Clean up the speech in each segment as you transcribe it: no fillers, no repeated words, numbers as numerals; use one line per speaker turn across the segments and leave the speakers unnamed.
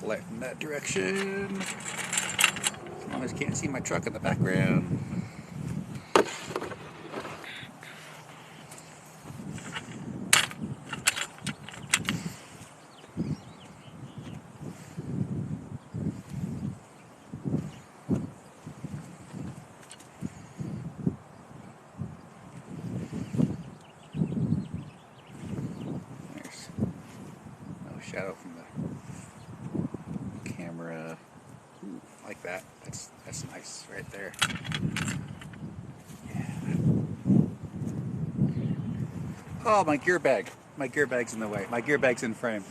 Light in that direction. As long as you can't see my truck in the background. There's no shadow from the camera. Ooh, like that. That's nice right there. Yeah. Oh, my gear bag. My gear bag's in the way. My gear bag's in frame.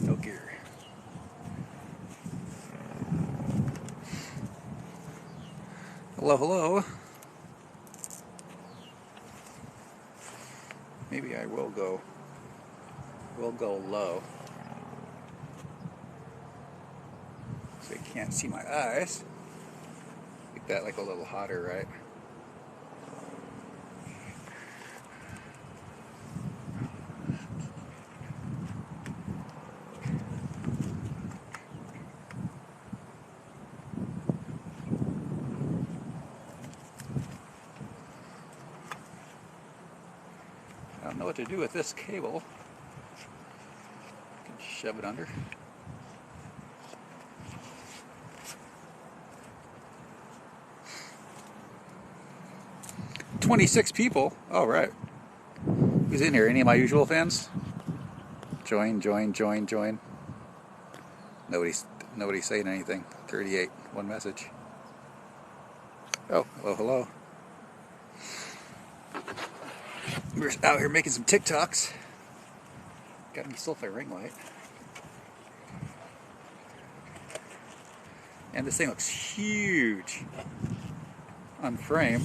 No gear. Hello, hello. Maybe I will go low. So you can't see my eyes. Make that like a little hotter, right? I don't know what to do with this cable. I can shove it under. "26 people. All right. Who's in here? Any of my usual fans? Join. Nobody's saying anything. 38. One message. Oh, hello. We're out here making some TikToks. Got me sulfite ring light. And this thing looks huge on frame.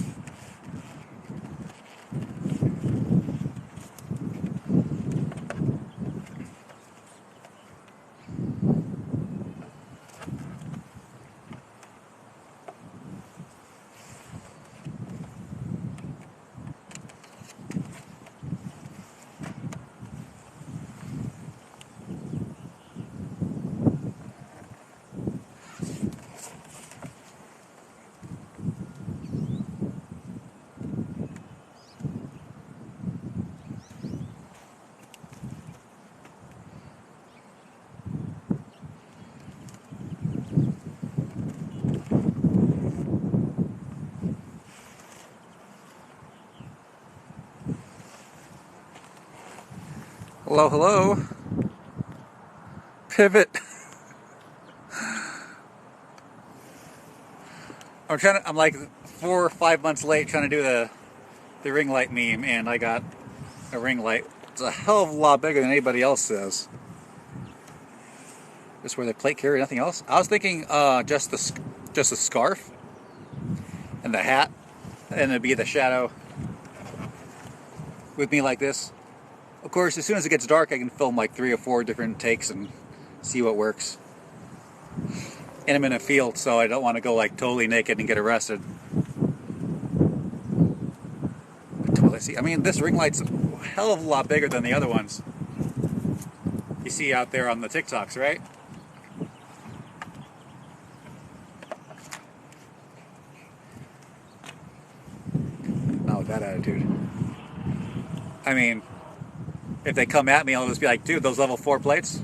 Hello, hello. Pivot. I'm like 4 or 5 months late trying to do the ring light meme, and I got a ring light. It's a hell of a lot bigger than anybody else says. Just where the plate carry, nothing else. I was thinking just the scarf and the hat, and it'd be the shadow with me like this. Of course, as soon as it gets dark, I can film like 3 or 4 different takes and see what works. And I'm in a field, so I don't want to go like totally naked and get arrested. Totally see. I mean, this ring light's a hell of a lot bigger than the other ones you see out there on the TikToks, right? Not with that attitude. I mean, if they come at me, I'll just be like, dude, those level 4 plates?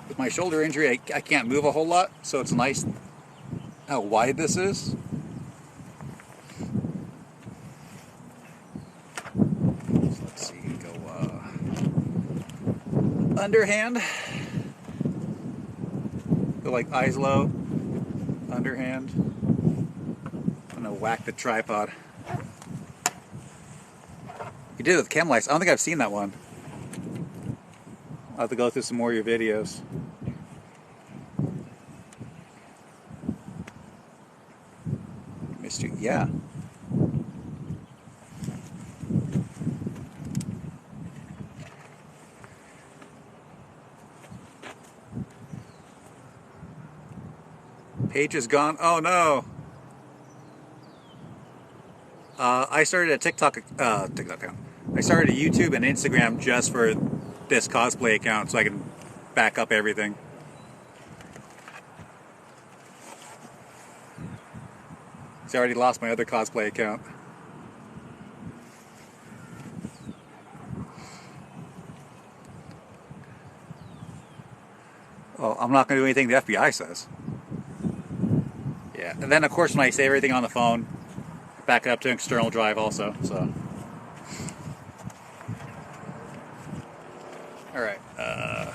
With my shoulder injury, I can't move a whole lot, so it's nice how wide this is. So let's see, go underhand. Go like eyes low, underhand. I'm gonna whack the tripod. You did it with chem lights. I don't think I've seen that one. I'll have to go through some more of your videos. Missed you. Yeah. Page is gone. Oh no. I started a TikTok account. I started a YouTube and Instagram just for this cosplay account so I can back up everything. So I already lost my other cosplay account. Well, I'm not going to do anything the FBI says. Yeah, and then of course when I save everything on the phone, back it up to an external drive also. So, all right. I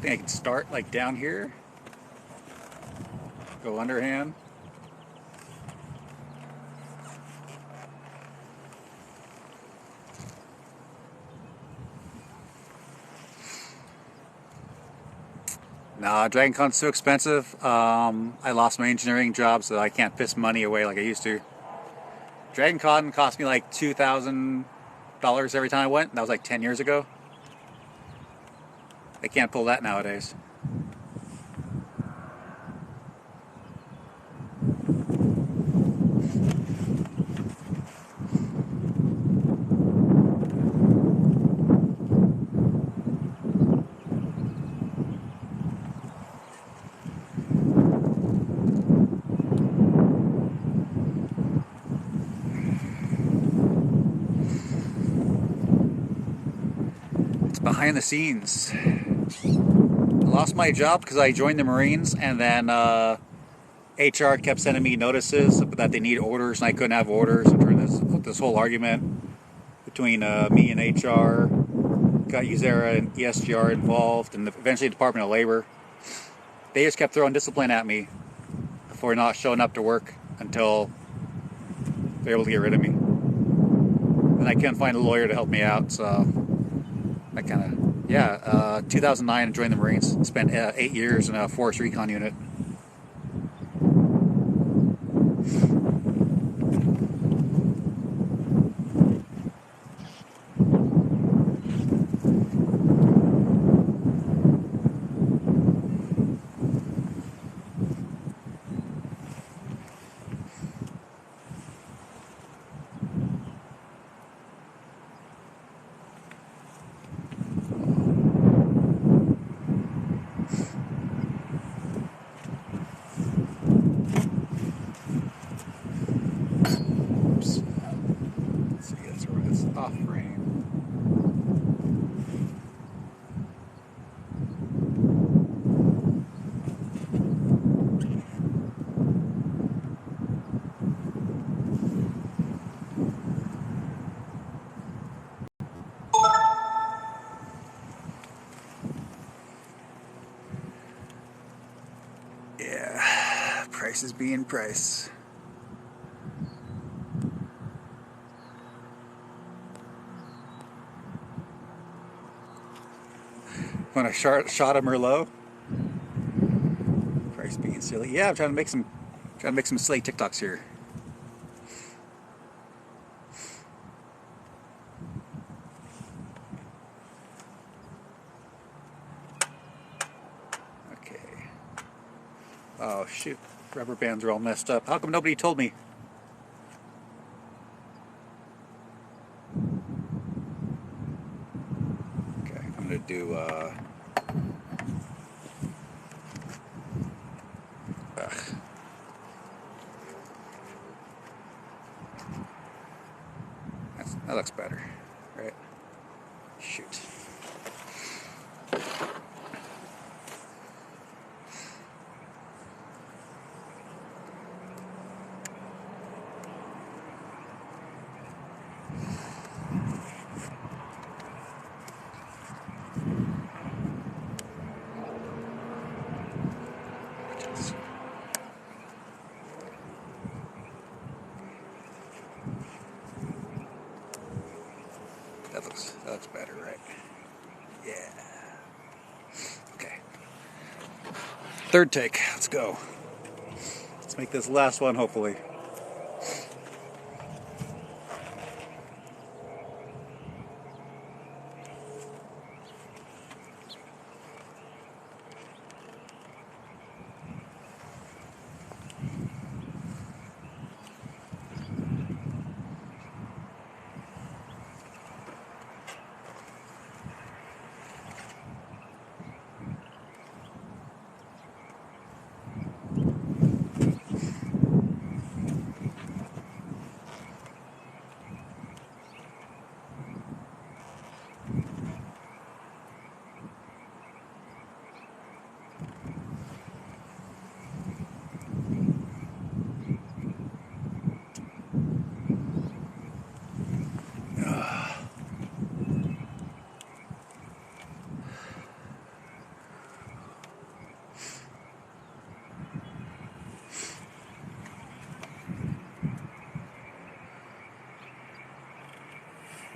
think I can start like down here. Go underhand. Nah, Dragon Con's too expensive. I lost my engineering job, so I can't piss money away like I used to. Dragon Con cost me like $2,000 every time I went. That was like 10 years ago. I can't pull that nowadays. It's behind the scenes. I lost my job because I joined the Marines, and then HR kept sending me notices that they need orders, and I couldn't have orders. And during this whole argument between me and HR, got USERA and ESGR involved, and eventually the Department of Labor. They just kept throwing discipline at me for not showing up to work until they're able to get rid of me. And I couldn't find a lawyer to help me out, so I kind of, yeah, 2009 I joined the Marines. Spent 8 years in a Force Recon unit. Off frame. Yeah, price is being price. Want a shot of Merlot? Price being silly. Yeah, I'm trying to make some silly TikToks here. Okay. Oh shoot, rubber bands are all messed up. How come nobody told me? Okay, I'm gonna do that looks better, right? Shoot. That looks better, right? Yeah. Okay. Third take. Let's go. Let's make this last one, hopefully.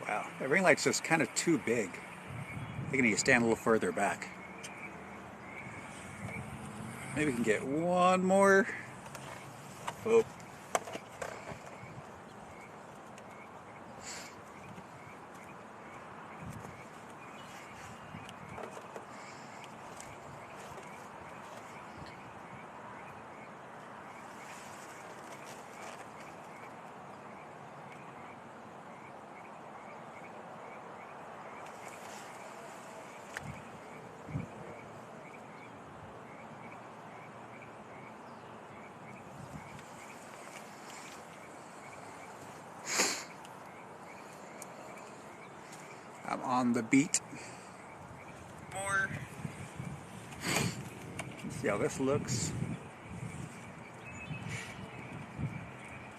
Wow, that ring light's just kind of too big. I think I need to stand a little further back. Maybe we can get one more. Oh. I'm on the beat. More. Let's see how this looks.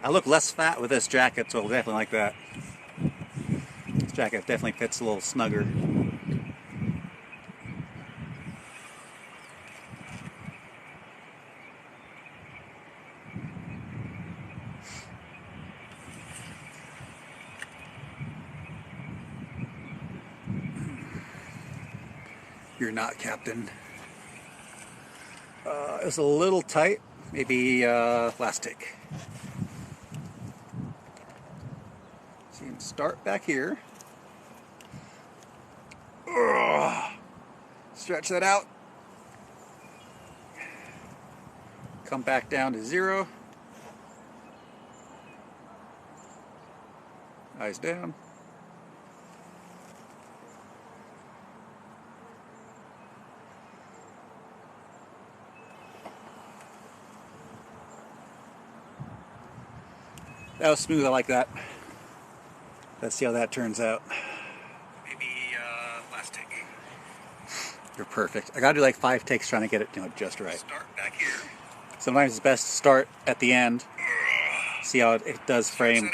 I look less fat with this jacket, so I'll definitely like that. This jacket definitely fits a little snugger. You're not, Captain. It's a little tight. Maybe last take. So you can start back here. Ugh. Stretch that out. Come back down to 0. Eyes down. That was smooth, I like that. Let's see how that turns out. Maybe last take. You're perfect. I gotta do like 5 takes trying to get it, just right. Start back here. Sometimes it's best to start at the end. See how it does frame.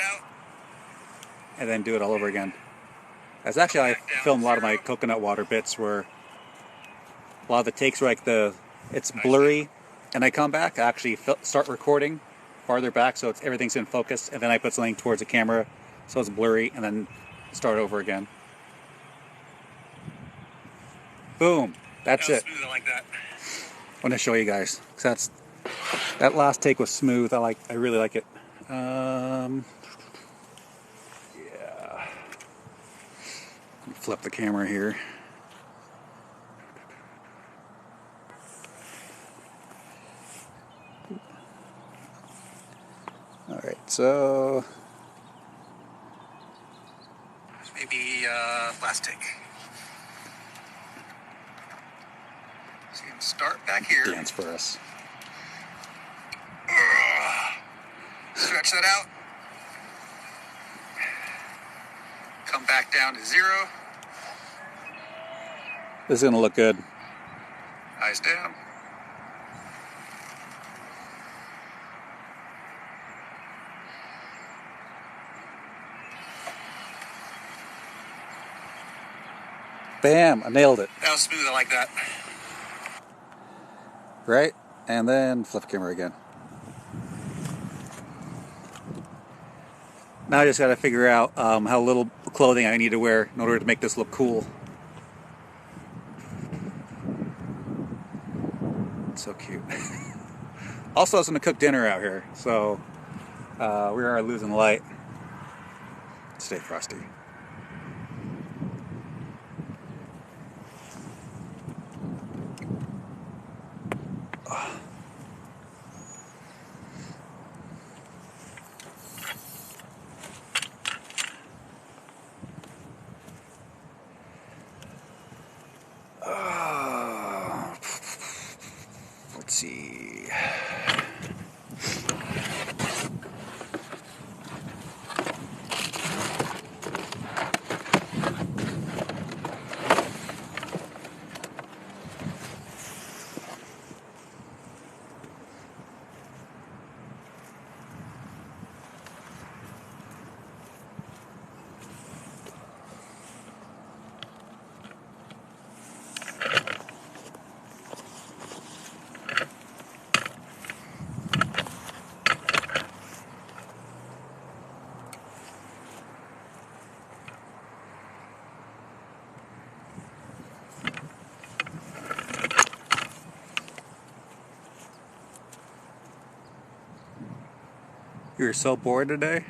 And then do it all over again. That's actually how I film a lot of my coconut water bits, where a lot of the takes were like it's blurry, and I come back, I actually start recording farther back so everything's in focus, and then I put something towards the camera so it's blurry, and then start over again. Boom. That's it. Smooth, I like that. I want to show you guys, because that last take was smooth. I really like it. Yeah. Let me flip the camera here. All right, so maybe last take. So you can start back here. Dance for us. Stretch that out. Come back down to 0. This is gonna look good. Eyes down. Bam! I nailed it. That was smooth. I like that. Right? And then flip the camera again. Now I just got to figure out how little clothing I need to wear in order to make this look cool. It's so cute. Also, I was going to cook dinner out here, so we are losing light. Stay frosty. Let's see. You were so bored today?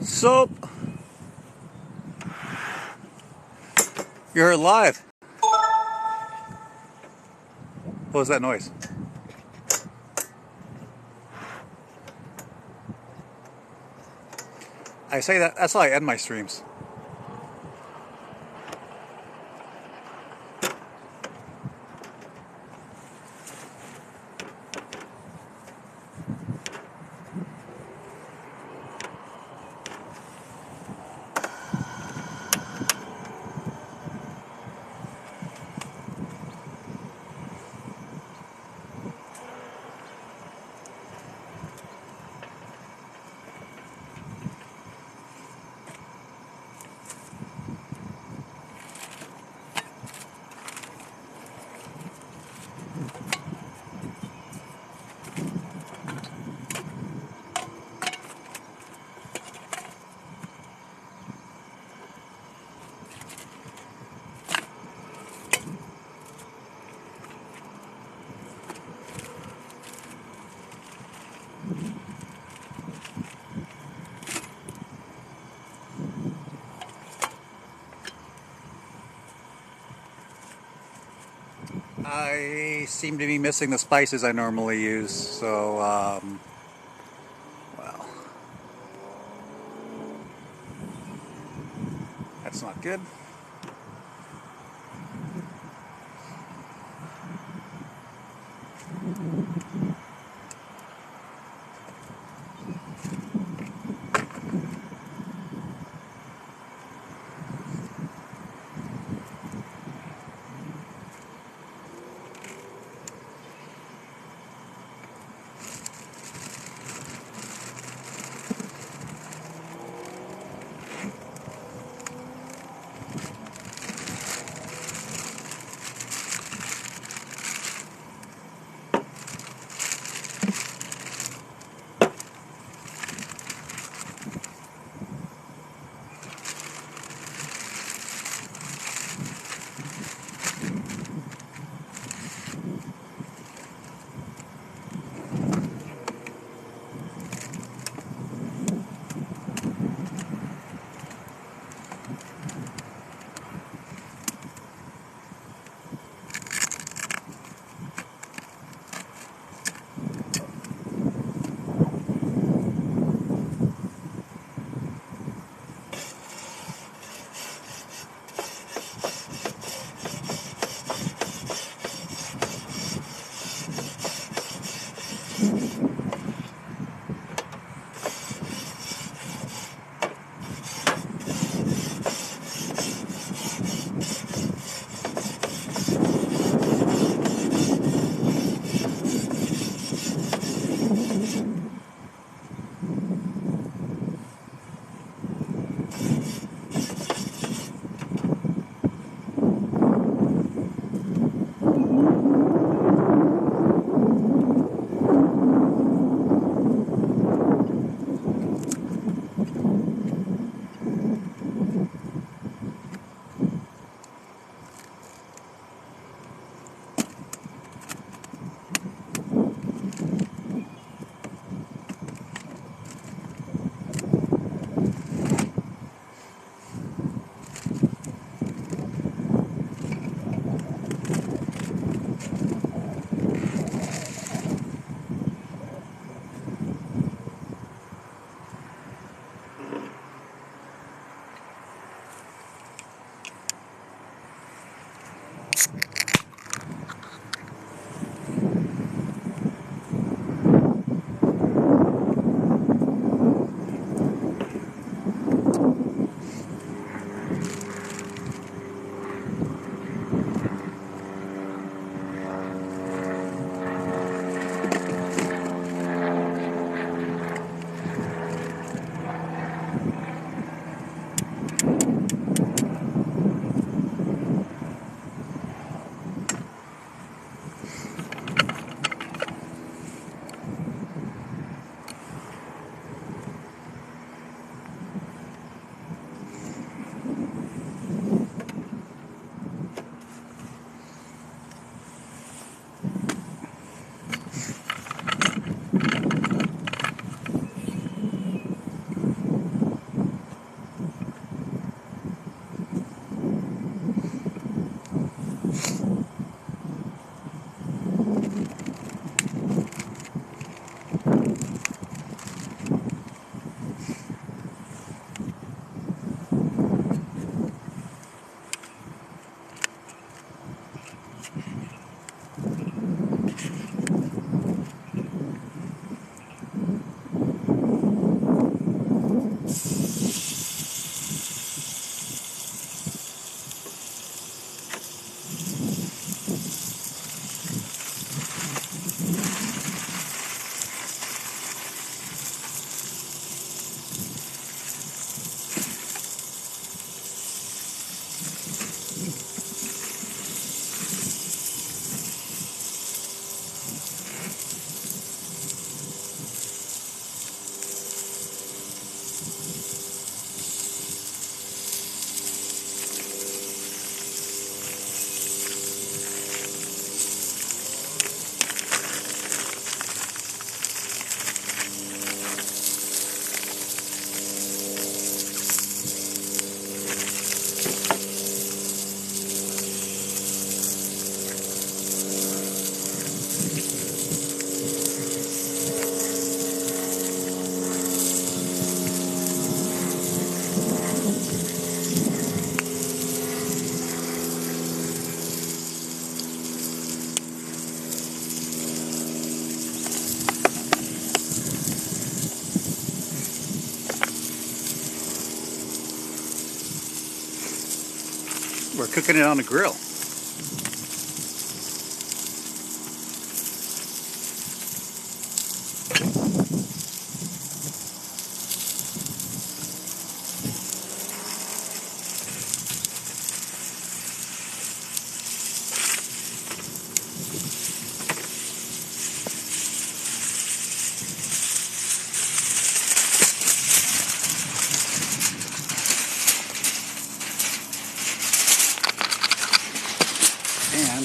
Soap! You're alive! What was that noise? I say that's how I end my streams. I seem to be missing the spices I normally use, so, well, that's not good. We're cooking it on a grill. And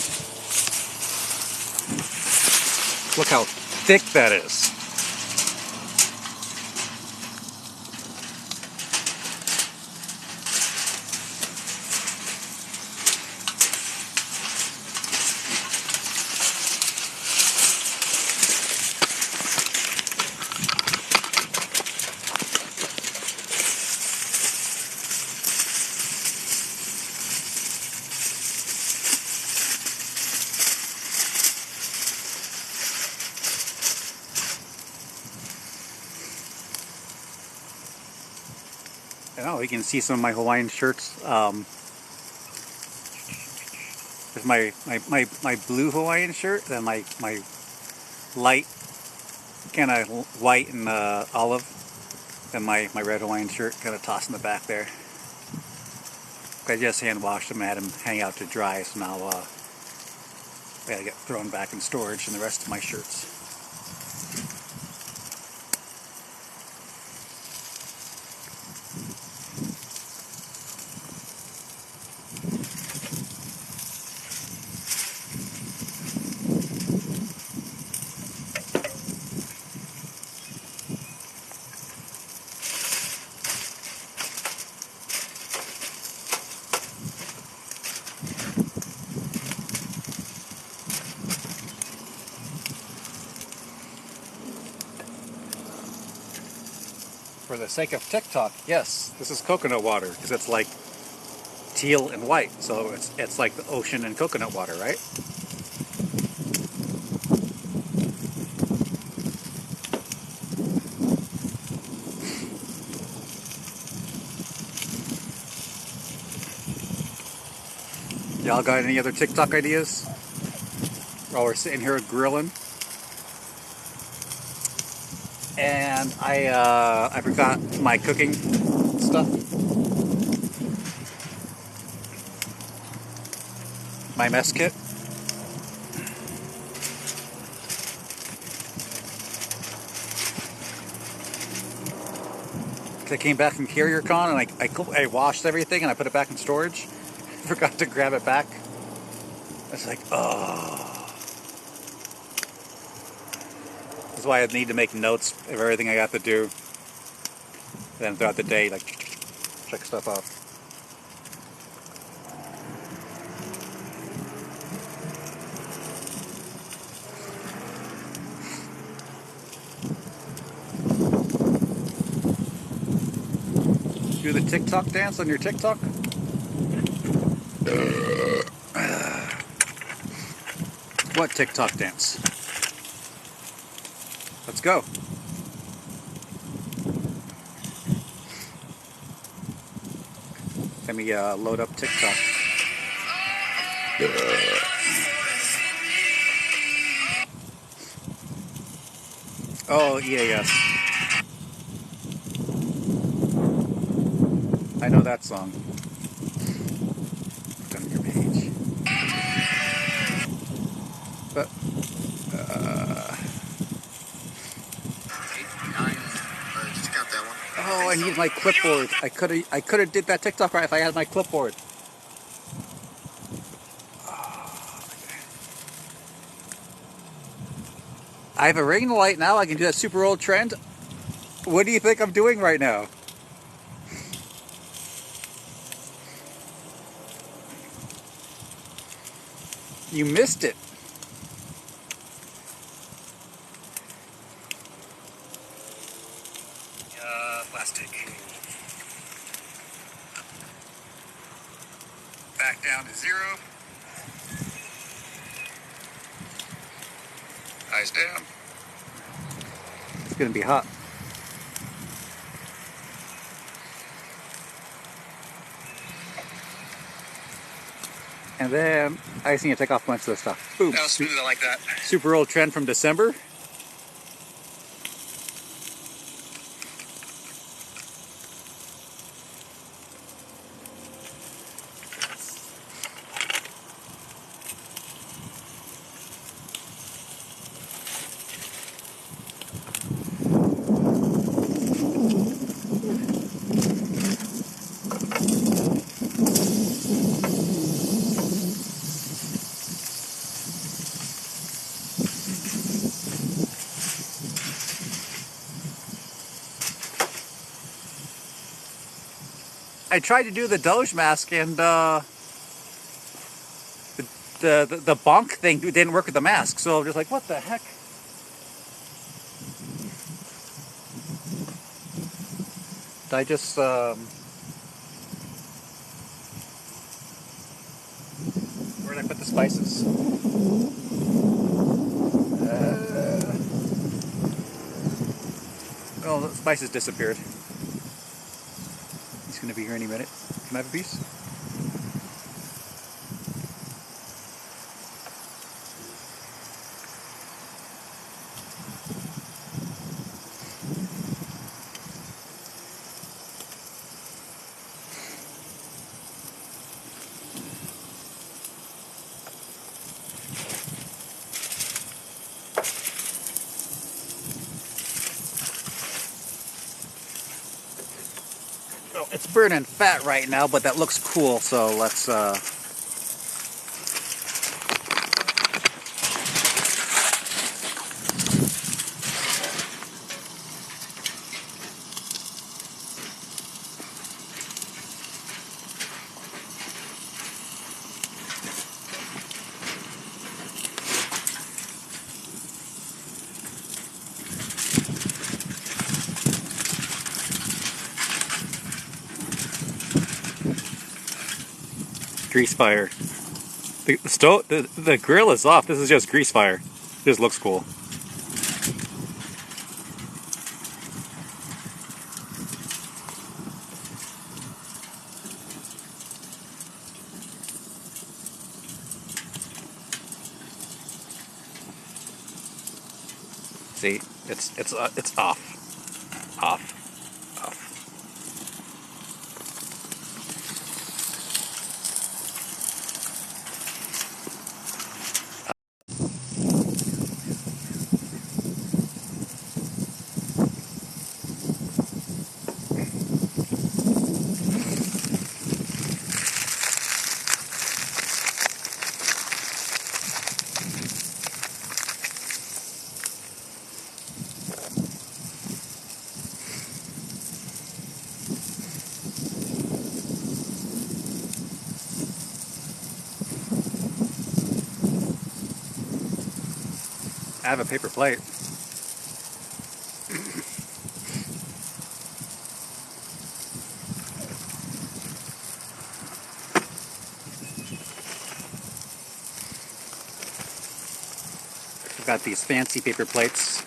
look how thick that is. Oh, you can see some of my Hawaiian shirts. There's my blue Hawaiian shirt, then my light, kind of white and olive, then my red Hawaiian shirt, kind of tossed in the back there. I just hand washed them and had them hang out to dry, so now they gotta get thrown back in storage, and the rest of my shirts. For the sake of TikTok, yes, this is coconut water because it's like teal and white, so it's like the ocean and coconut water, right? Y'all got any other TikTok ideas while we're sitting here grilling? And I forgot my cooking stuff. My mess kit. I came back from CarrierCon and I washed everything and I put it back in storage. Forgot to grab it back. I was like, oh. That's why I need to make notes of everything I got to do. Then throughout the day, like, check stuff off. Do the TikTok dance on your TikTok? What TikTok dance? Let's go. Let me load up TikTok. Oh, yeah, yes. I know that song. Put on your page. But,
8, 9, just count that one.
oh, I need my clipboard. I could have did that TikTok right if I had my clipboard. I have a ring light now. I can do that super old trend. What do you think I'm doing right now? You missed it. Plastic. Back down to 0. Eyes down. It's gonna be hot. And then I just need to take off a bunch of this stuff. Boom.
That was smooth, I like that.
Super old trend from December. I tried to do the Doge mask and the bonk thing didn't work with the mask, so I'm just like, what the heck? Did I just where did I put the spices? Oh, the spices disappeared. He's gonna be here any minute. Can I have a piece? Oh, it's burning fat right now, but that looks cool, so let's grease fire. The stove, the grill is off. This is just grease fire. This looks cool. See, it's off, off. I have a paper plate. I've got these fancy paper plates.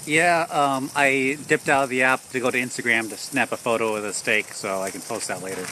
Yeah, I dipped out of the app to go to Instagram to snap a photo of the steak, so I can post that later.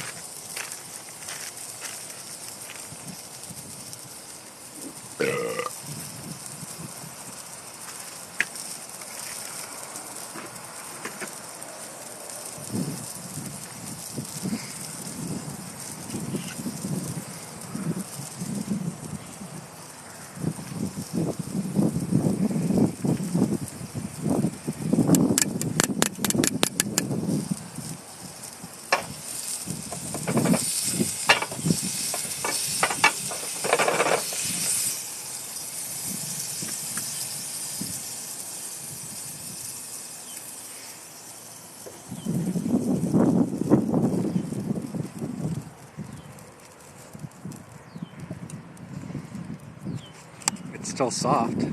It's still soft.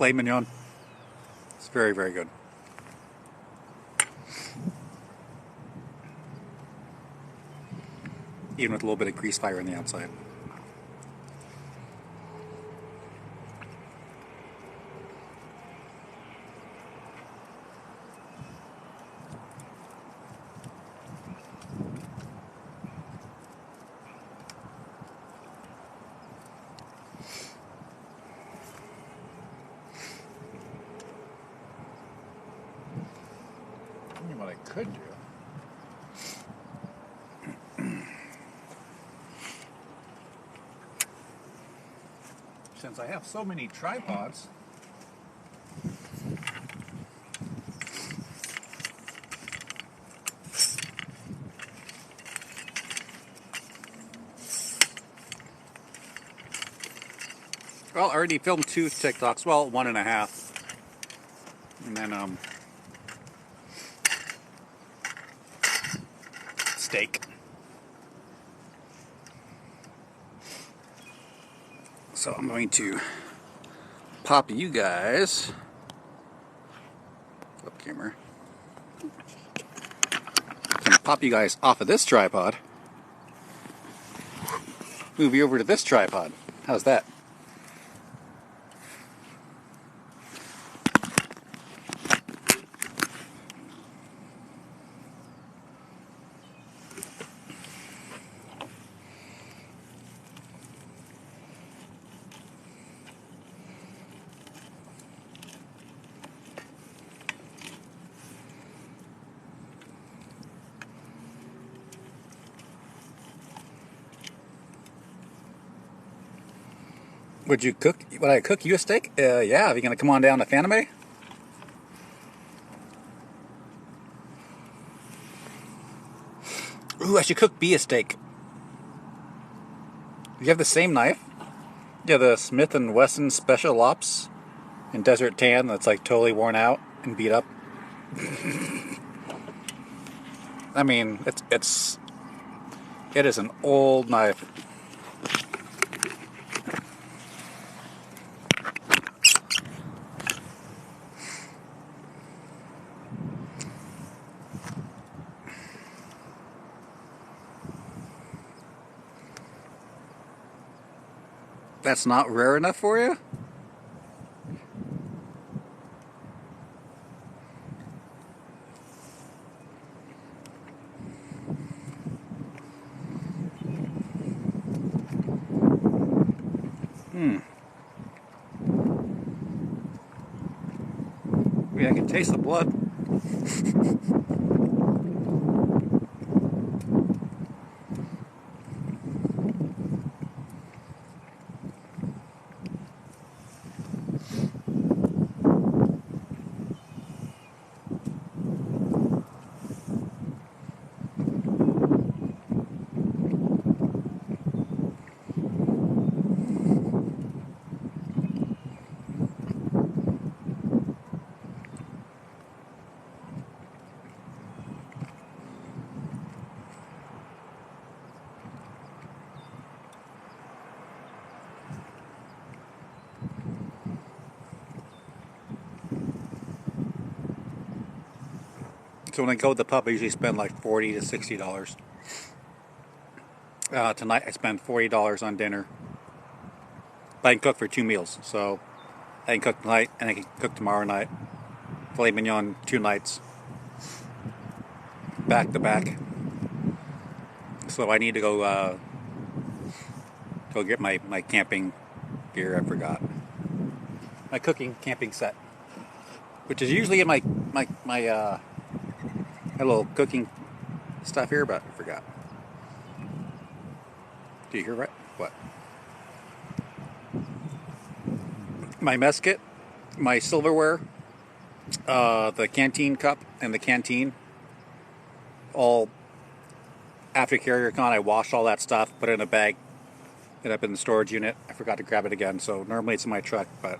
filet mignon. It's very, very good. Even with a little bit of grease fire on the outside.
What I could do. Since I have so many tripods,
Well, I already filmed 2 TikToks. Well, 1.5. And then, steak. So I'm going to pop you guys. Flip camera. I'm going to pop you guys off of this tripod. Move you over to this tripod. How's that? Would I cook you a steak? Yeah, are you gonna come on down to Fanime? Ooh, I should cook B a steak. You have the same knife? Yeah, the Smith & Wesson Special Ops in Desert Tan that's like totally worn out and beat up. I mean, it is an old knife. That's not rare enough for you? Yeah, I can taste the blood. So when I go with the pub, I usually spend like $40 to $60. Tonight I spent $40 on dinner. But I can cook for 2 meals, so I can cook tonight and I can cook tomorrow night. Filet mignon 2 nights, back to back. So I need to go get my camping gear. I forgot my cooking camping set, which is usually in my little cooking stuff here, but I forgot. Do you hear right? What? My mess kit, my silverware, the canteen cup, and the canteen. All after CarrierCon, I washed all that stuff, put it in a bag, it up in the storage unit. I forgot to grab it again, so normally it's in my truck, but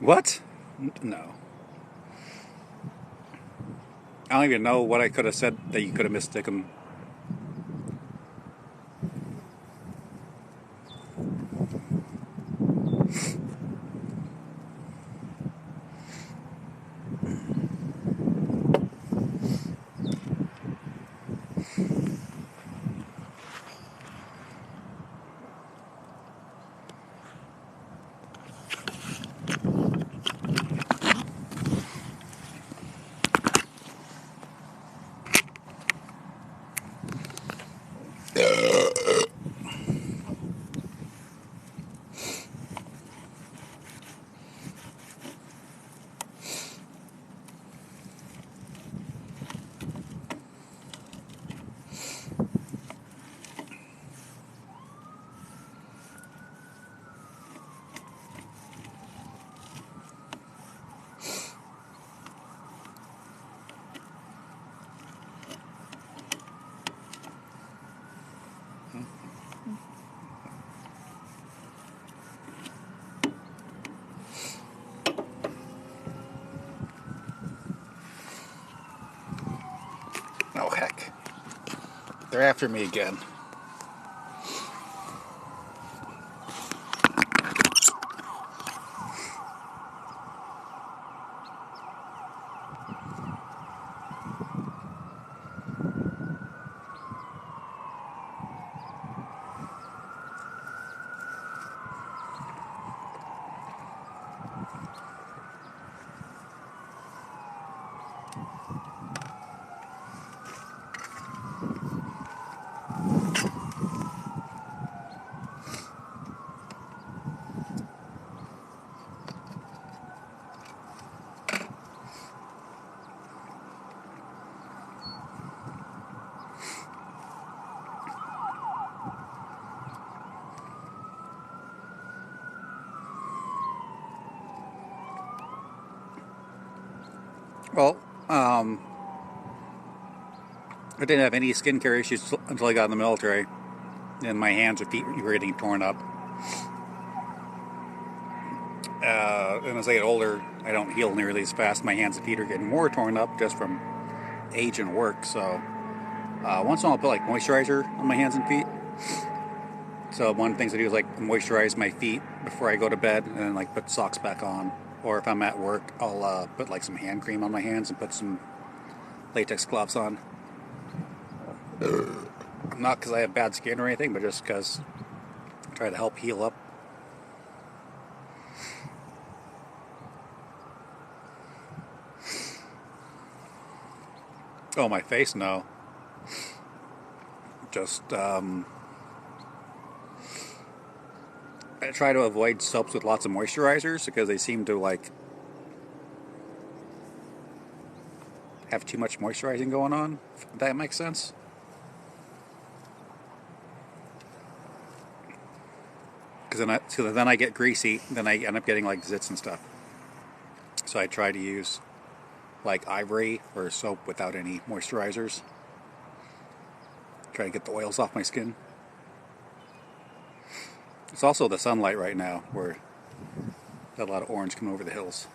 what? No. I don't even know what I could have said that you could have mistaken. They're after me again. Well, I didn't have any skincare issues until I got in the military, and my hands and feet were getting torn up. And as I get older, I don't heal nearly as fast. My hands and feet are getting more torn up just from age and work. So once in a while, I'll put like moisturizer on my hands and feet. So one of the things I do is like moisturize my feet before I go to bed, and then like put socks back on. Or if I'm at work, I'll put like some hand cream on my hands and put some latex gloves on. Not because I have bad skin or anything, but just because I try to help heal up. Oh, my face? No. Just, I try to avoid soaps with lots of moisturizers because they seem to, like, have too much moisturizing going on, if that makes sense. Because then I get greasy, then I end up getting, like, zits and stuff. So I try to use, like, Ivory or soap without any moisturizers. Try to get the oils off my skin. It's also the sunlight right now, where got a lot of orange coming over the hills.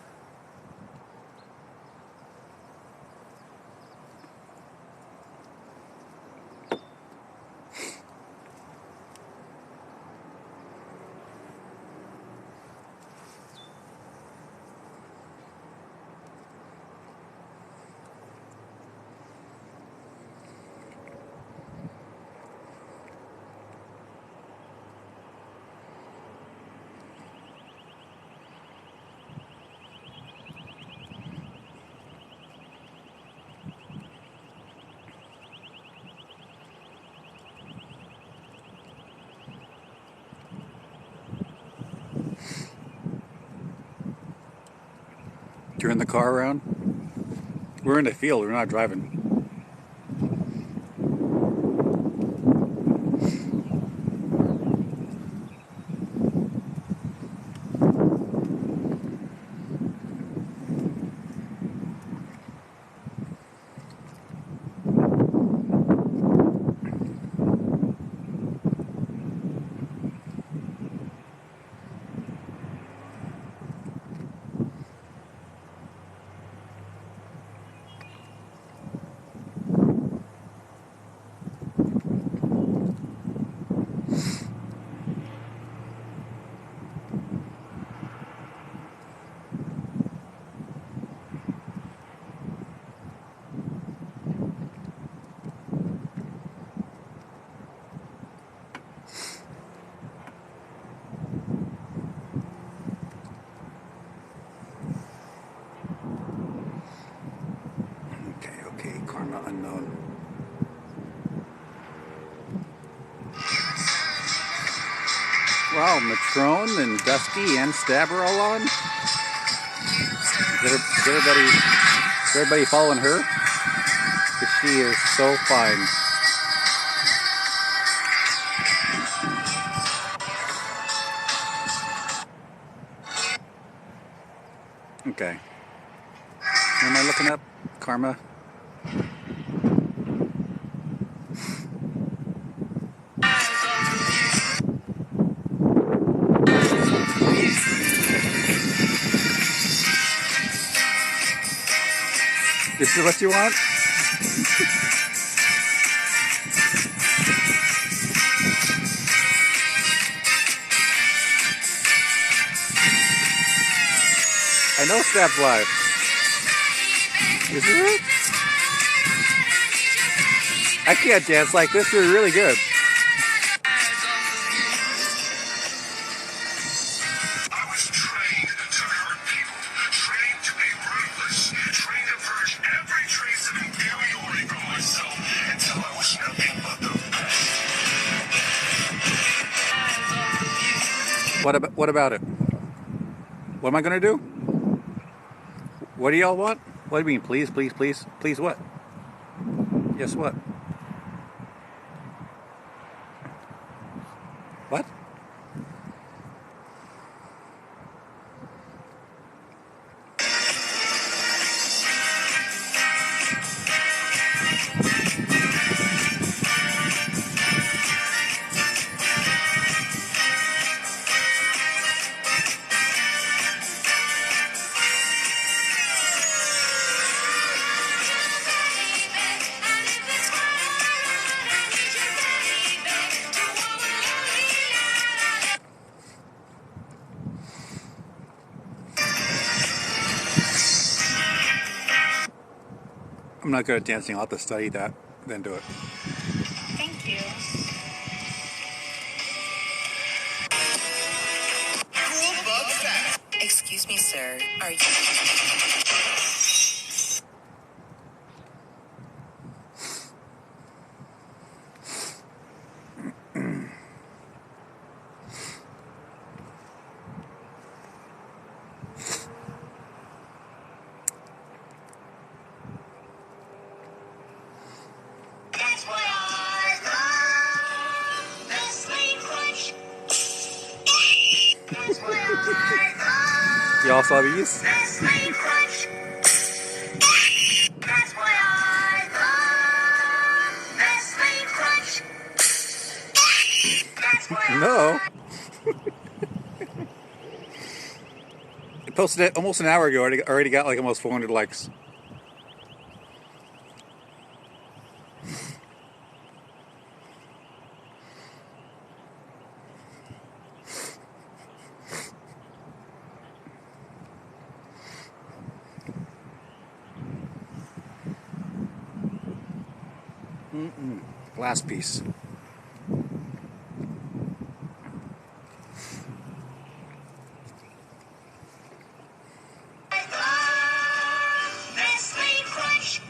Turn the car around. We're in the field, we're not driving. Okay, Karma Unknown. Wow, Matrone and Dusky and Stab are all on? Is everybody following her? Because she is so fine. Okay. Who am I looking up? Karma? This is what you want? know Stab's live. Is this it? I can't dance like this. They're really good.
I was trained to hurt people, trained to be ruthless, trained to purge every trace of inferiority from myself until I was nothing but the best.
What about it? What am I gonna do? What do y'all want? What do you mean? Please, please, please, please what? Yes, what? What? I'm not good at dancing. I'll have to study that, then do it.
Thank you.
Cool bug fact.
Excuse me, sir. Are you...
That's what I love. Nestle Crunch. That's what I love.
Y'all saw these?
Nestle Crunch. That's what I love. Nestle Crunch. That's what
No. I posted it almost an hour ago. Already got like almost 400 likes. Last piece.
Nestle Crunch.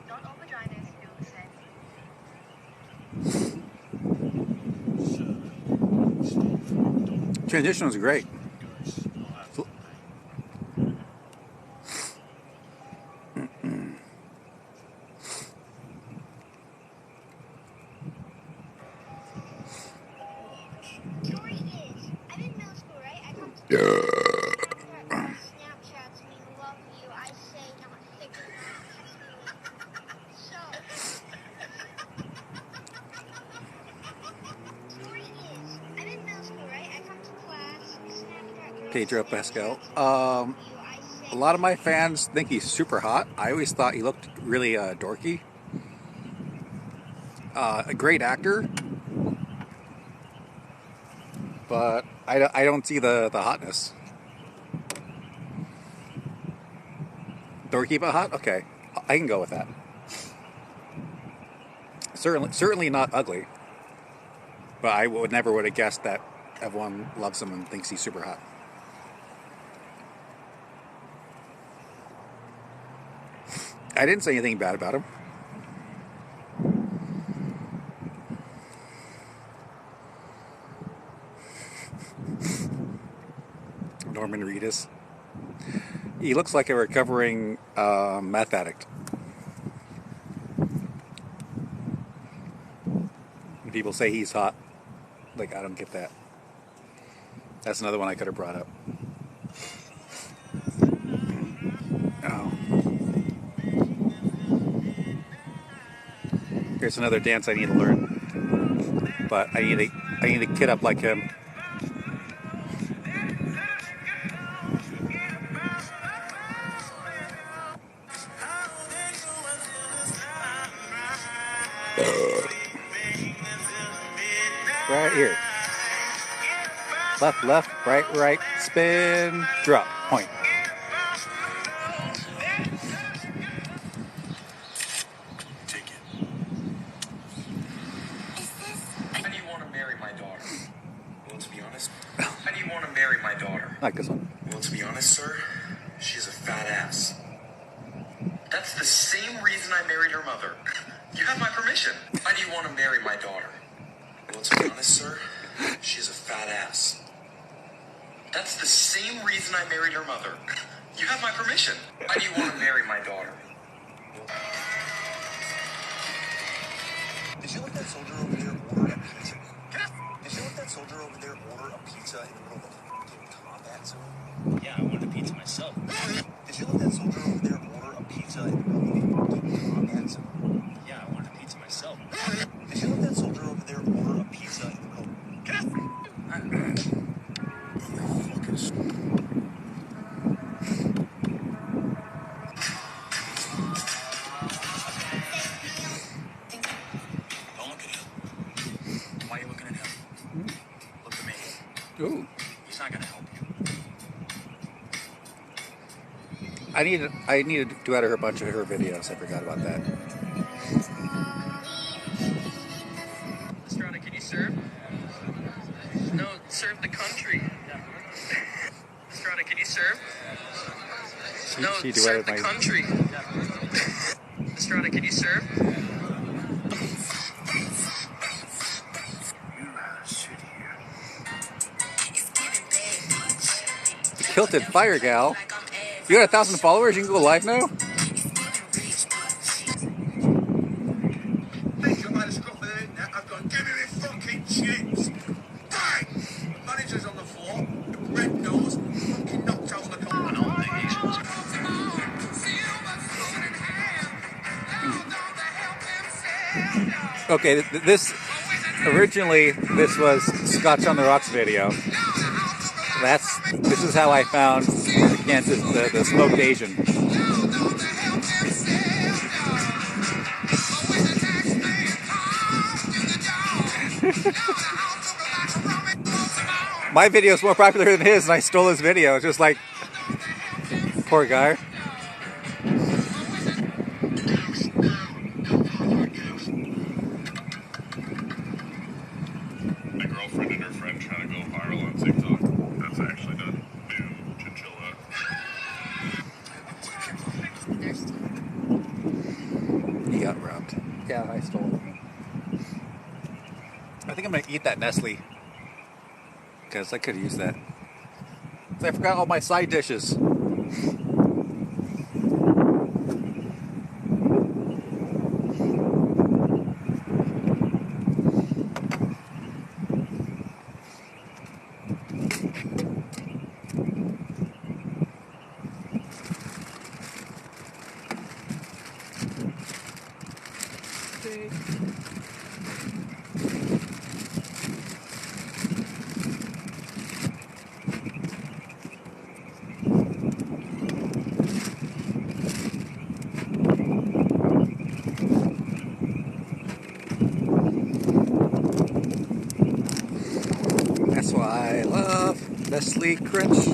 Don't overdrive it, Dulcet.
Transition was great.
Story is, I'm in middle school, right? I come to Snapchats me, love you. I say not thick enough, text me later. So, story is, I'm in middle school, right? I come to class, Snapchat girl,
Pedro Pascal.
Snapchats me, love you. I say
A lot of my fans think he's super hot. I always thought he looked really dorky. A great actor, but I don't see the hotness. Dorky but hot? Okay, I can go with that. Certainly not ugly, but I never would have guessed that everyone loves him and thinks he's super hot. I didn't say anything bad about him. Norman Reedus. He looks like a recovering meth addict. People say he's hot. Like, I don't get that. That's another one I could have brought up. Oh. Here's another dance I need to learn. But I need to kid up like him. Right here. Left, left, right, right, spin, drop, point.
Take it. How do you want to marry my daughter? Well, to be honest, how do you want to marry my daughter?
I like this one.
Well, to be honest, sir, she's a fat ass. That's the same reason I married her mother. You have my permission. How do you want to marry my daughter? Well, to be honest, sir, she's a fat ass. That's the same reason I married her mother. You have my permission. How do you want to marry my daughter? Did you let that soldier over there order a pizza? Did you let that soldier over there order a pizza in the middle of a fucking combat zone?
Yeah, I wanted a pizza myself.
Did you let that soldier over there order a pizza in the middle of a fucking combat zone?
Yeah, I wanted a pizza myself.
Did you let that soldier over there order a pizza in the middle of
Don't look at him. Why are you looking at him? Look at me.
Ooh.
He's not gonna help you.
I needed to edit a bunch of her videos. I forgot about that.
Estrada, can you serve? No, serve the country. Estrada, can you serve? No,
She
serve
duetted
the
my-
country. Estrada, can you serve?
Kilted Fire Gal. You got 1,000 followers? You can go live now?
Thank you, man. Scruff of it. I've got give me my fucking chips. Bang! The manager's on the floor. The red nose. Fucking knocked out the corner.
Okay, this was Scotch on the Rocks video. This is how I found Kansas, the smoked Asian. My video is more popular than his, and I stole his video. It's just like, poor guy.
My girlfriend and her friend trying to go viral on TikTok. That's actually the new chinchilla.
He got robbed. Yeah, I stole it. I think I'm gonna eat that Nestle because I could use that. I forgot all my side dishes. Nestle Crunch.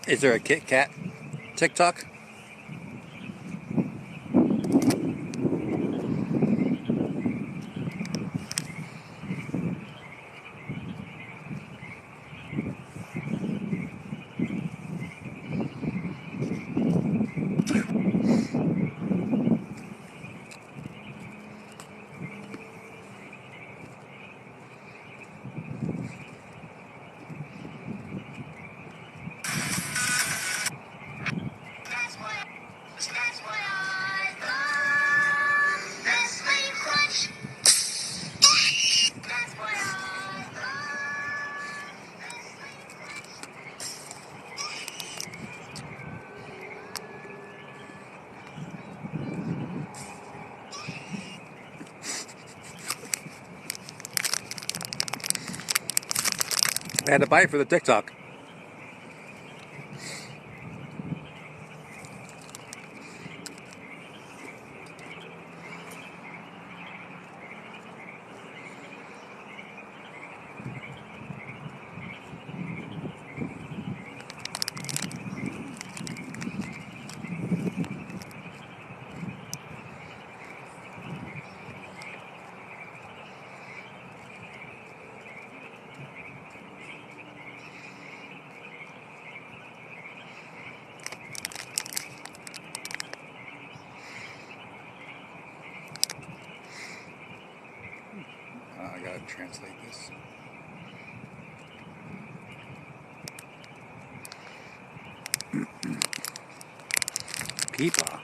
Is there a Kit Kat TikTok?
That's what I love. Nestle Crunch. That's what I love. Nestle Crunch.
I had to buy it for the TikTok. I gotta translate this. Peepa.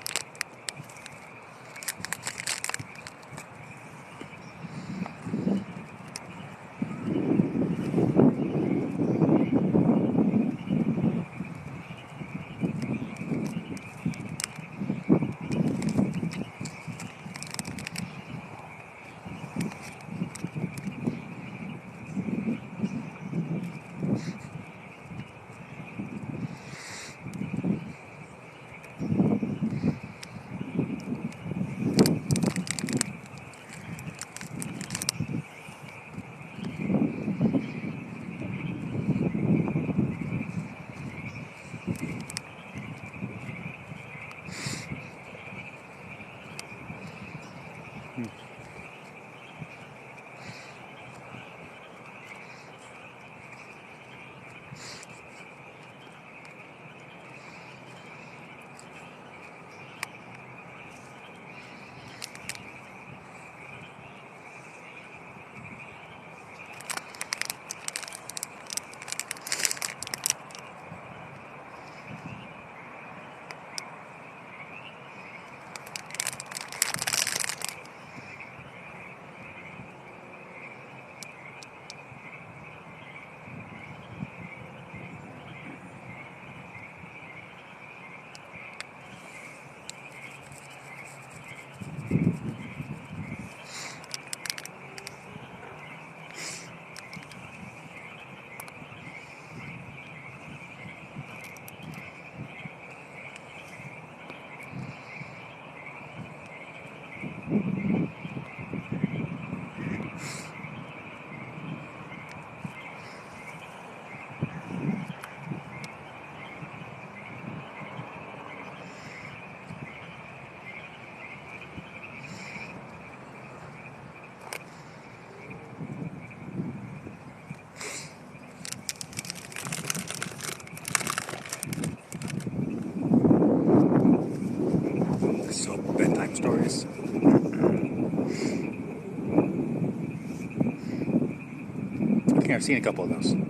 I've seen a couple of those.
Welcome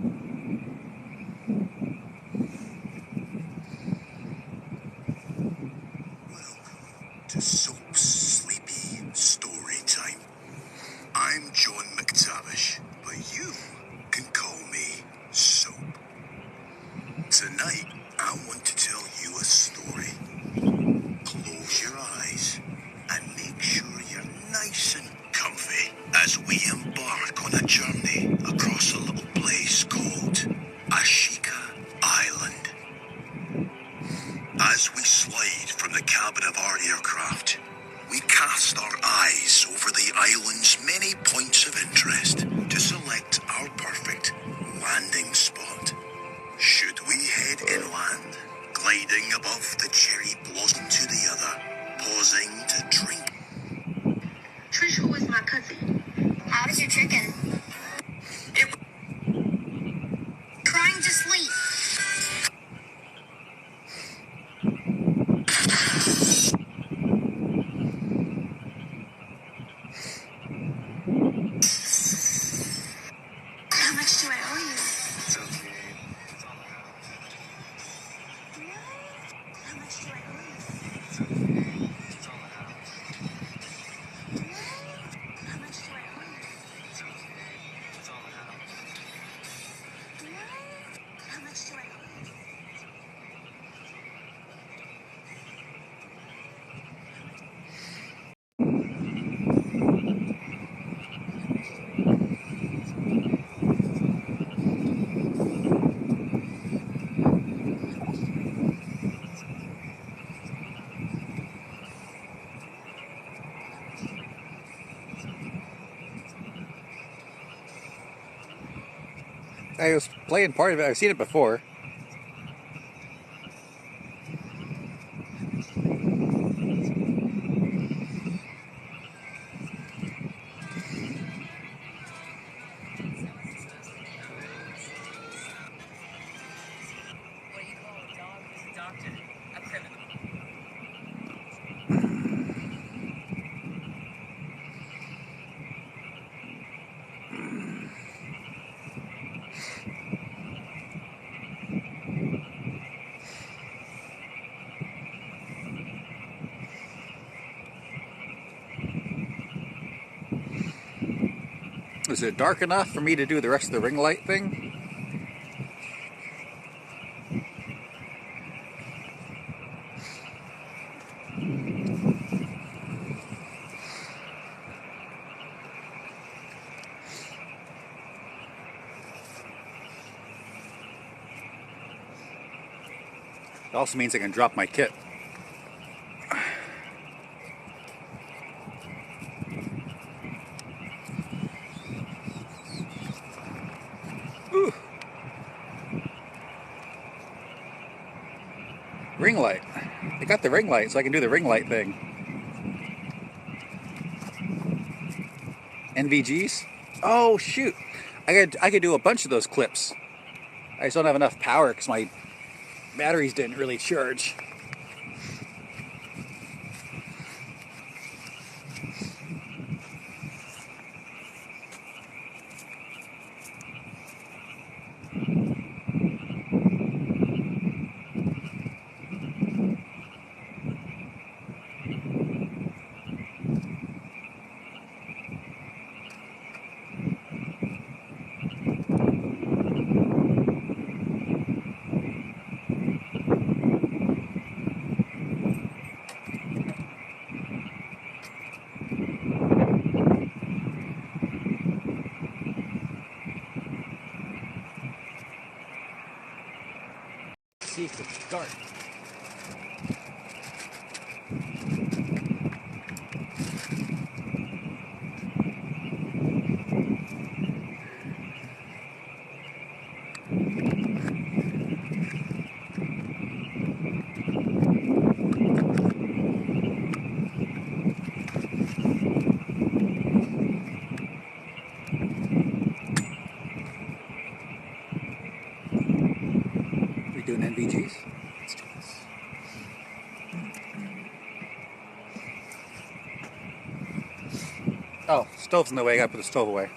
to Soap's Sleepy Story Time. I'm John McTavish, but you can call me Soap. Tonight, I want to tell you a story. Close your eyes and make sure you're nice and comfy as we embark on a journey across a little place called Ashika Island. As we slide from the cabin of our aircraft, we cast our eyes over the island's many points of interest to select our perfect landing spot. Should we head inland, gliding above the cherry blossom to the other, pausing to drink?
Trish, who is my cousin? How is your chicken? Trying to sleep. How much do I owe you?
It's okay.
How much do I owe you?
It's okay. It's all the house.
How much do I owe you?
It's okay. It's all the house.
How much do I owe you?
I was playing part of it. I've seen it before.
What do you call a dog who's adopted? A criminal.
Is it dark enough for me to do the rest of the ring light thing? It also means I can drop my kit. Ooh. Ring light. I got the ring light, so I can do the ring light thing. NVGs? Oh shoot! I could do a bunch of those clips. I just don't have enough power because my batteries didn't really charge. See if it's dark. We doing NVGs? Let's do this. Oh, stove's in the way. I gotta put the stove away.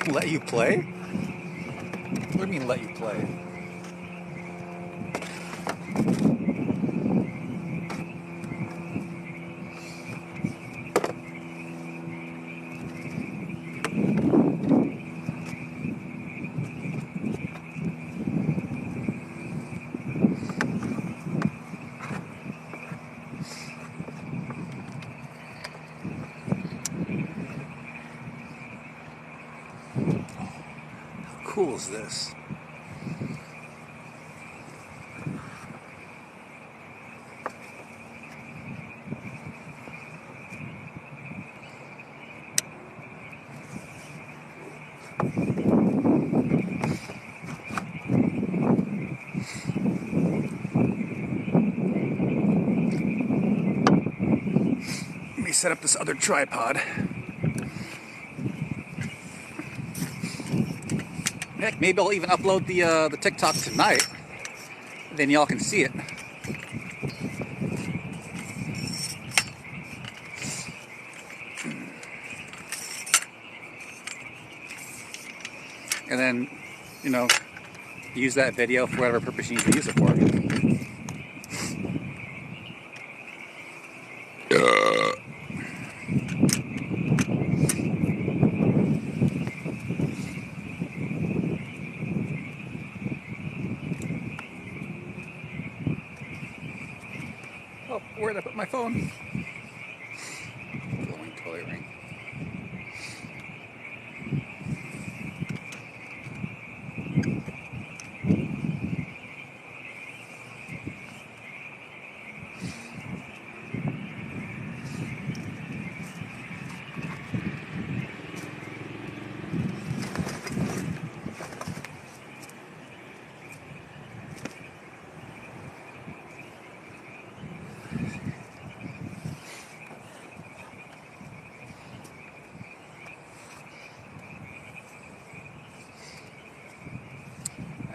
Let you play? What do you mean let you play? How cool is this? Let me set up this other tripod. Heck, maybe I'll even upload the TikTok tonight. Then y'all can see it. And then, you know, use that video for whatever purpose you need to use it for. Oh, where'd I put my phone? Glowing toilet ring.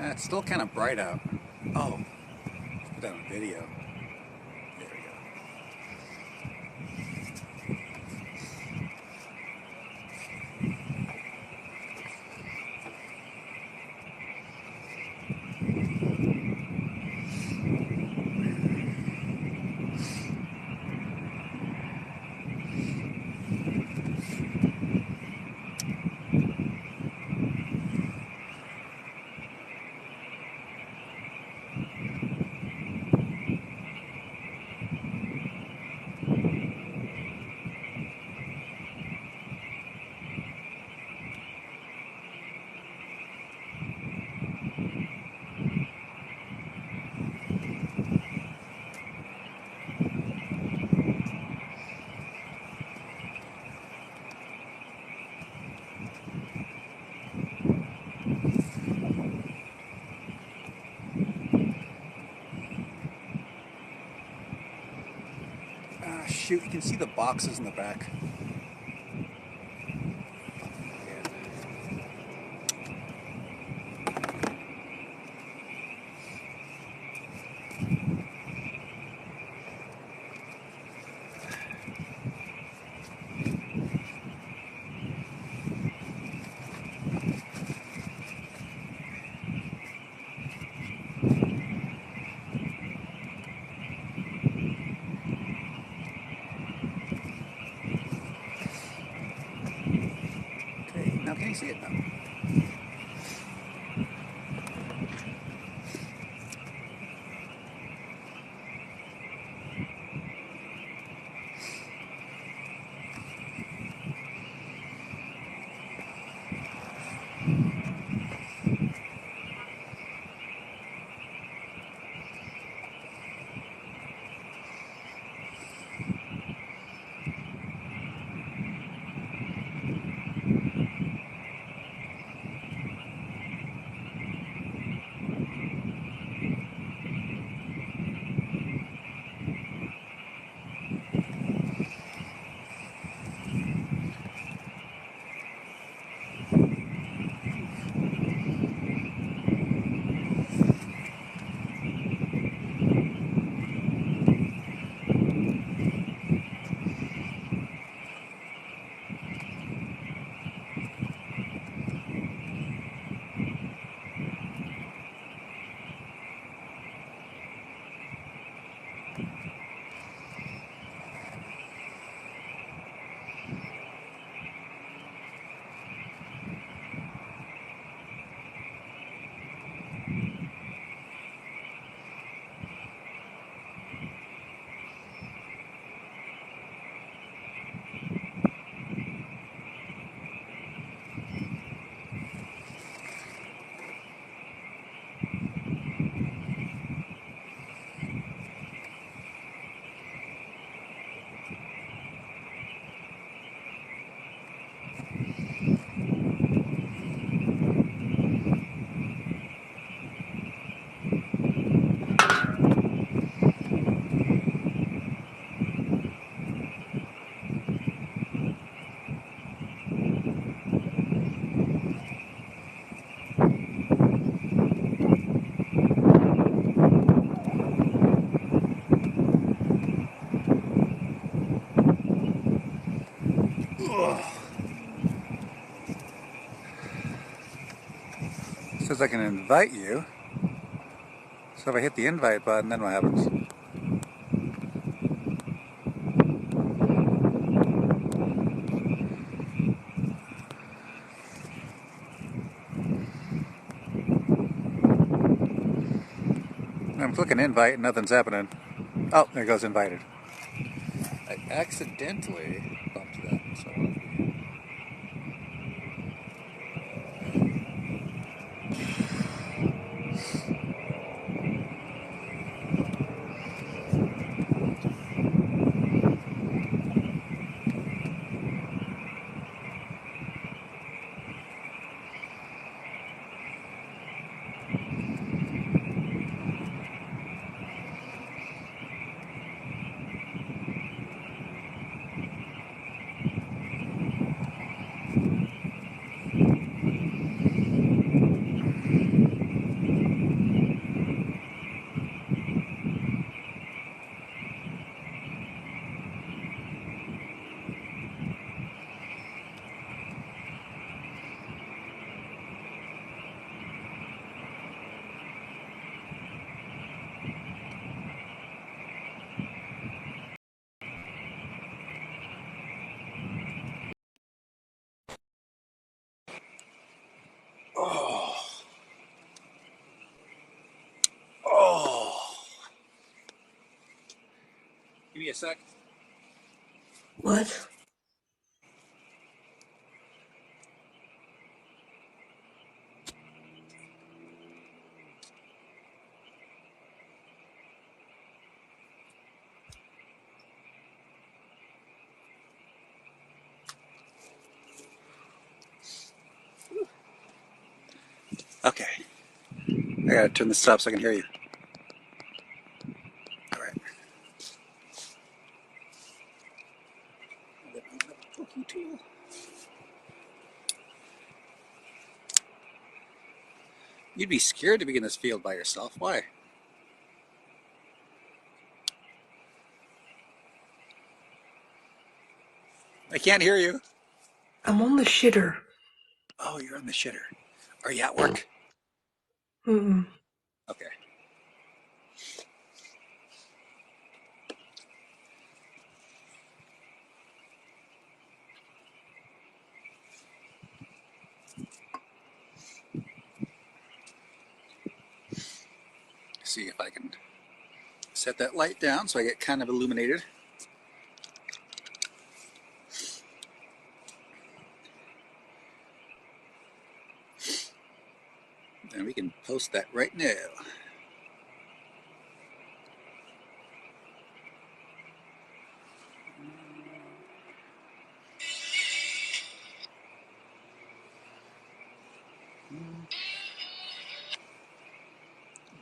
It's still kind of bright out. Oh, let's put that on video. There we go. Shoot, you can see the boxes in the back. Now can you see it now? says I can invite you. So if I hit the invite button, then what happens? I'm clicking invite and nothing's happening. Oh, there goes invited. I accidentally bumped that. So. Give me a sec.
What?
Okay. I gotta turn this up so I can hear you. All right. You'd be scared to be in this field by yourself. Why? I can't hear you.
I'm on the shitter.
Oh, you're on the shitter. Are you at work?
Mm-mm.
Okay. See if I can set that light down so I get kind of illuminated. And we can post that right now.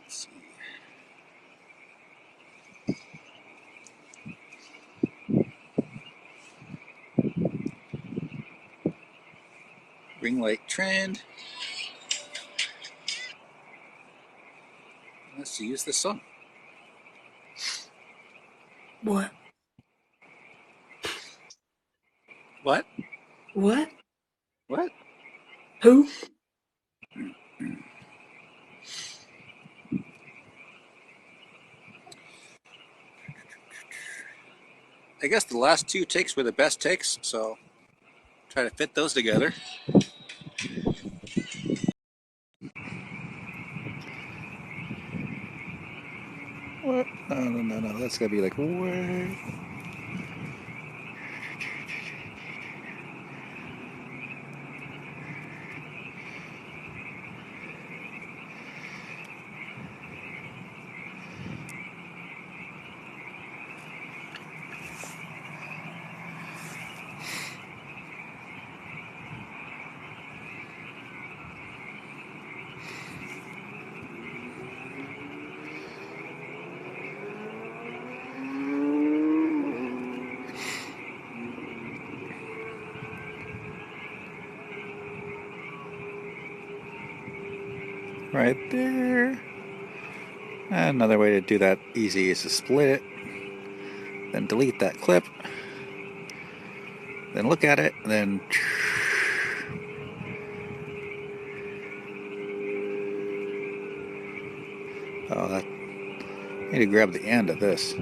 Let's see. Ring light trend. Let's use the song.
What?
What?
What?
What?
Who?
I guess the last two takes were the best takes, so try to fit those together. What? No. That's gotta be like, what? Right there. Another way to do that easy is to split it, then delete that clip, then look at it, then Oh, that. I need to grab the end of this.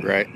Right.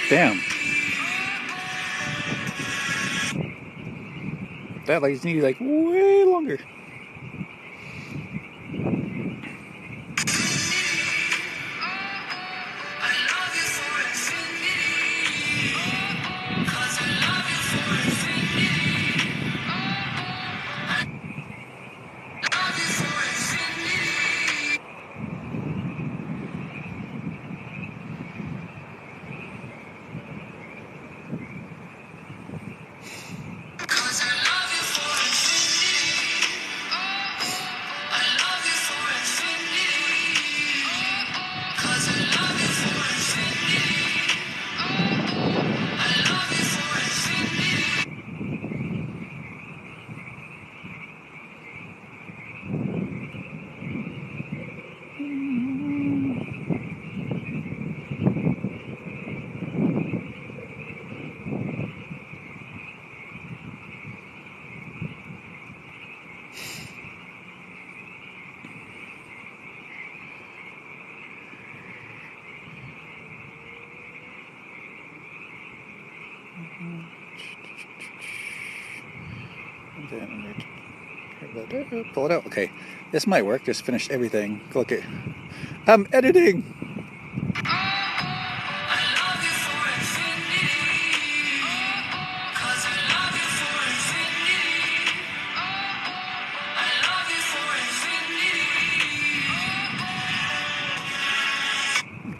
Damn. That lights need like way longer. Pull it out. Okay, this might work. Just finished everything. Look at. I'm editing.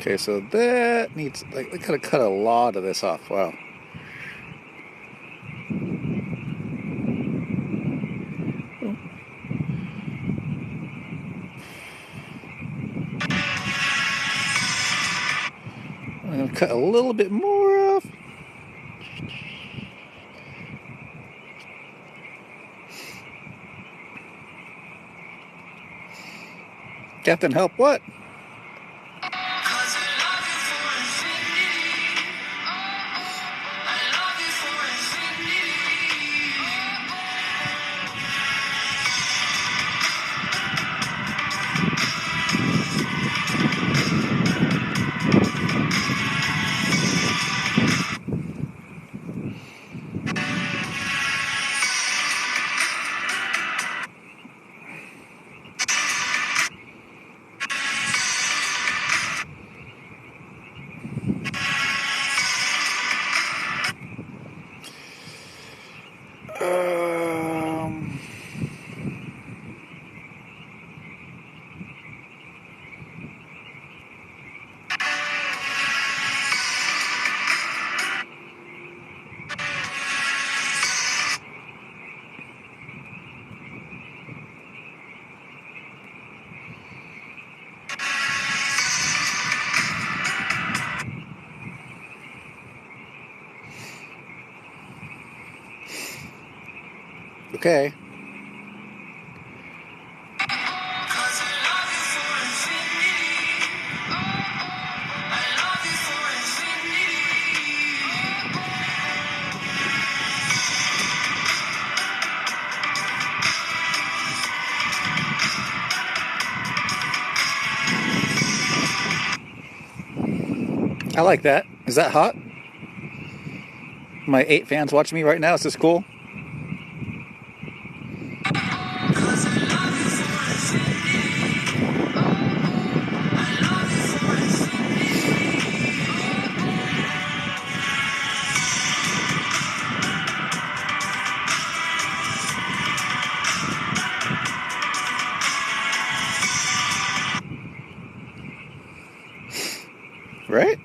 Okay, so that needs, like, we gotta cut a lot of this off. Wow. I'm gonna cut a little bit more off. Captain, help what? Okay. I like that. Is that hot? My 8 fans watching me right now. Is this cool? Right?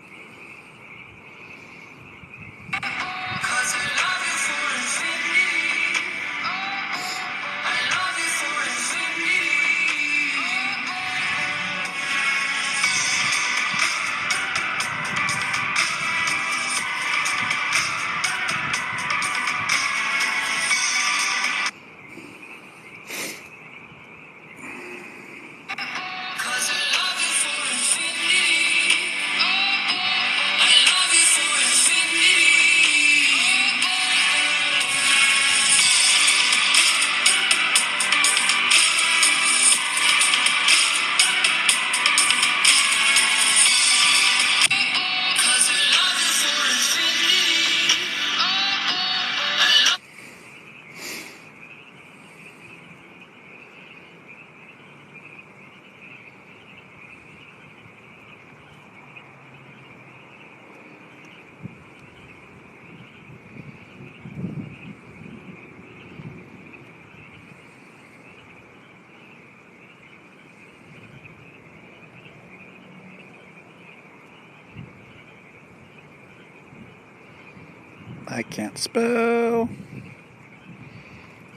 I can't spell.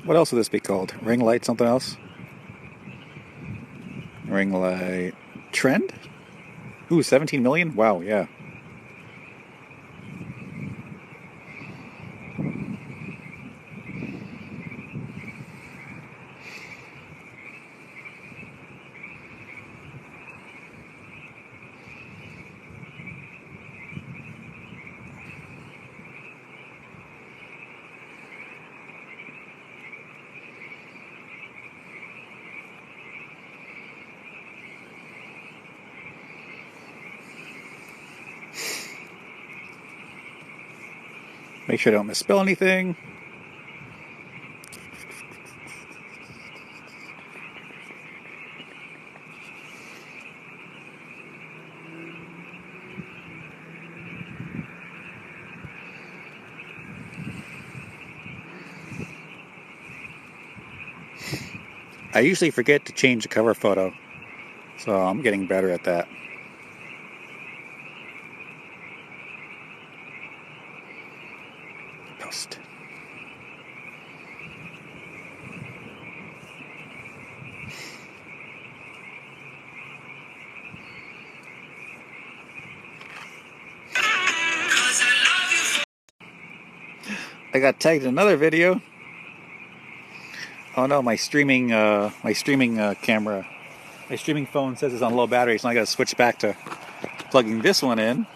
What else would this be called? Ring light something else? Ring light trend? Ooh, 17 million? Wow, yeah. Make sure I don't misspell anything. I usually forget to change the cover photo, so I'm getting better at that. Post. I got tagged in another video. Oh no, my streaming camera, my streaming phone says it's on low battery, so I got to switch back to plugging this one in.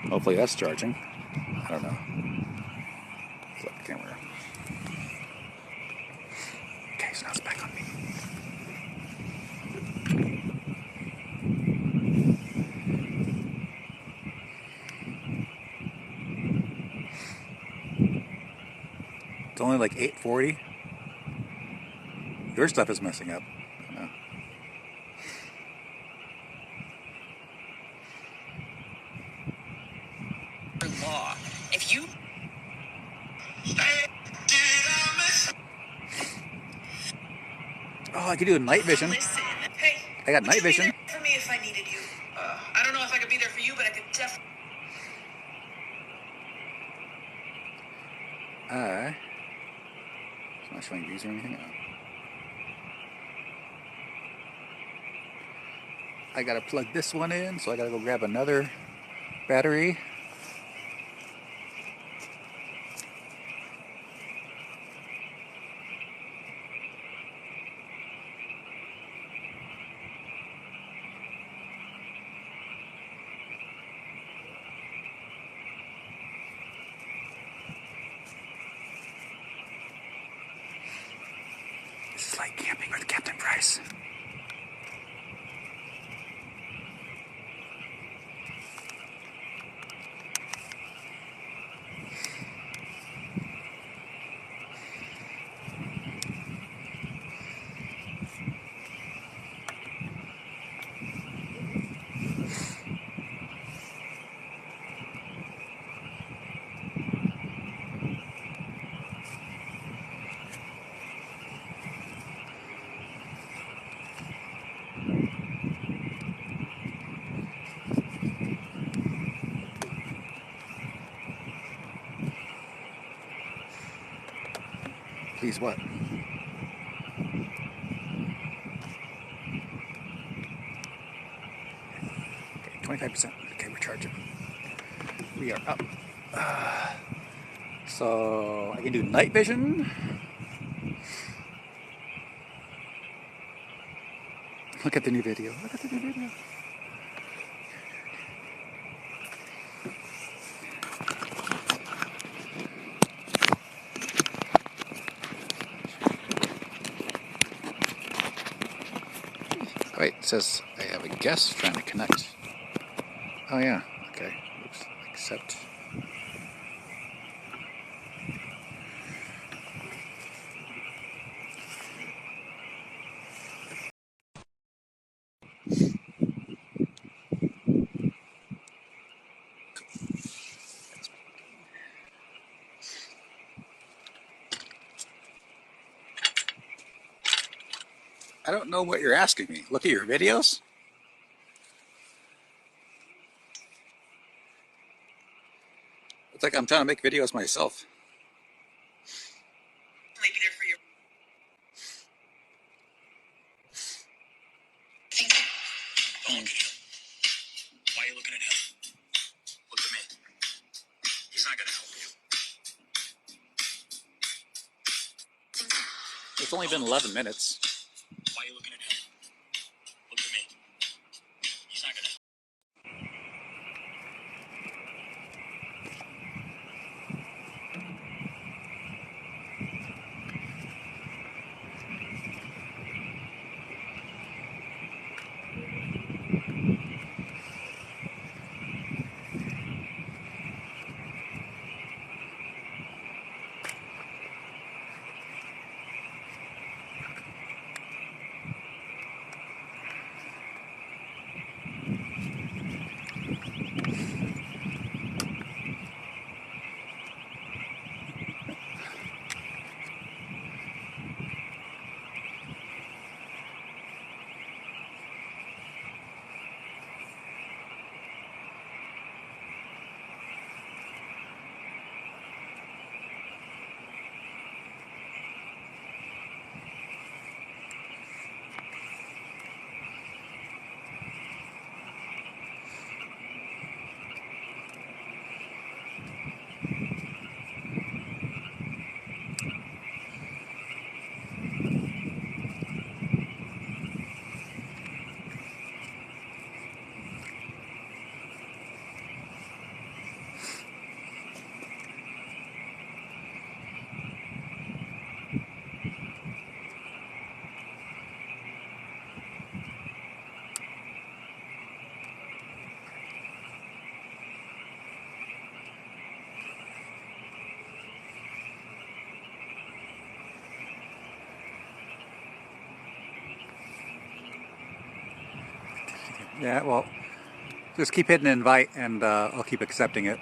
Hopefully that's charging. I don't know. Plug the camera. Okay, so now it's back on me. It's only like 8:40. Your stuff is messing up. I don't know.
Law. If you
Oh, I could do night vision.
listen, hey,
I got
would
night
you be
vision.
there for me if I needed you? I don't know if I could be there for you, but I could definitely.
It's not showing views or anything. I gotta plug this one in, so I gotta go grab another battery. This is like camping with Captain Price. He's what? 25%. Okay, we're charging. We are up. So I can do night vision. Look at the new video. Look at the new video. Wait, it says I have a guest trying to connect. Oh yeah, okay. Oops, accept. I don't know what you're asking me. Look at your videos? It's like I'm trying to make videos myself.
Maybe they're for your.
Don't look at him. Why are you looking at him? Look at me. He's not gonna help you.
It's only been 11 minutes.
Why are you looking at him? Look at me. He's not gonna help.
Yeah, well, just keep hitting invite and I'll keep accepting it.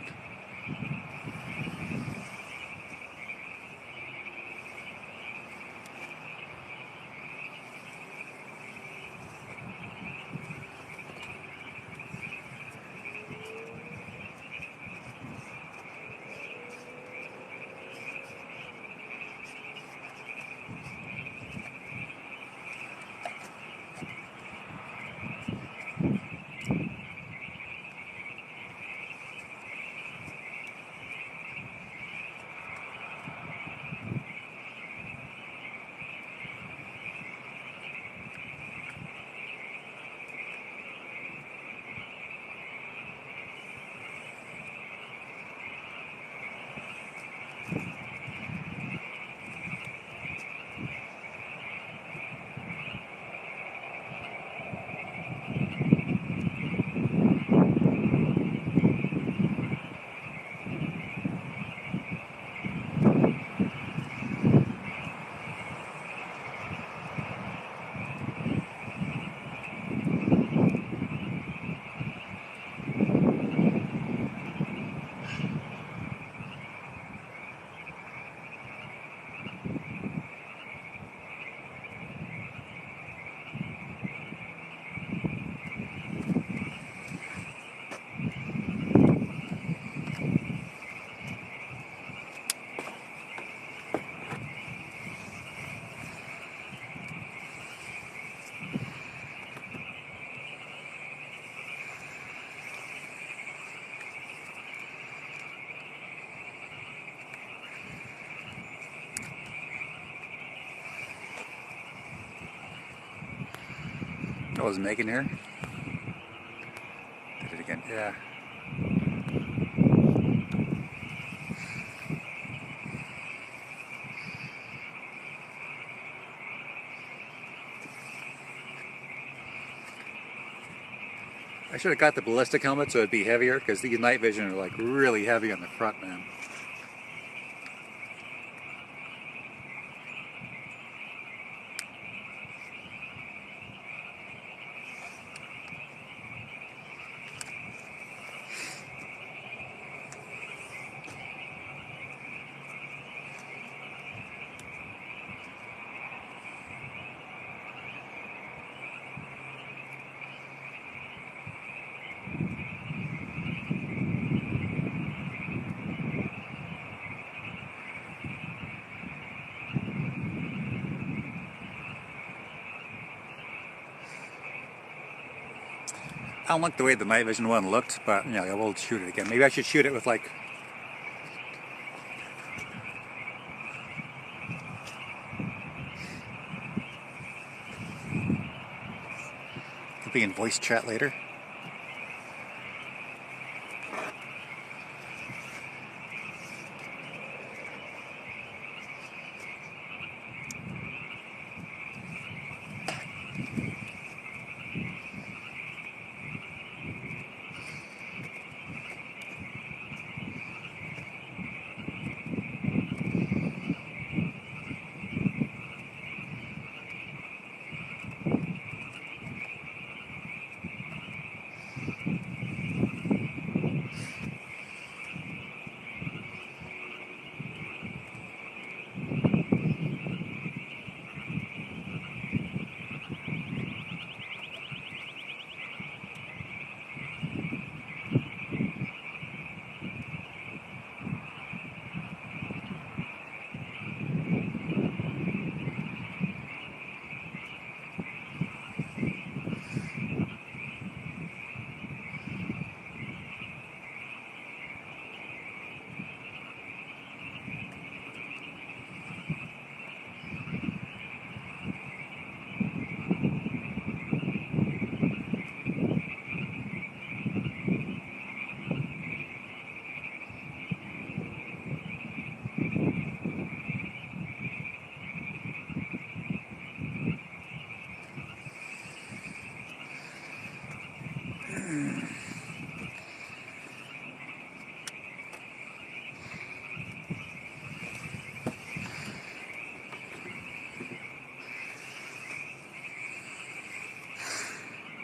Oh, is Megan here? Did it again. Yeah. I should have got the ballistic helmet so it'd be heavier, because these night vision are like really heavy on the front, man. I don't like the way the night vision one looked, but you know, I will shoot it again. Maybe I should shoot it with like it'll be in voice chat later.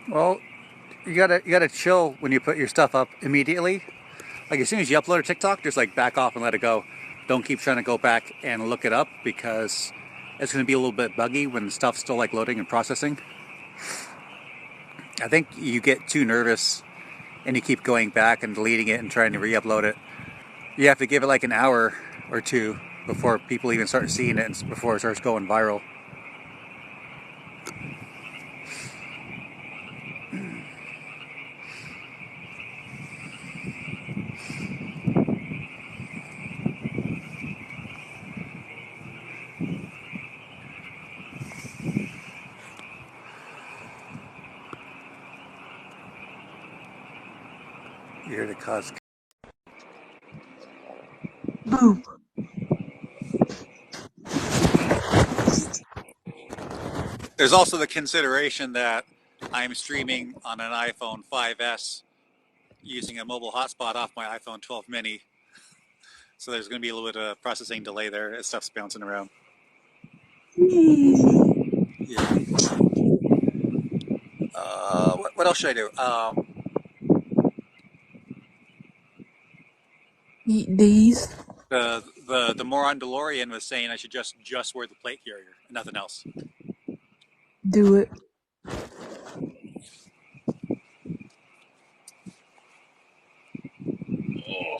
Well, you gotta chill when you put your stuff up immediately. Like as soon as you upload to TikTok, just like back off and let it go. Don't keep trying to go back and look it up, because it's gonna be a little bit buggy when the stuff's still like loading and processing. I think you get too nervous and you keep going back and deleting it and trying to re-upload it. You have to give it like an hour or two before people even start seeing it and before it starts going viral. You're to cause.
Boom.
There's also the consideration that I'm streaming on an iPhone 5S using a mobile hotspot off my iPhone 12 mini. So there's going to be a little bit of processing delay there as stuff's bouncing around. Yeah. What else should I do?
Eat these.
The moron DeLorean was saying I should just wear the plate carrier and nothing else.
Do it.
Oh.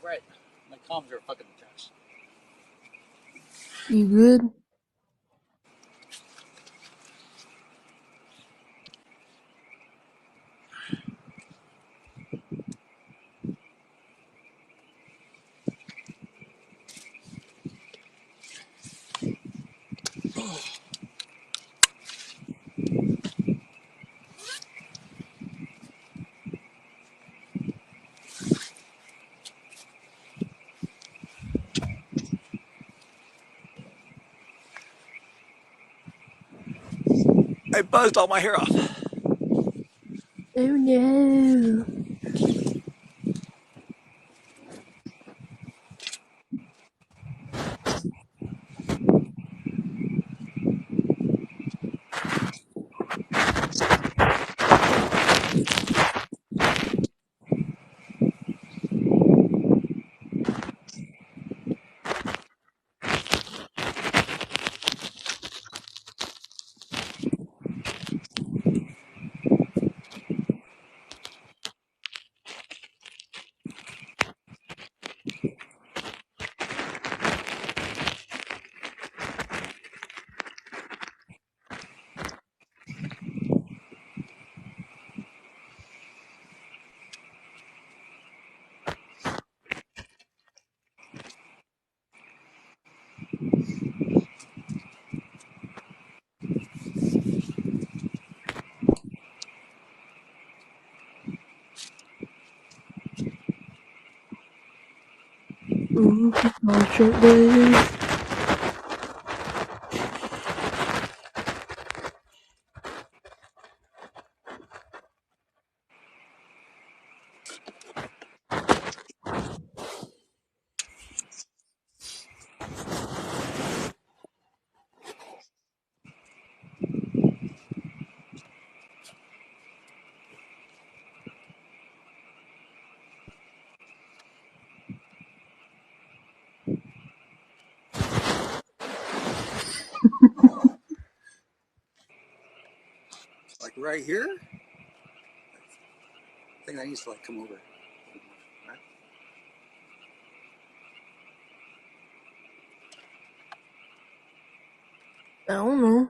right. My comms are fucking trash.
You good?
I buzzed all my hair off.
Oh no. Ooh, my shirt days.
Like right here? I think that needs to like come over. Right?
I don't know.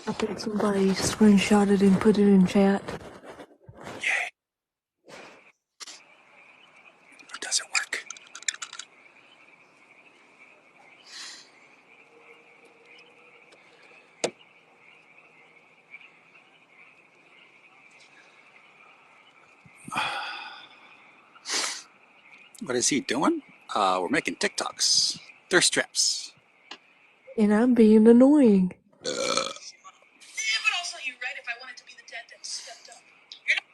I think somebody screenshotted and put it in chat.
Or does it work? What is he doing? We're making TikToks. Thirst traps.
And I'm being annoying.
Yeah, but also you're right. If I wanted to be the dad that stepped up. You're not.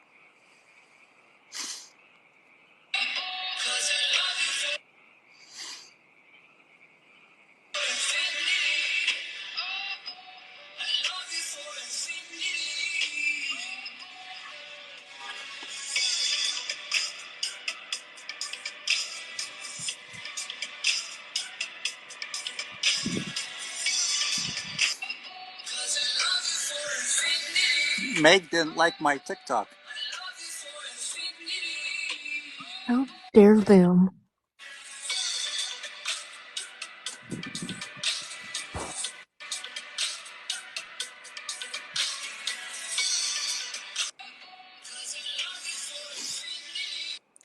Meg didn't like my TikTok.
How dare them?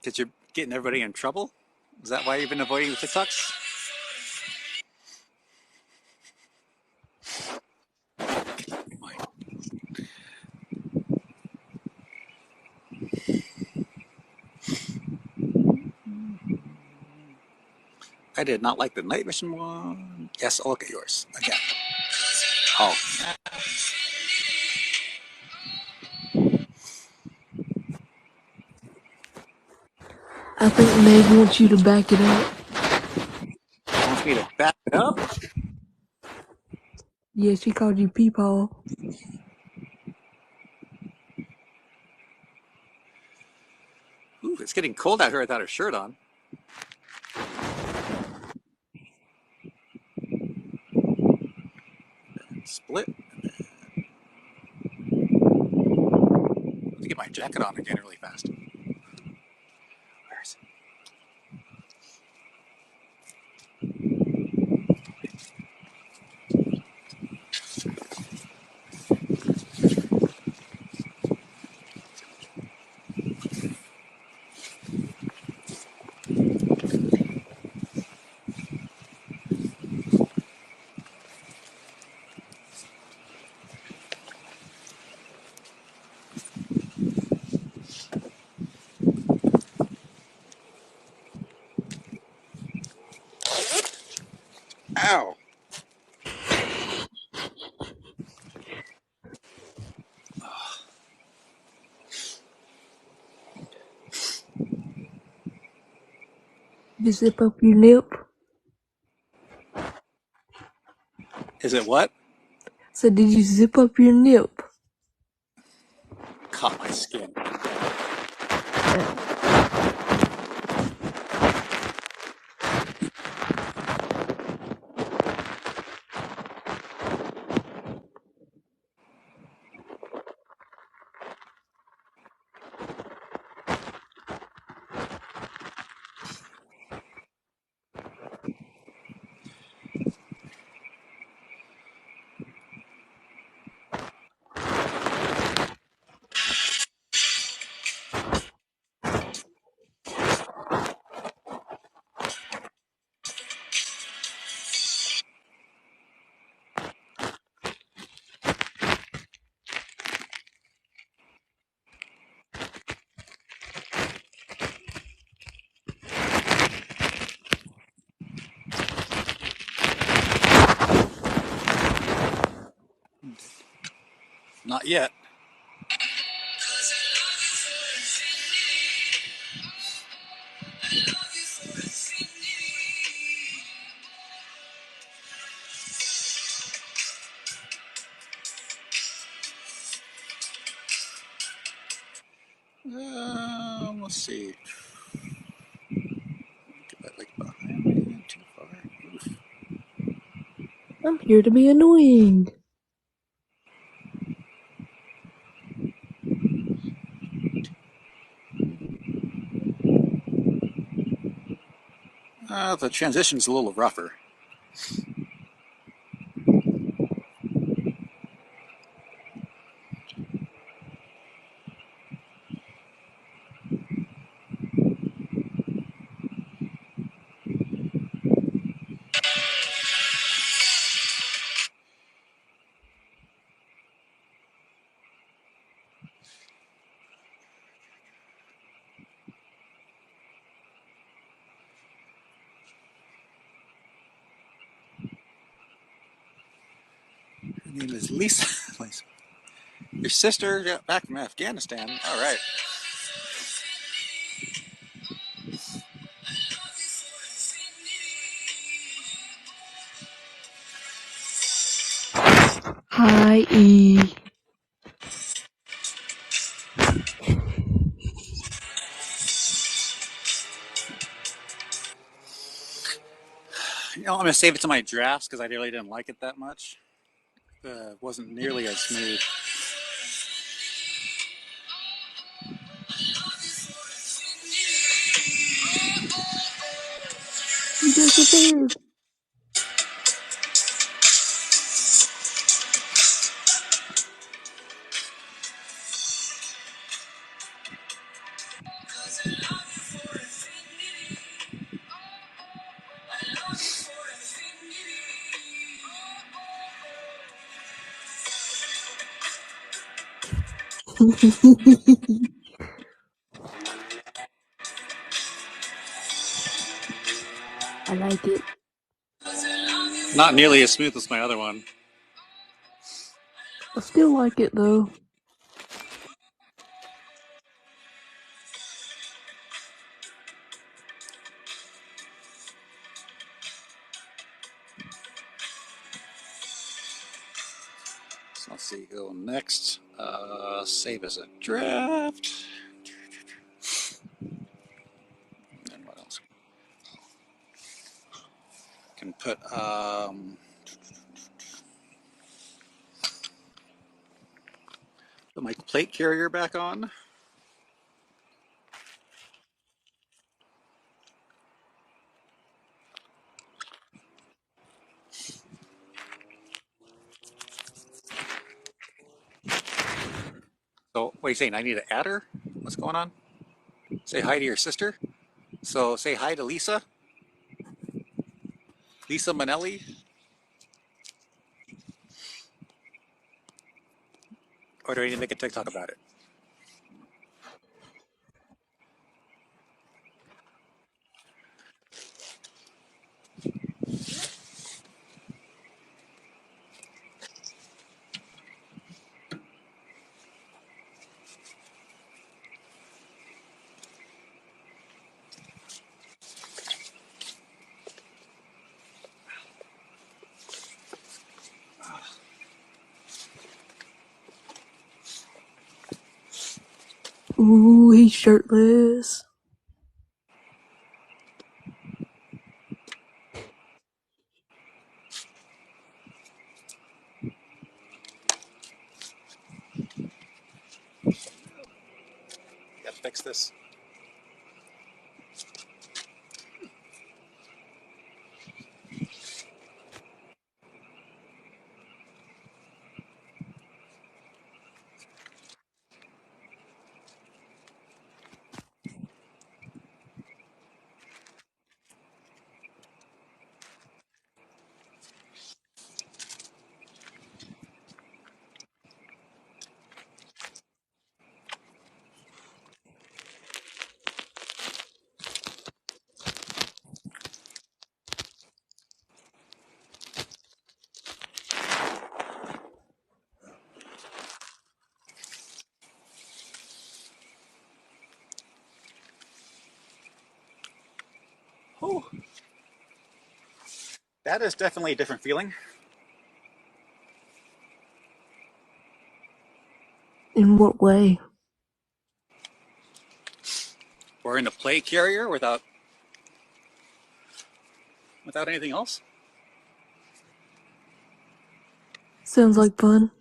Because you're getting everybody in trouble? Is that why you've been avoiding the TikToks? I did not like the night mission one. Yes, I'll look at yours again. Oh.
I think Meg wants you to back it up.
Wants me to back it up?
Yeah, she called you Peepaw.
Ooh, it's getting cold out here without a shirt on. Split. I have to get my jacket on again really fast. Where is it? Ow!
You zip up your lip.
Is it what?
So did you zip up your lip?
Caught my skin. Not yet. Let's see. Get that like behind me. Too far. Oof.
I'm here to be annoying.
The transition's a little rougher. Her name is Lisa. Your sister got back from Afghanistan. All right.
Hi, E.
You know, I'm gonna save it to my drafts because I really didn't like it that much. Wasn't nearly as smooth.
You disappeared. I like it.
Not nearly as smooth as my other one.
I still like it though.
So let's see, go next. Save as a draft. And what else? Can put put my plate carrier back on. So what are you saying? I need to add her? What's going on? Say hi to your sister. So say hi to Lisa. Lisa Manelli. Or do I need to make a TikTok about it?
Ooh, he's shirtless.
Gotta fix this. Oh, that is definitely a different feeling.
In what way?
We're in a plate carrier without anything else.
Sounds like fun.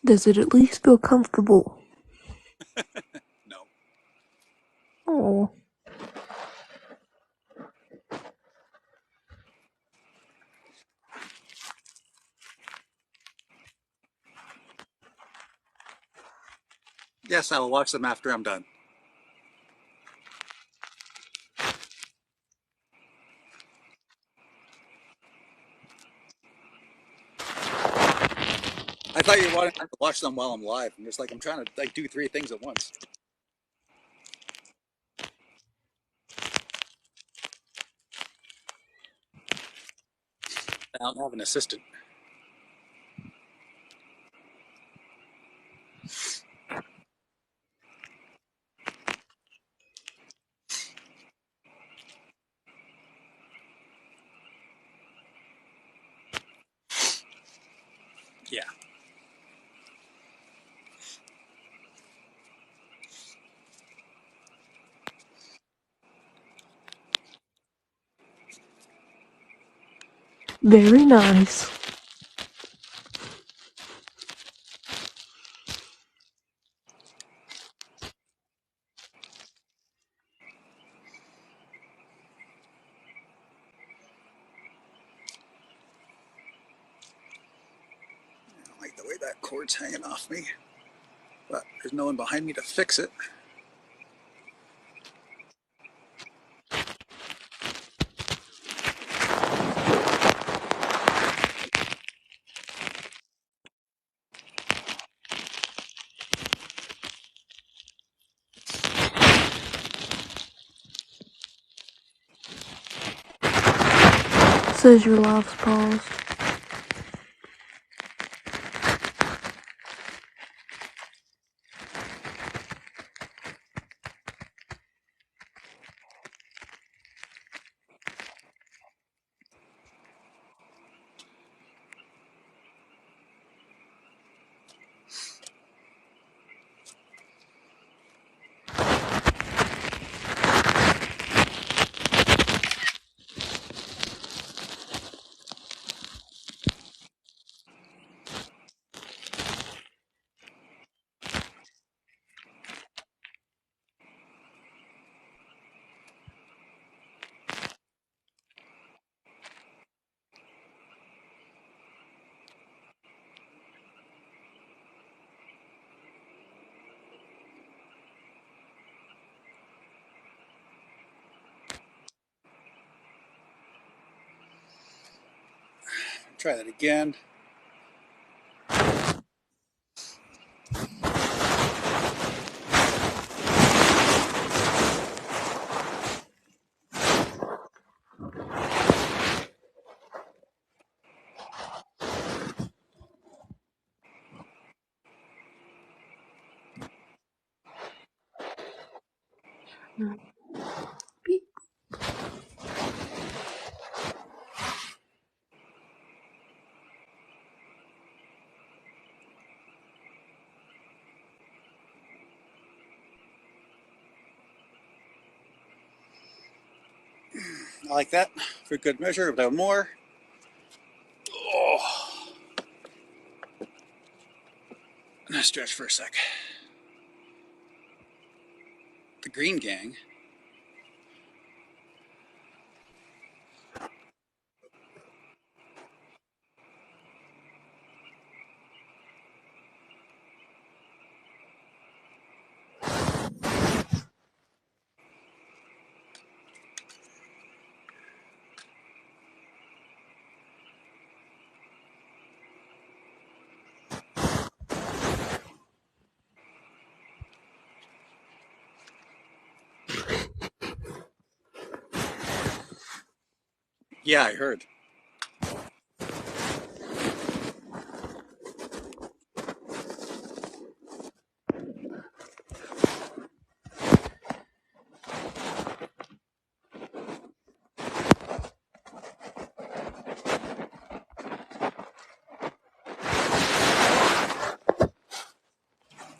Does it at least feel comfortable?
No.
Oh.
Yes, I will watch them after I'm done. I thought you wanted to watch them while I'm live. I'm just like I'm trying to do three things at once. I don't have an assistant. Yeah.
Very nice.
I don't like the way that cord's hanging off me, but there's no one behind me to fix it.
Says your life's paused. Try that again. Beep.
I like that for good measure, but more. Oh. I'm gonna stretch for a sec. The Green Gang. Yeah, I heard.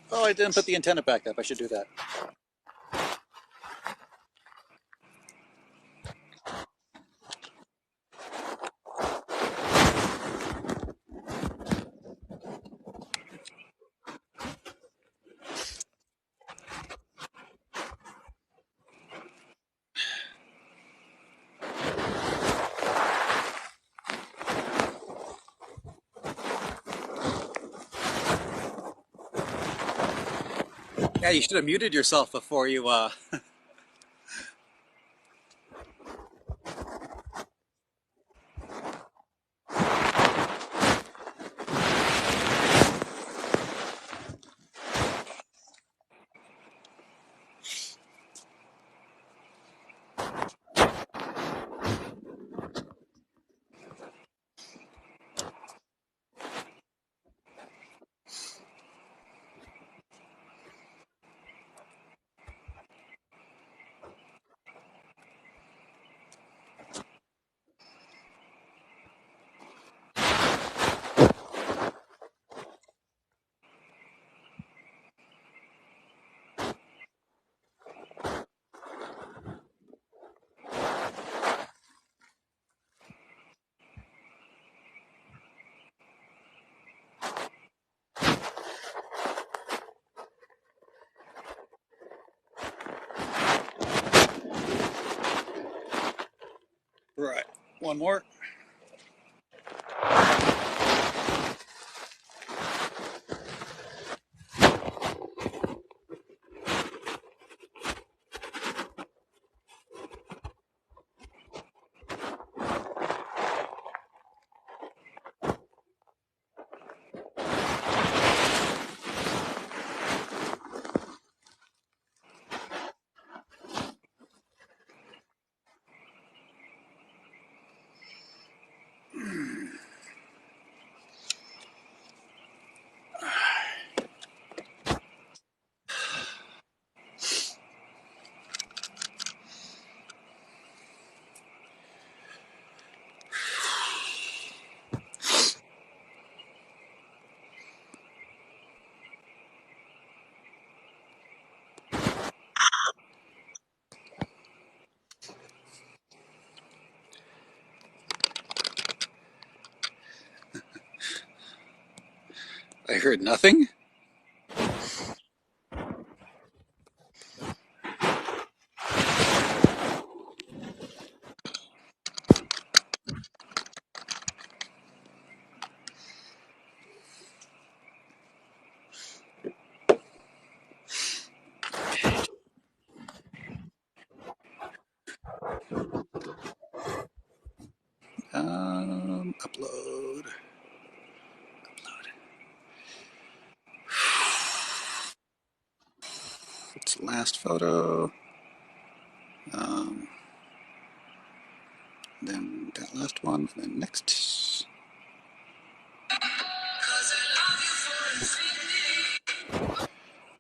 Oh, I didn't put the antenna back up. I should do that. Yeah, you should have muted yourself before you, Right. One more. I heard nothing. Upload. It's the last photo. Then that last one, and then next.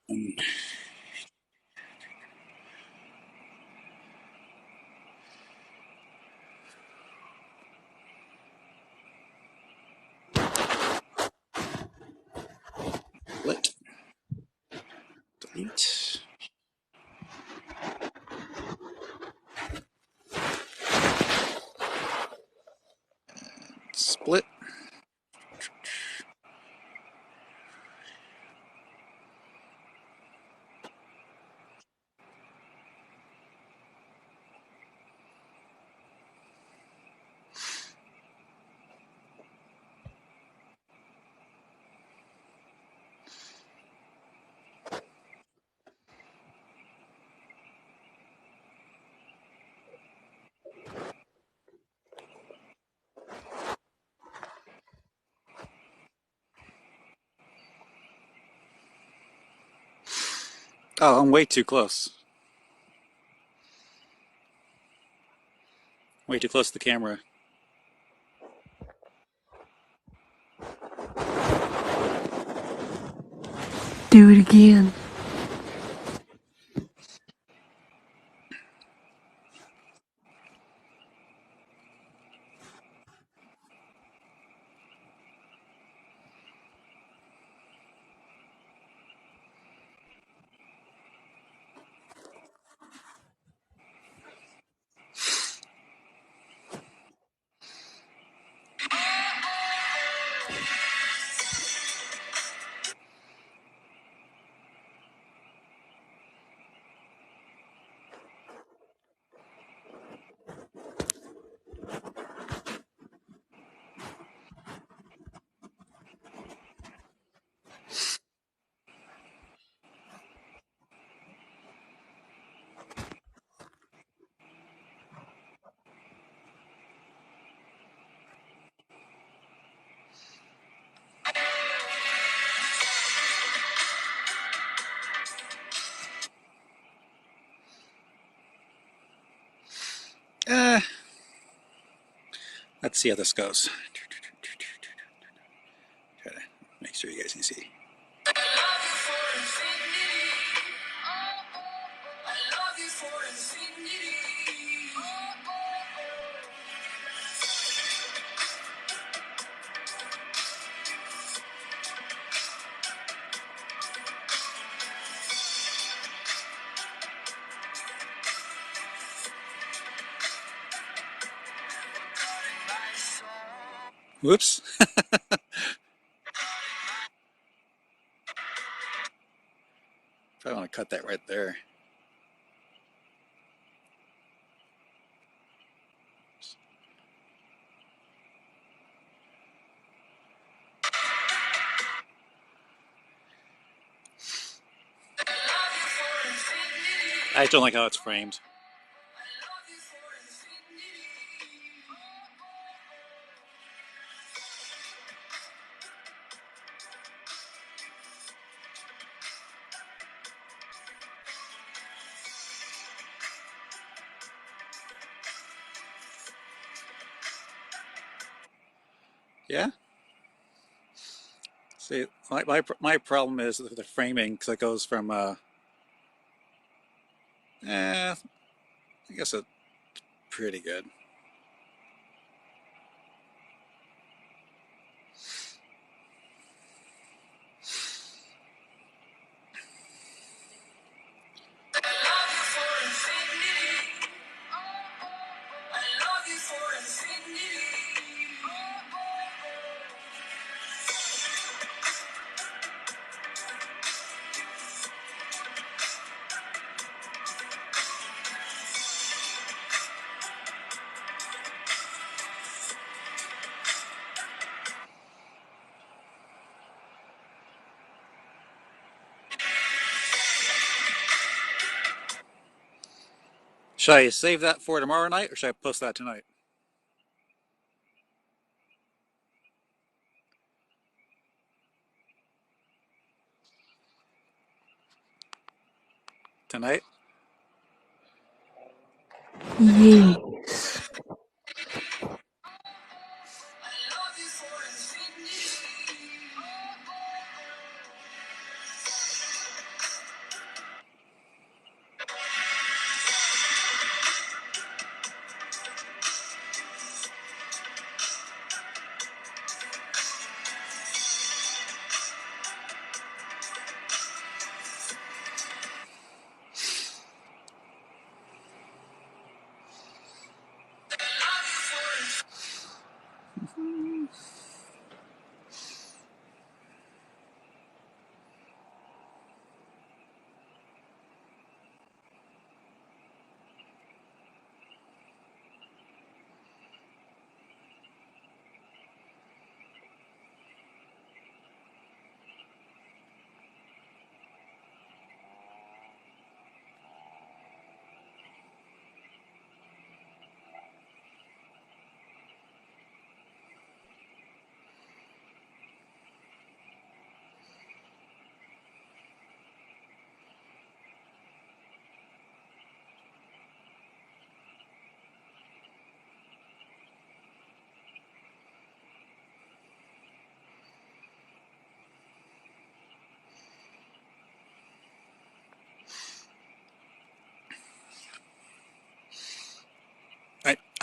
And split. Delete. Split. Oh, I'm way too close. Way too close to the camera.
Do it again. Let's see how this goes. Try to make sure you guys can see. Whoops. Probably want to cut that right there.
I just don't like how it's framed. Yeah. See, my problem is the framing because it goes from I guess it's pretty good. Should I save that for tomorrow night or should I post that tonight? Tonight?
Yes.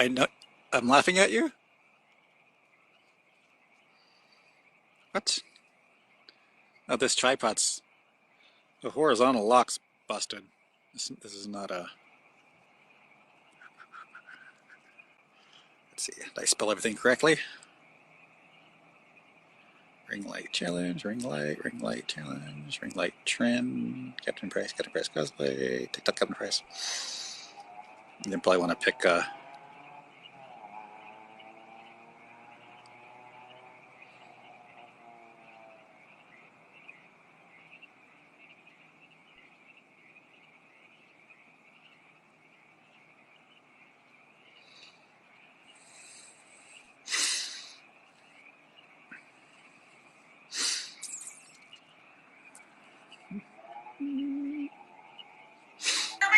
I know I'm laughing at you? What? Oh, this tripod's the horizontal lock's busted. This is not a. Let's see. Did I spell everything correctly? Ring light challenge, ring light challenge, ring light trend, Captain Price cosplay, TikTok Captain Price. You probably want to pick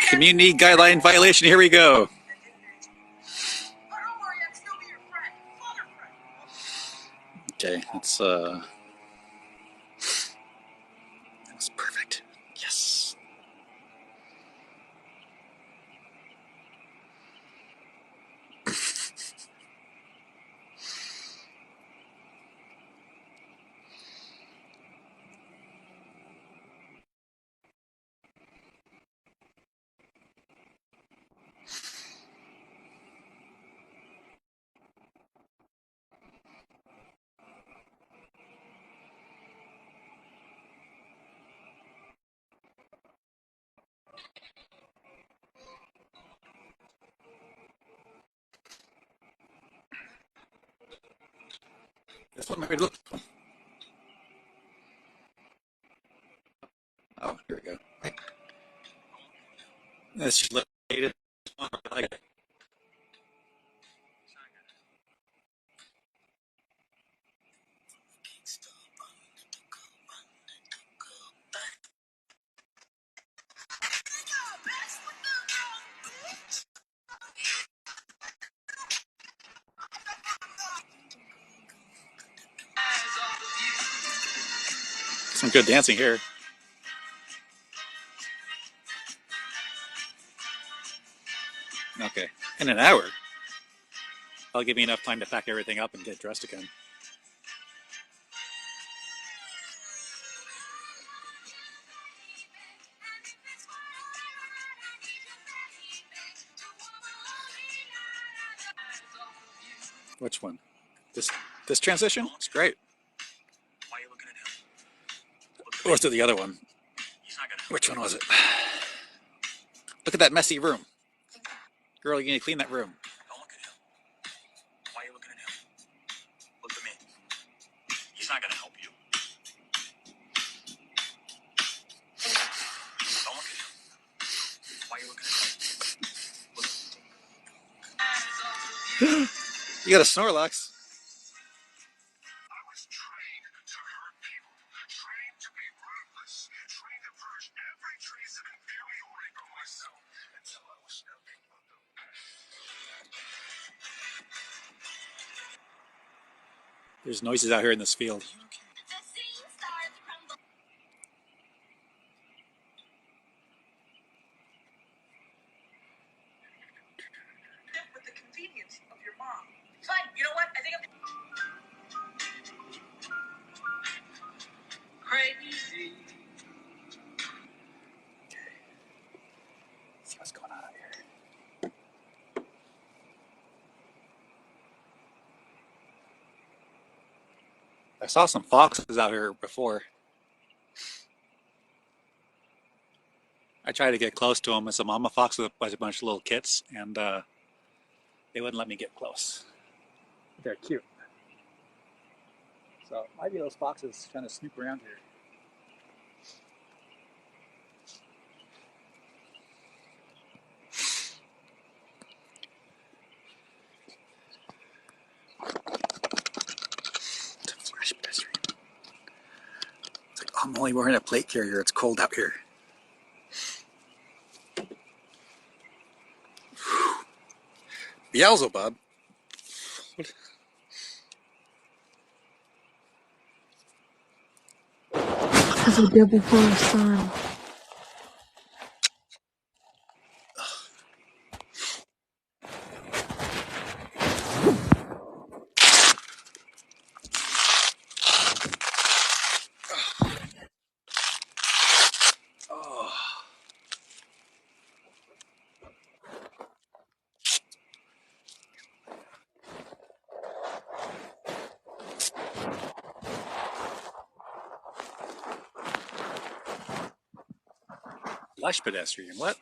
community guideline violation. Here we go. Okay, that's that was perfect. Yes. This one maybe look. Oh, here we go. This latest one, I like it. Some good dancing here. Okay, in an hour. That'll give me enough time to pack everything up and get dressed again. Which one? This transition? It's great.
Why are you looking at him?
Or let's do the other one.
He's not gonna help.
Which one was it? Look at that messy room. Girl, you need to clean that room.
Don't look at him. Why are you looking at him? Look at me. He's not gonna help you. Don't look at him. Why are you looking at him? Look.
You got a Snorlax.
I was trained to hurt people, trained to be ruthless, trained to purge every trace of inferiority from myself until I was nothing but the best.
There's noises out here in this field.
With the convenience of your mom. Fine, you know what? I think I'm crazy.
Let's see what's going on out here. I saw some foxes out here before. I tried to get close to them. It's a mama fox with a bunch of little kits, and they wouldn't let me get close. They're cute. So might be those foxes trying to snoop around here. It's a flash pedestrian. It's like, I'm only wearing a plate carrier. It's cold out here. Beelzebub.
Has a double full of sun.
Flash pedestrian. What?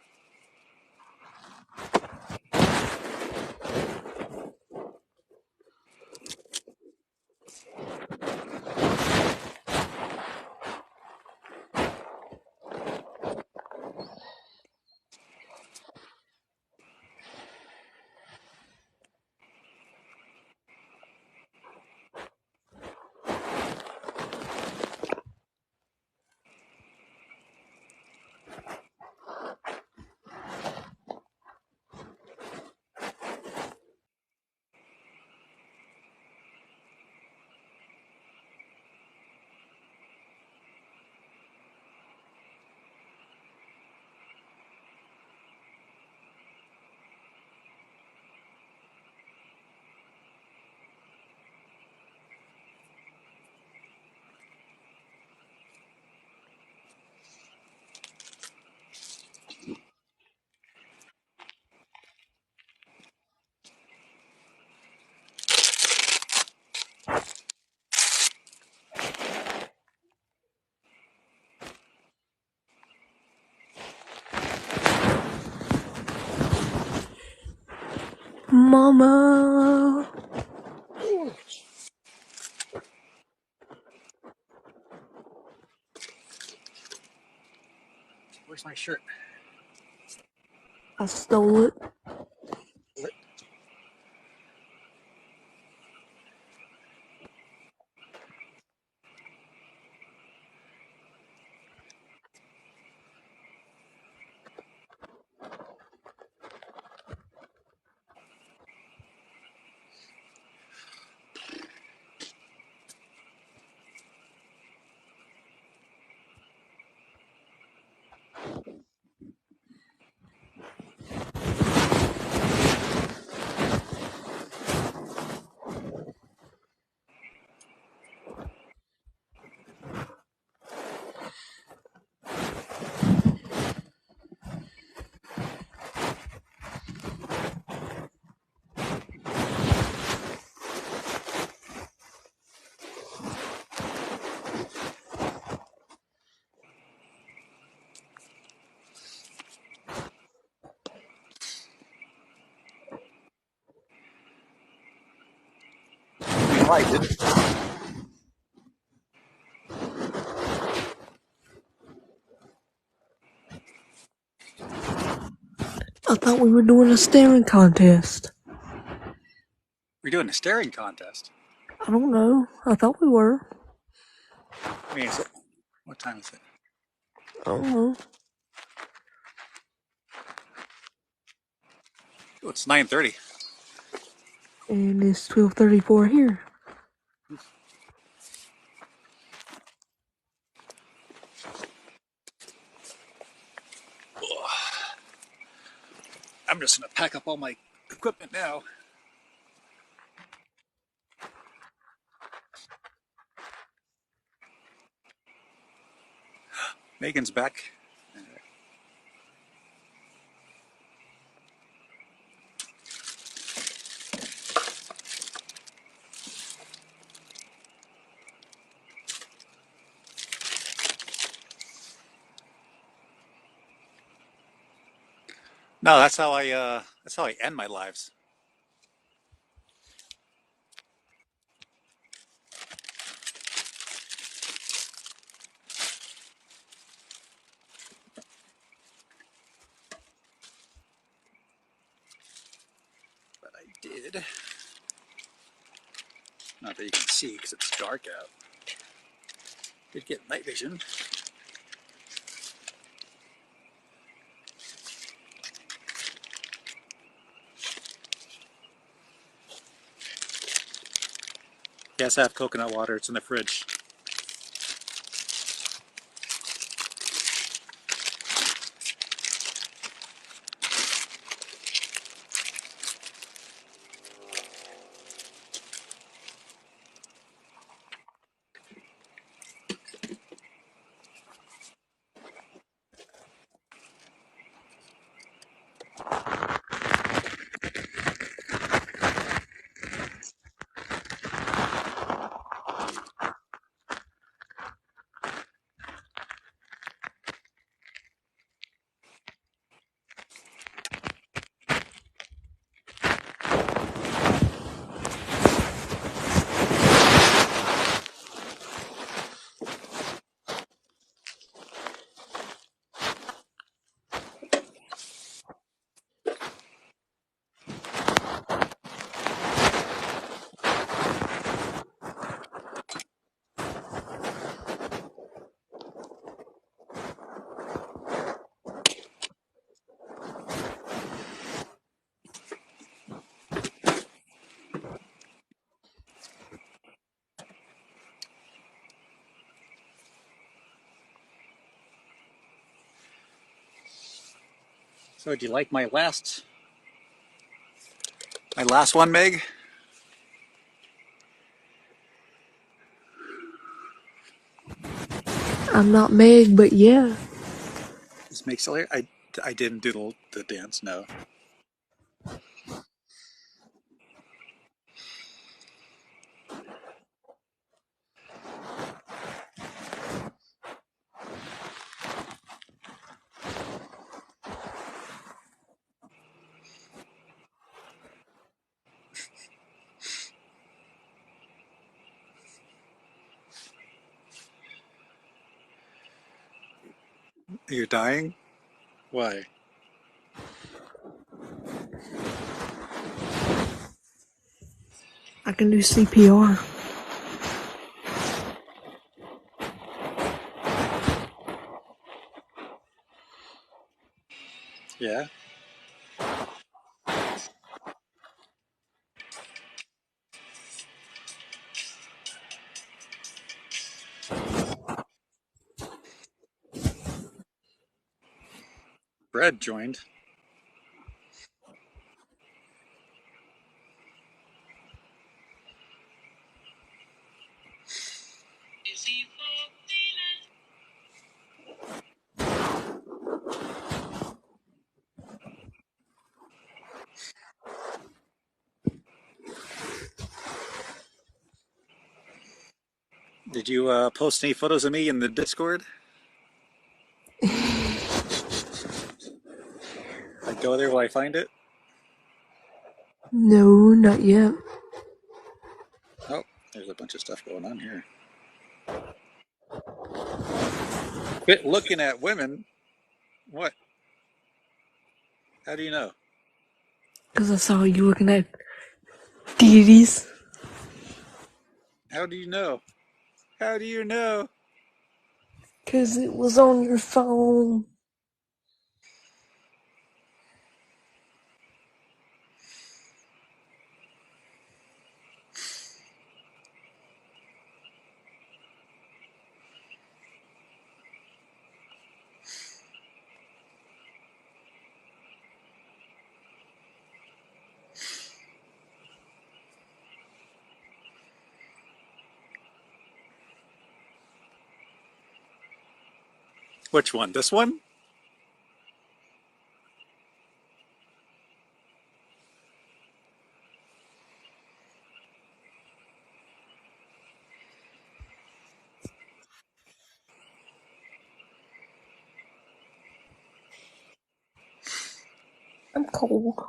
Mama.
Where's my shirt?
I stole it.
I did.
I thought we were doing a staring contest.
We're doing a staring contest.
I don't know. I thought we were.
I mean, what time is it?
I don't know.
Oh, it's 9:30.
And it's 12:34 here.
I'm just gonna pack up all my equipment now. Megan's back. No, that's how I end my lives. But I did. Not that you can see because it's dark out. Did get night vision. Yes, I have coconut water. It's in the fridge. So, do you like my last one, Meg?
I'm not Meg, but yeah.
This makes it. I didn't do the dance. No. You're dying? Why?
I can do CPR.
Yeah. Brad joined. Did you post any photos of me in the Discord? I go there, will I find it?
No, not yet.
Oh, there's a bunch of stuff going on here. Quit looking at women. What? How do you know?
Because I saw you looking at titties.
How do you know? How do you know?
Because it was on your phone.
Which one? This one?
I'm cold.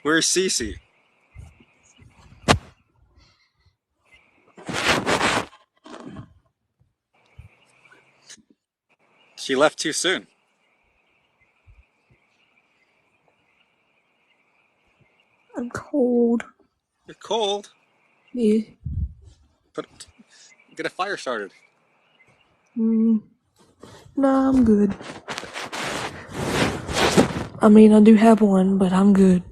Where's Cece? She left too soon.
I'm cold.
You're cold.
Yeah.
Get a fire started.
Nah, I'm good. I mean, I do have one, but I'm good.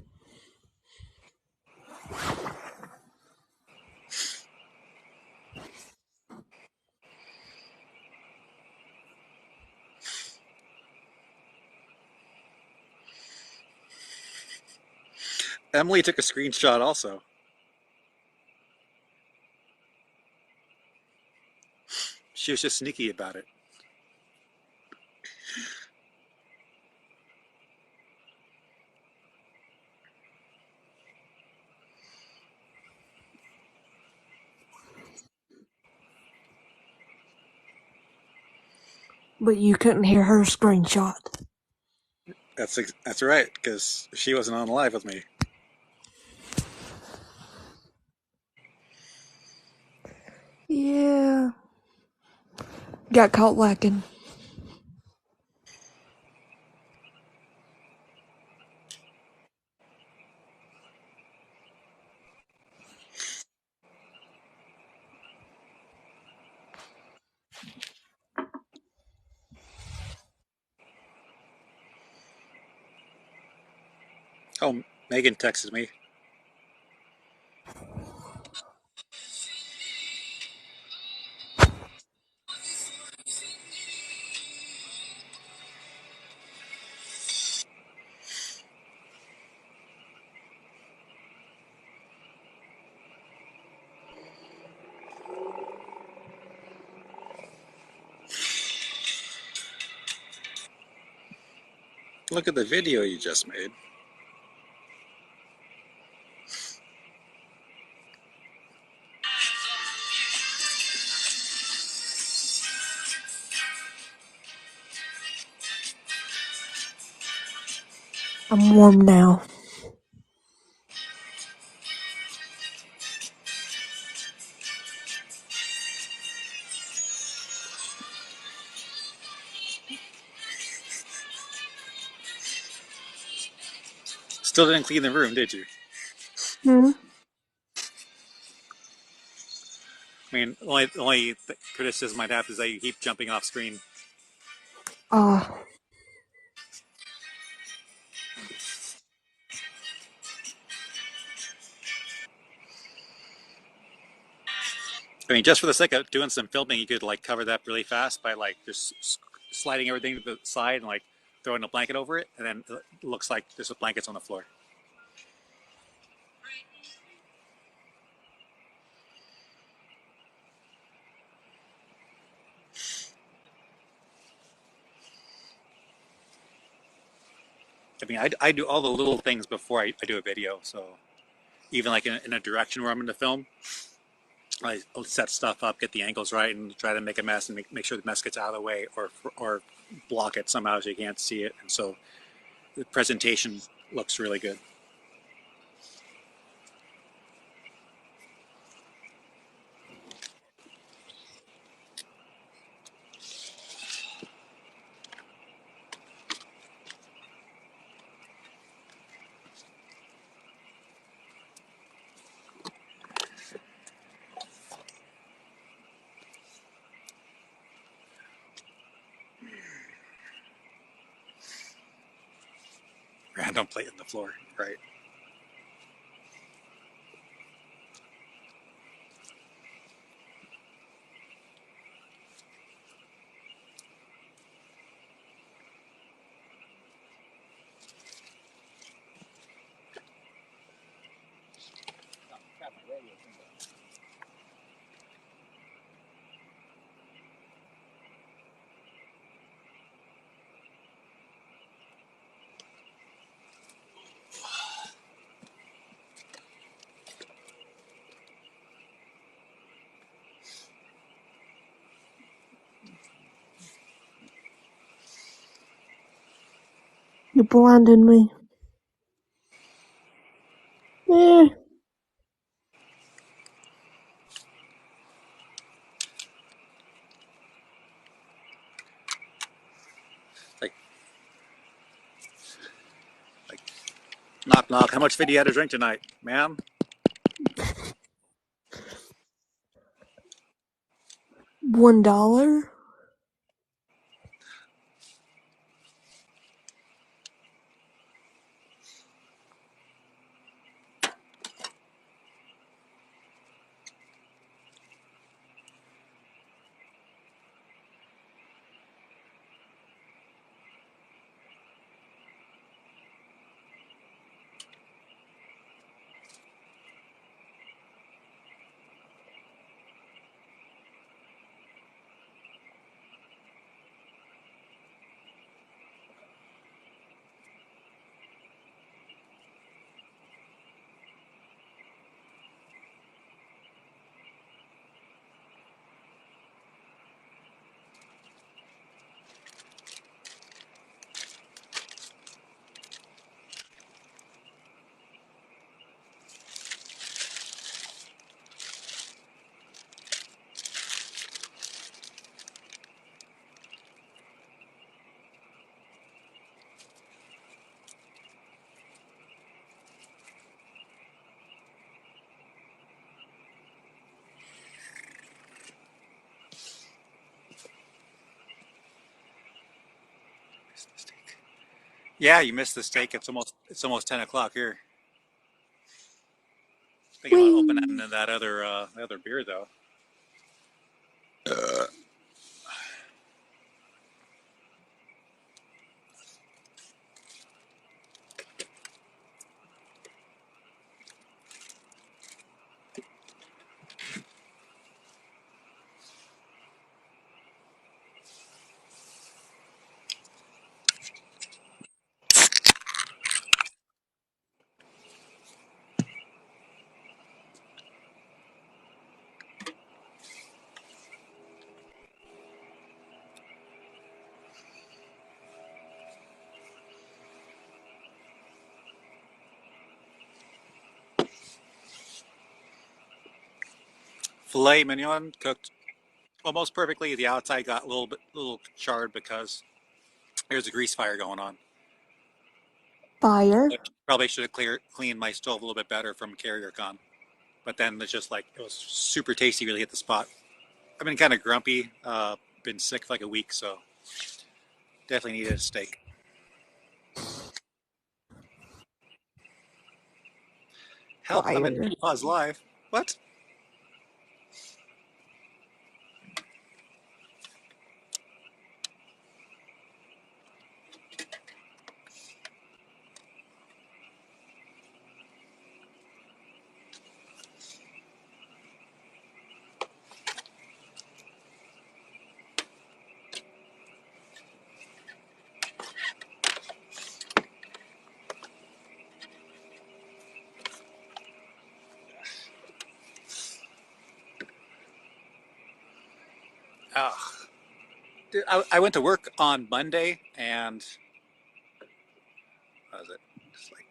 Emily took a screenshot also. She was just sneaky about it.
But you couldn't hear her screenshot.
That's right, because she wasn't on live with me.
Yeah. Got caught lacking.
Oh, Megan texted me. Look at the video you just made.
I'm warm now.
Still didn't clean the room, did you?
Hmm?
I mean, only criticism I'd have is that you keep jumping off screen.
Ah.
I mean, just for the sake of doing some filming, you could like cover that really fast by like just sliding everything to the side and like throwing a blanket over it, and then it looks like there's blankets on the floor. I mean, I do all the little things before I do a video. So even like in a direction where I'm going to film, I'll set stuff up, get the angles right, and try to make a mess and make sure the mess gets out of the way, or block it somehow so you can't see it. And so the presentation looks really good. Random plate on the floor, right?
You blinded me. Eh.
Like, knock knock. How much food you had to drink tonight, ma'am?
$1? Yeah, you missed the steak. It's almost 10 o'clock here. Thinking about opening Whee!
that other beer though. Filet mignon cooked almost perfectly. The outside got a little charred because there's a grease fire going on.
Fire.
Probably should have cleaned my stove a little bit better from Carrier Con. But then it's just like, it was super tasty, really hit the spot. I've been kind of grumpy, been sick for like a week, so definitely needed a steak. Help, I'm in
Fire.
Pause Live. What? Ugh. Dude, I went to work on Monday and what was it? Just like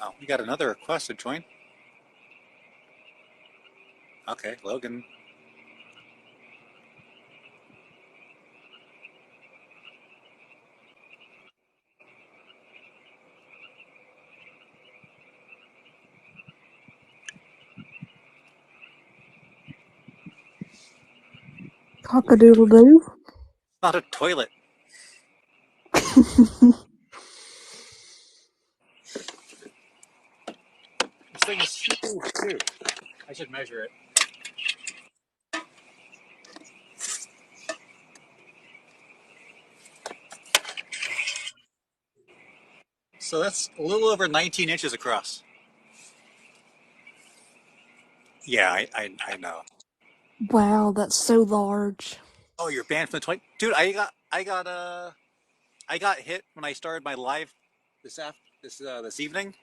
oh, we got another request to join. Okay, Logan.
Cock-a-doodle-doo.
Not a toilet. This thing is huge too. I should measure it. So that's a little over 19 inches across. Yeah, I know.
Wow, that's so large.
Oh, you're banned from the 20. Dude, I got hit when I started my live this evening.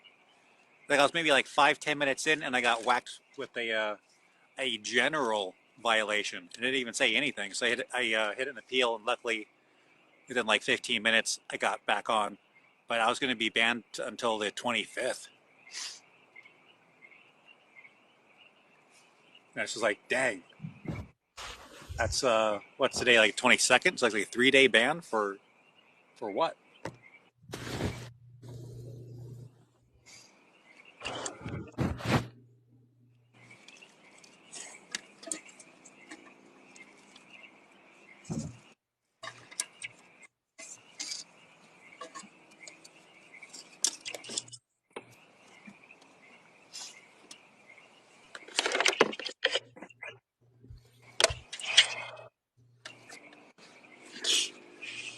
Like I was maybe like 5-10 minutes in, and I got whacked with a general violation. It didn't even say anything. So I hit an appeal, and luckily within like 15 minutes I got back on. But I was going to be banned until the 25th. And it's just like, dang. That's what's today, like 22nd? It's like a 3-day ban for what?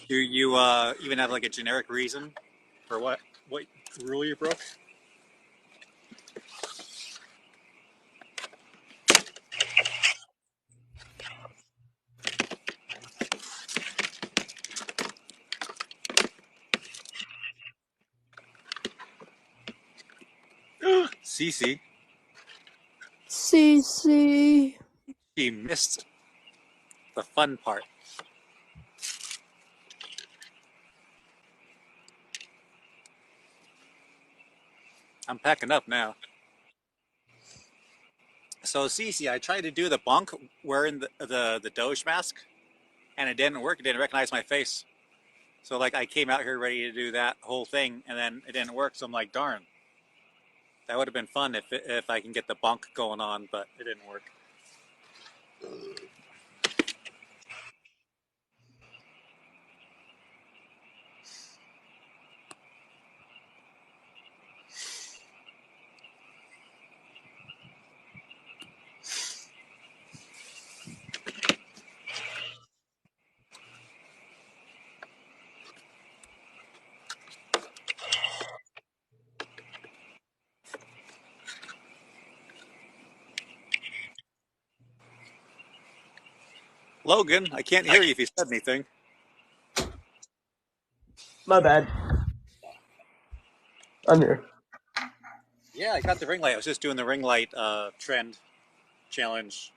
Do you even have like a generic reason for what rule you broke? Cece.
Cece.
She missed the fun part. I'm packing up now. So Cece, I tried to do the bunk wearing the Doge mask, and it didn't work. It didn't recognize my face. So like I came out here ready to do that whole thing, and then it didn't work. So I'm like, darn, that would have been fun if I can get the bunk going on, but it didn't work. Logan, I can't hear you if you said anything.
My bad. I'm here.
Yeah, I got the ring light. I was just doing the ring light trend challenge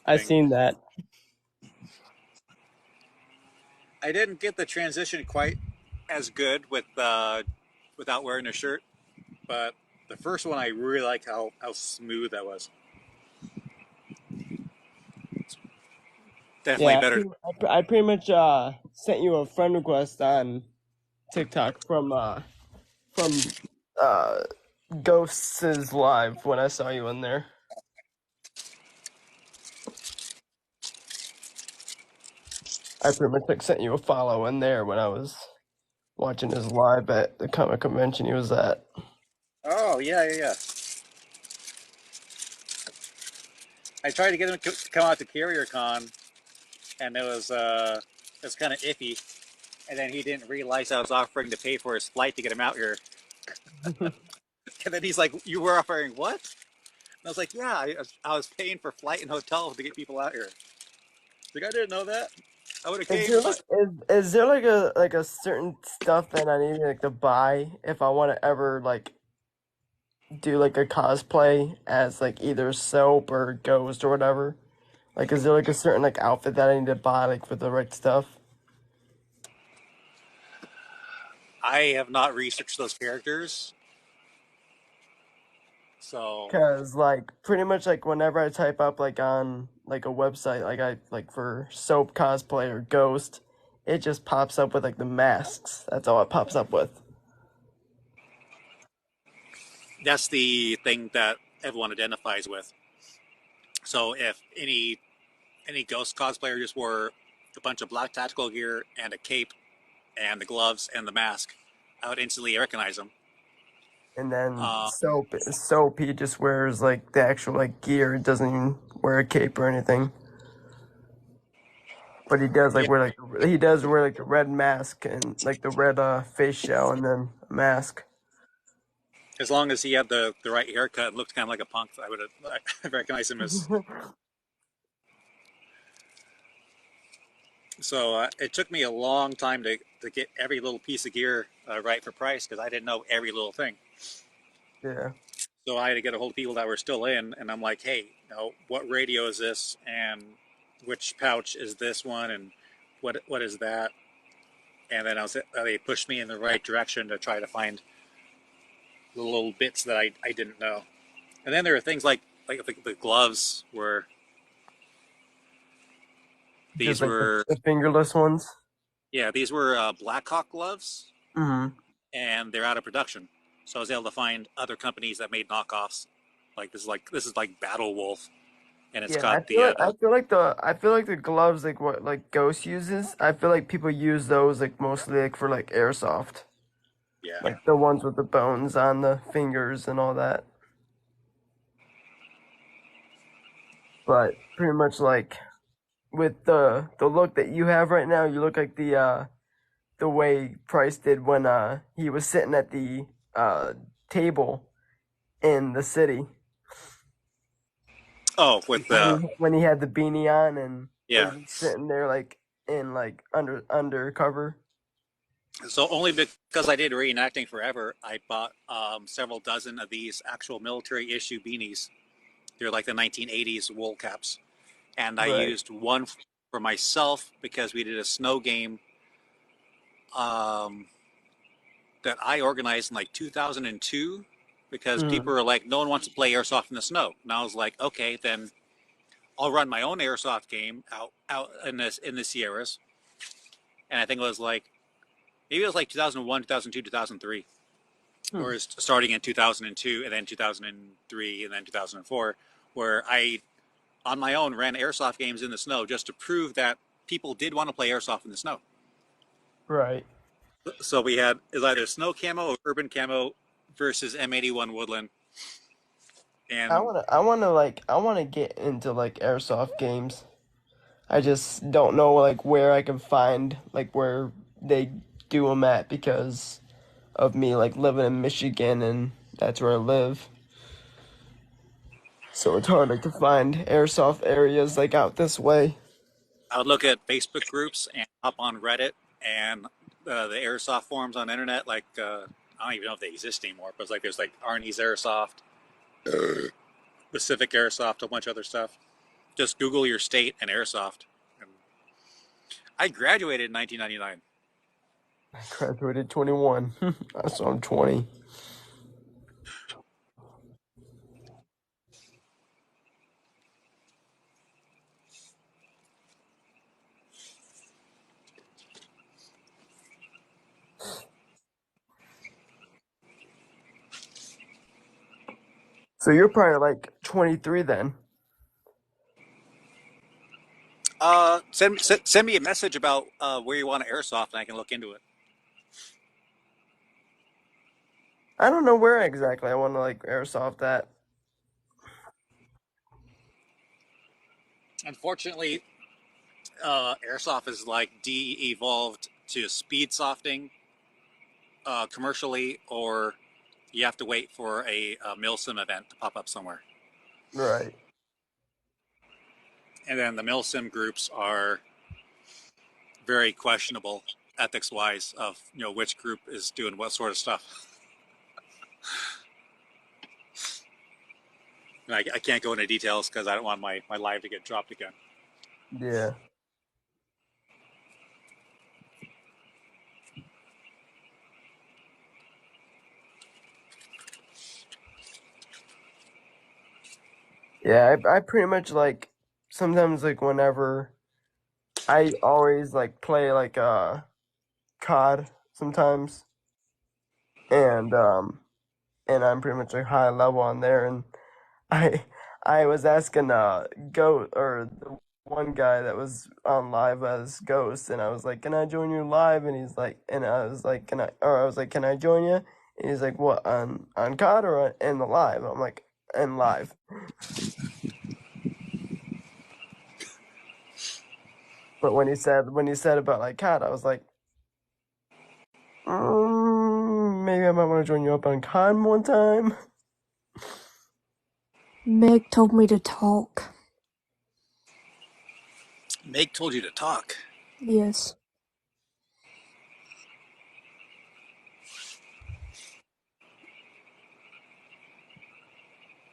I
thing.
seen that.
I didn't get the transition quite as good with without wearing a shirt, but the first one I really liked how smooth that was. Definitely
Yeah,
better.
I pretty much sent you a friend request on TikTok from uh Ghosts' live when I saw you in there. I pretty much like sent you a follow in there when I was watching his live at the comic convention he was at.
Oh yeah. I tried to get him to come out to Carrier Con, and it was kind of iffy. And then he didn't realize I was offering to pay for his flight to get him out here. And then he's like, "You were offering what?" And I was like, "Yeah, I was paying for flight and hotel to get people out here." Like, I didn't know that. I would have
Is
came.
there like is there like a certain stuff that I need like to buy if I want to ever like do like a cosplay as like either Soap or Ghost or whatever? Like, is there like a certain like outfit that I need to buy like for the right stuff?
I have not researched those characters, so
Cause like pretty much like whenever I type up like on like a website like I like for Soap cosplay or Ghost, it just pops up with like the masks. That's all it pops up with.
that's the thing that everyone identifies with. So if any Ghost cosplayer just wore a bunch of black tactical gear and a cape and the gloves and the mask, I would instantly recognize them.
And then Soap he just wears like the actual like gear. He doesn't even wear a cape or anything. But he does like wear like the red mask and like the red face shell and then a mask.
As long as he had the right haircut and looked kind of like a punk, I would have recognized him as. So it took me a long time to get every little piece of gear right for price because I didn't know every little thing.
Yeah.
So I had to get a hold of people that were still in, and I'm like, hey, what radio is this, and which pouch is this one, and what is that? And then they pushed me in the right direction to try to find the little bits that I didn't know. And then there are things like the gloves were. These
just like
were
the fingerless ones.
Yeah, these were Blackhawk gloves,
Mm-hmm.
and they're out of production. So I was able to find other companies that made knockoffs. This is like Battle Wolf, and it's
Yeah,
got the
I feel like the gloves like what like Ghost uses. I feel like people use those like mostly like for like airsoft.
Yeah.
Like the ones with the bones on the fingers and all that. But pretty much like with the look that you have right now, you look like the way Price did when he was sitting at the table in the city.
Oh, with
when he had the beanie on and
Yeah.
was sitting there like in like undercover.
So only because I did reenacting forever, I bought several dozen of these actual military issue beanies. They're like the 1980s wool caps, and I
Right.
used one for myself because we did a snow game that I organized in like 2002 because people were like, no one wants to play airsoft in the snow. And I was like, okay, then I'll run my own airsoft game out in the Sierras. And I think it was like maybe it was like 2001, 2002, 2003, or starting in 2002 and then 2003 and then 2004, where I on my own ran airsoft games in the snow just to prove that people did want to play airsoft in the snow.
Right.
So we had is either snow camo or urban camo versus M81 woodland. And
I wanna get into like airsoft games. I just don't know like where I can find like where they do them at because of me like living in Michigan and that's where I live. So it's hard like to find airsoft areas like out this way.
I would look at Facebook groups and hop on Reddit and the airsoft forums on the internet. Like I don't even know if they exist anymore, but it's like there's like Arnie's Airsoft, Pacific Airsoft, a bunch of other stuff. Just Google your state and airsoft. And I graduated in 1999.
I graduated 21, so I'm 20. So you're probably like 23 then.
Send me a message about where you want to airsoft, and I can look into it.
I don't know where exactly I want to like airsoft at.
Unfortunately, airsoft is like de-evolved to speed softing commercially, or you have to wait for a milsim event to pop up somewhere.
Right.
And then the milsim groups are very questionable ethics-wise of which group is doing what sort of stuff. And I can't go into details because I don't want my live to get dropped again.
Yeah. Yeah, I pretty much like sometimes like whenever I always like play like COD sometimes, and I'm pretty much like high level on there, and I I was asking Go or the one guy that was on live as Ghost, and I was like, "Can I join you live?" And he's like, and I was like, "Can I join you?" And he's like, "What, on COD or in the live?" I'm like, "In live." But when he said about like COD, I was like, maybe I might want to join you up on COD one time.
Meg told me to talk.
Meg told you to talk?
Yes.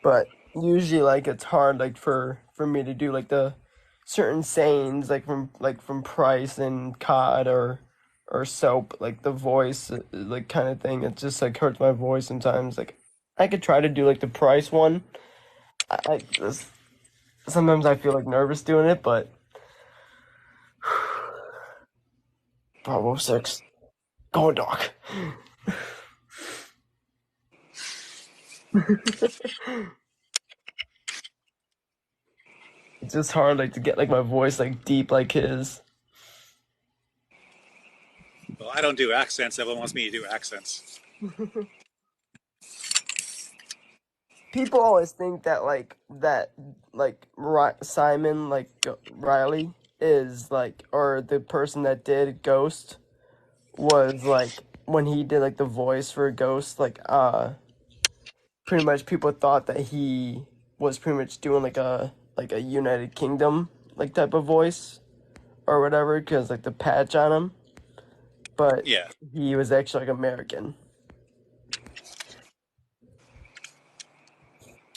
But usually like it's hard like for me to do like the certain sayings like from Price and COD or Soap, like the voice like kind of thing. It just like hurts my voice sometimes. Like I could try to do like the Price one. Sometimes I feel like nervous doing it, but Bravo 6. Go dog. It's just hard like to get like my voice like deep like his.
Well, I don't do accents. Everyone wants me to do accents.
People always think that Simon like Riley is like, or the person that did Ghost was like when he did like the voice for Ghost, like pretty much people thought that he was pretty much doing like a United Kingdom like type of voice or whatever, because like the patch on him, but
yeah,
he was actually like American.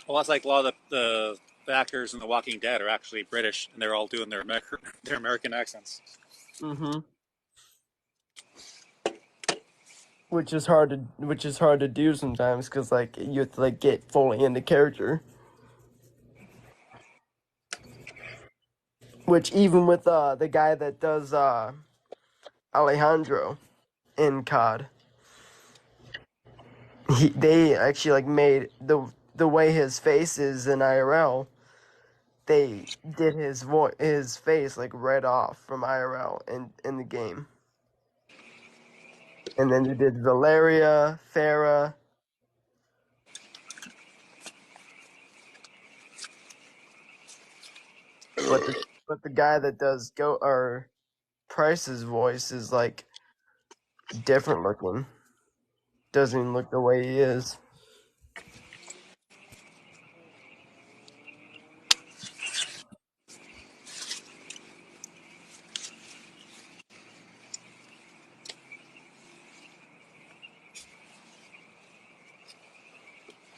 Well, that's like a lot of the actors in The Walking Dead are actually British, and they're all doing their American accents.
Mm-hmm. Which is hard to do sometimes, because like you have to like get fully into character. Which even with the guy that does Alejandro in COD, they actually like made the way his face is in IRL. They did his face like right off from IRL in the game. And then they did Valeria, Farah. But the guy that does Price's voice is like different looking. Doesn't even look the way he is.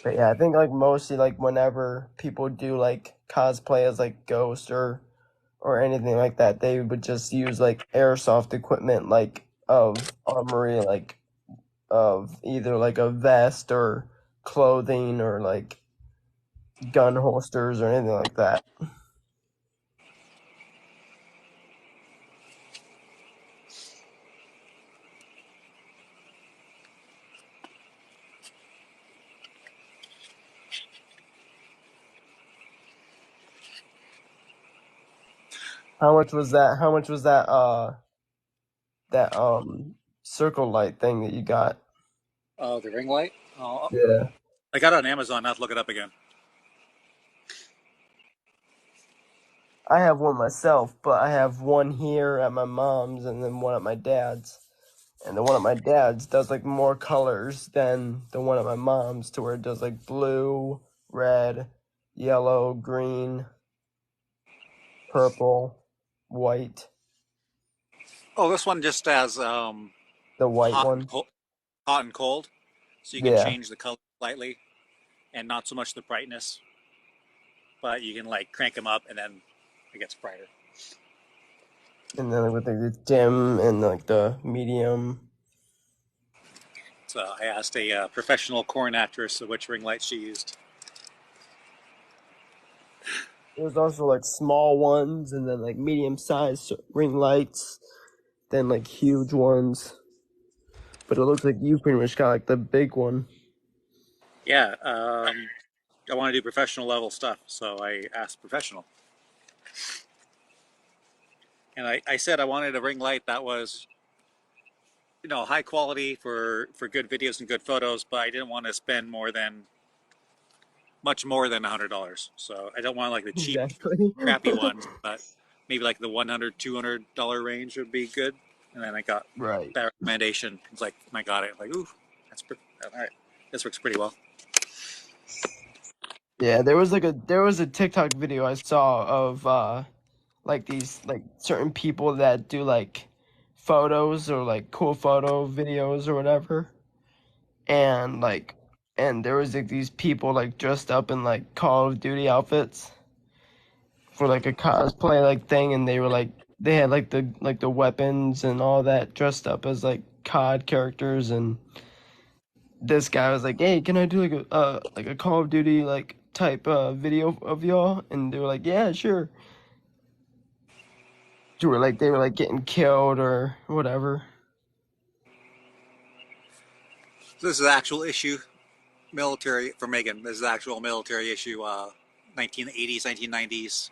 But yeah, I think like mostly like whenever people do like cosplay as like Ghost or anything like that, they would just use like airsoft equipment like of armory, like of either like a vest or clothing or like gun holsters or anything like that. How much was that? How much was that? That circle light thing that you got?
Oh, the ring light. Oh,
Yeah.
I got it on Amazon. I have to look it up again.
I have one myself, but I have one here at my mom's and then one at my dad's. And the one at my dad's does like more colors than the one at my mom's, to where it does like blue, red, yellow, green, purple, white.
Oh, this one just has
The white one.
hot and cold, so you can
Yeah.
change the color slightly, and not so much the brightness. But you can like crank them up, and then it gets brighter.
And then with like the dim and like the medium.
So I asked a professional corn actress which ring light she used.
There's also like small ones and then like medium sized ring lights, then like huge ones. But it looks like you pretty much got like the big one.
Yeah, I want to do professional level stuff, so I asked professional. And I said I wanted a ring light that was, high quality for good videos and good photos, but I didn't want to spend much more than $100. So I don't want like the cheap,
Exactly.
crappy ones, but maybe like the $100, $200 range would be good. And then I got
Right.
that recommendation. It's like, I got it. Like, ooh, all right. This works pretty well.
Yeah, there was a TikTok video I saw of like these like certain people that do like photos or like cool photo videos or whatever. And there was like these people like dressed up in like Call of Duty outfits for like a cosplay like thing, and they had like the weapons and all that dressed up as like COD characters. And this guy was like, "Hey, can I do like a Call of Duty like type video of y'all?" And they were like, "Yeah, sure." They were like getting killed or whatever.
So this is an actual issue, military, for Megan. This is an actual military issue, 1980s, 1990s,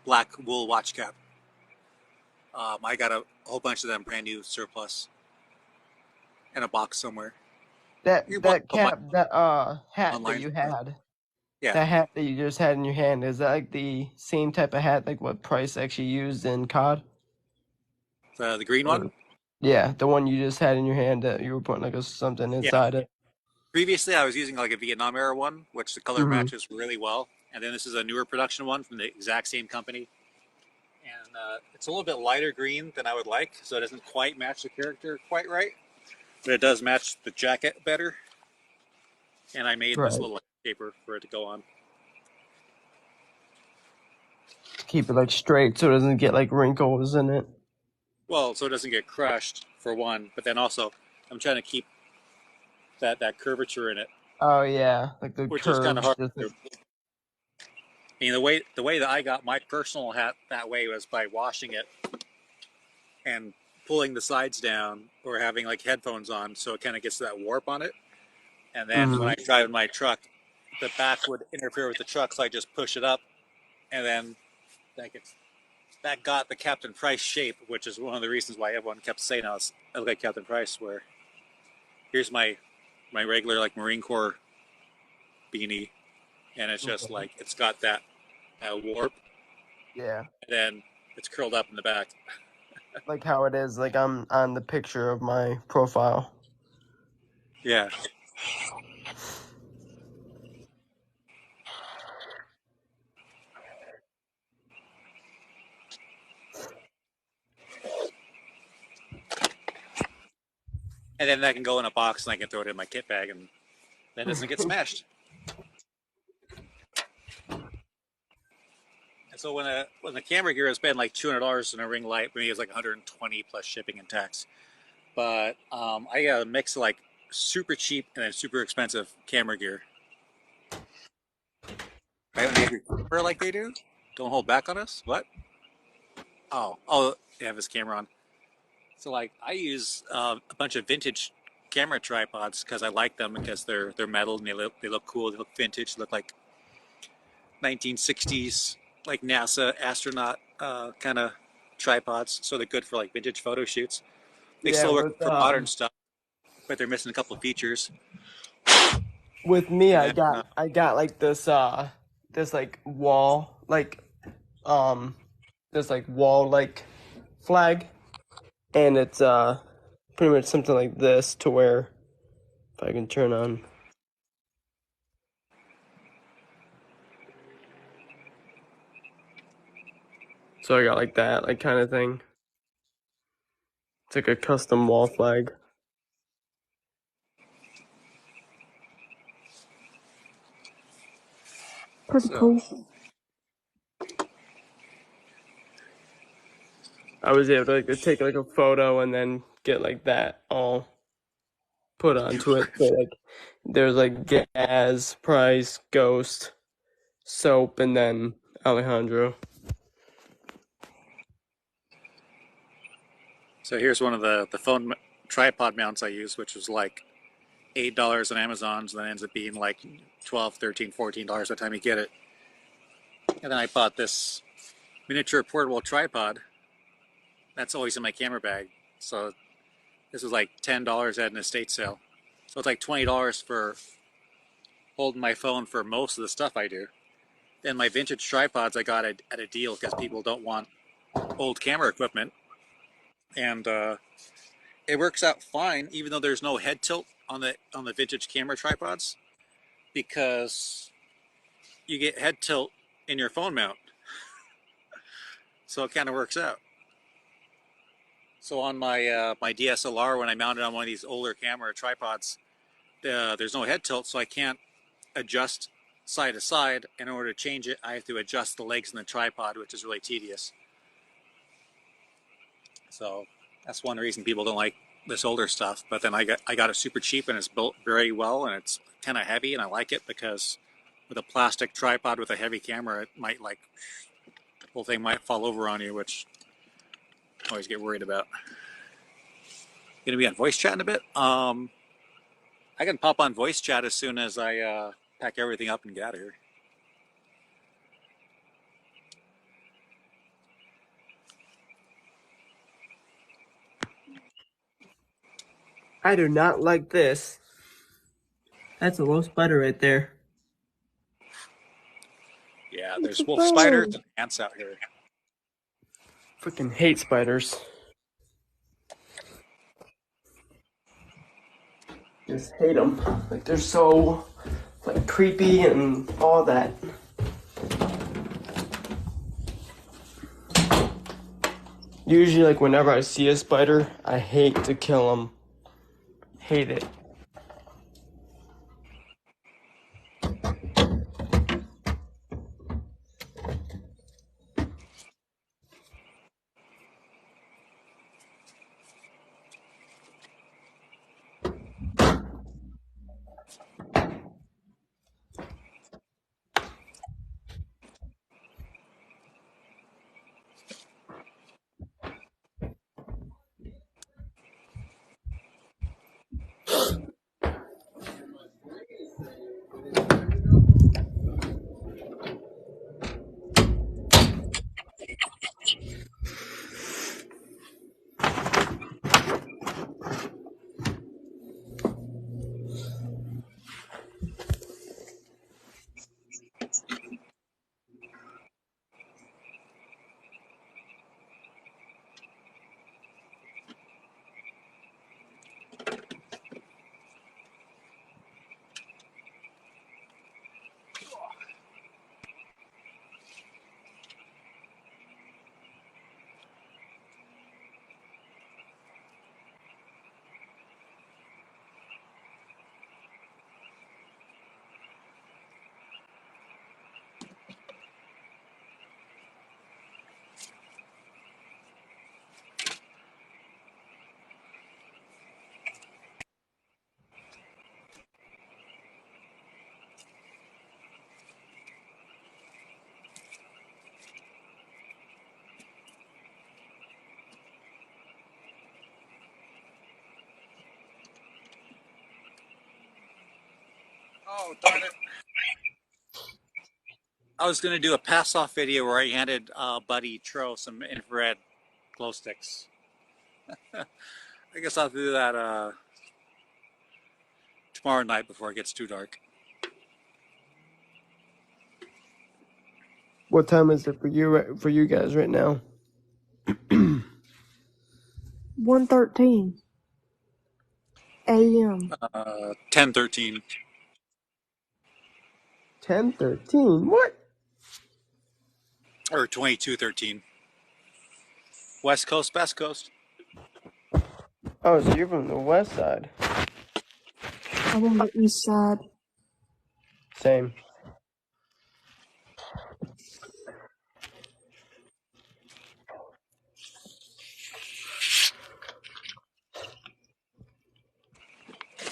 black wool watch cap. I got a whole bunch of them brand new surplus in a box somewhere.
That cap, that hat
online.
that you had.
Yeah.
That hat that you just had in your hand, is that like the same type of hat like what Price actually used in COD?
The green one?
Yeah, the one you just had in your hand that you were putting like something inside it.
Previously, I was using like a Vietnam era one, which the color
Mhm.
matches really well. And then this is a newer production one from the exact same company. And it's a little bit lighter green than I would like, so it doesn't quite match the character quite right. But it does match the jacket better. And I made this little paper for it to go on.
Keep it like straight so it doesn't get like wrinkles in it.
Well, so it doesn't get crushed, for one. But then also, I'm trying to keep that curvature in it.
Oh yeah, like the
which
curves.
is kind of hard.
Just
I mean, the way that I got my personal hat that way was by washing it and pulling the sides down or having like headphones on, so it kind of gets that warp on it. And then when I drive in my truck, the back would interfere with the truck, so I just push it up, and then that got the Captain Price shape, which is one of the reasons why everyone kept saying I look like Captain Price. Where here's my regular like Marine Corps beanie, and it's just like it's got that warp.
Yeah.
And then it's curled up in the back.
Like how it is, like I'm on the picture of my profile.
Yeah. And then that can go in a box and I can throw it in my kit bag and then it doesn't get smashed. And so when the camera gear has been like $200 in a ring light, maybe it's like $120 plus shipping and tax. but I got a mix of like super cheap and then super expensive camera gear. I haven't made your camera like they do. Don't hold back on us. What? Oh, they have his camera on. So like I use a bunch of vintage camera tripods because I like them because they're metal and they look cool. They look vintage. They look like 1960s like NASA astronaut kind of tripods. So they're good for like vintage photo shoots. They
Yeah,
still work
with
for modern stuff, but they're missing a couple of features.
with me,
And
I
then,
got like this like wall this like wall like flag, and it's pretty much something like this to where if I can turn on. So I got like that, like kind of thing. It's like a custom wall flag. Pretty cool. I was able to like take like a photo and then get like that all put onto it. So like there's like Gaz, Price, Ghost, Soap, and then Alejandro.
so here's one of the phone tripod mounts I use, which was like $8 on Amazon's, and then ends up being like $12, $13, $14 by the time you get it. And then I bought this miniature portable tripod that's always in my camera bag. So this was like $10 at an estate sale. So it's like $20 for holding my phone for most of the stuff I do. Then my vintage tripods I got at a deal because people don't want old camera equipment. And it works out fine, even though there's no head tilt on the vintage camera tripods, because you get head tilt in your phone mount. So it kind of works out. So on my my DSLR, when I mount it on one of these older camera tripods, there's no head tilt, so I can't adjust side to side. In order to change it, I have to adjust the legs in the tripod, which is really tedious. So that's one reason people don't like this older stuff. But then I got it super cheap, and it's built very well, and it's kind of heavy, and I like it because with a plastic tripod with a heavy camera, it might like the whole thing might fall over on you, which I always get worried about. Gonna be on voice chat in a bit. I can pop on voice chat as soon as I pack everything up and get out of here.
I do not like this. That's a low spider right there.
Yeah, there's wolf spiders and ants out here.
Freaking hate spiders. Just hate them. Like they're so like creepy and all that. Usually, like whenever I see a spider, I hate to kill them. Hate it.
Oh, darn it. I was going to do a pass-off video where I handed Buddy Tro some infrared glow sticks. I guess I'll do that tomorrow night before it gets too dark.
What time is it for you guys right now?
1:13 a.m.
10:13.
10:13. What?
Or 22:13. West Coast, Best Coast.
Oh, so you're from the west side.
I'm on the east side.
Same.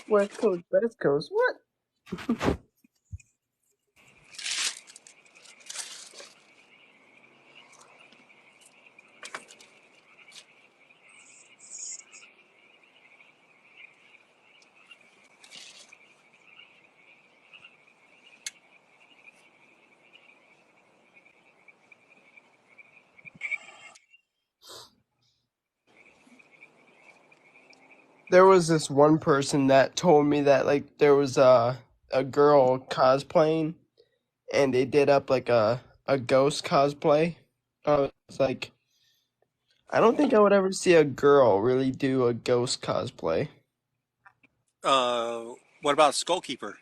West Coast, West Coast. What? There was this one person that told me that like there was a girl cosplaying, and they did up like a ghost cosplay. I was like, I don't think I would ever see a girl really do a ghost cosplay.
What about Skullkeeper?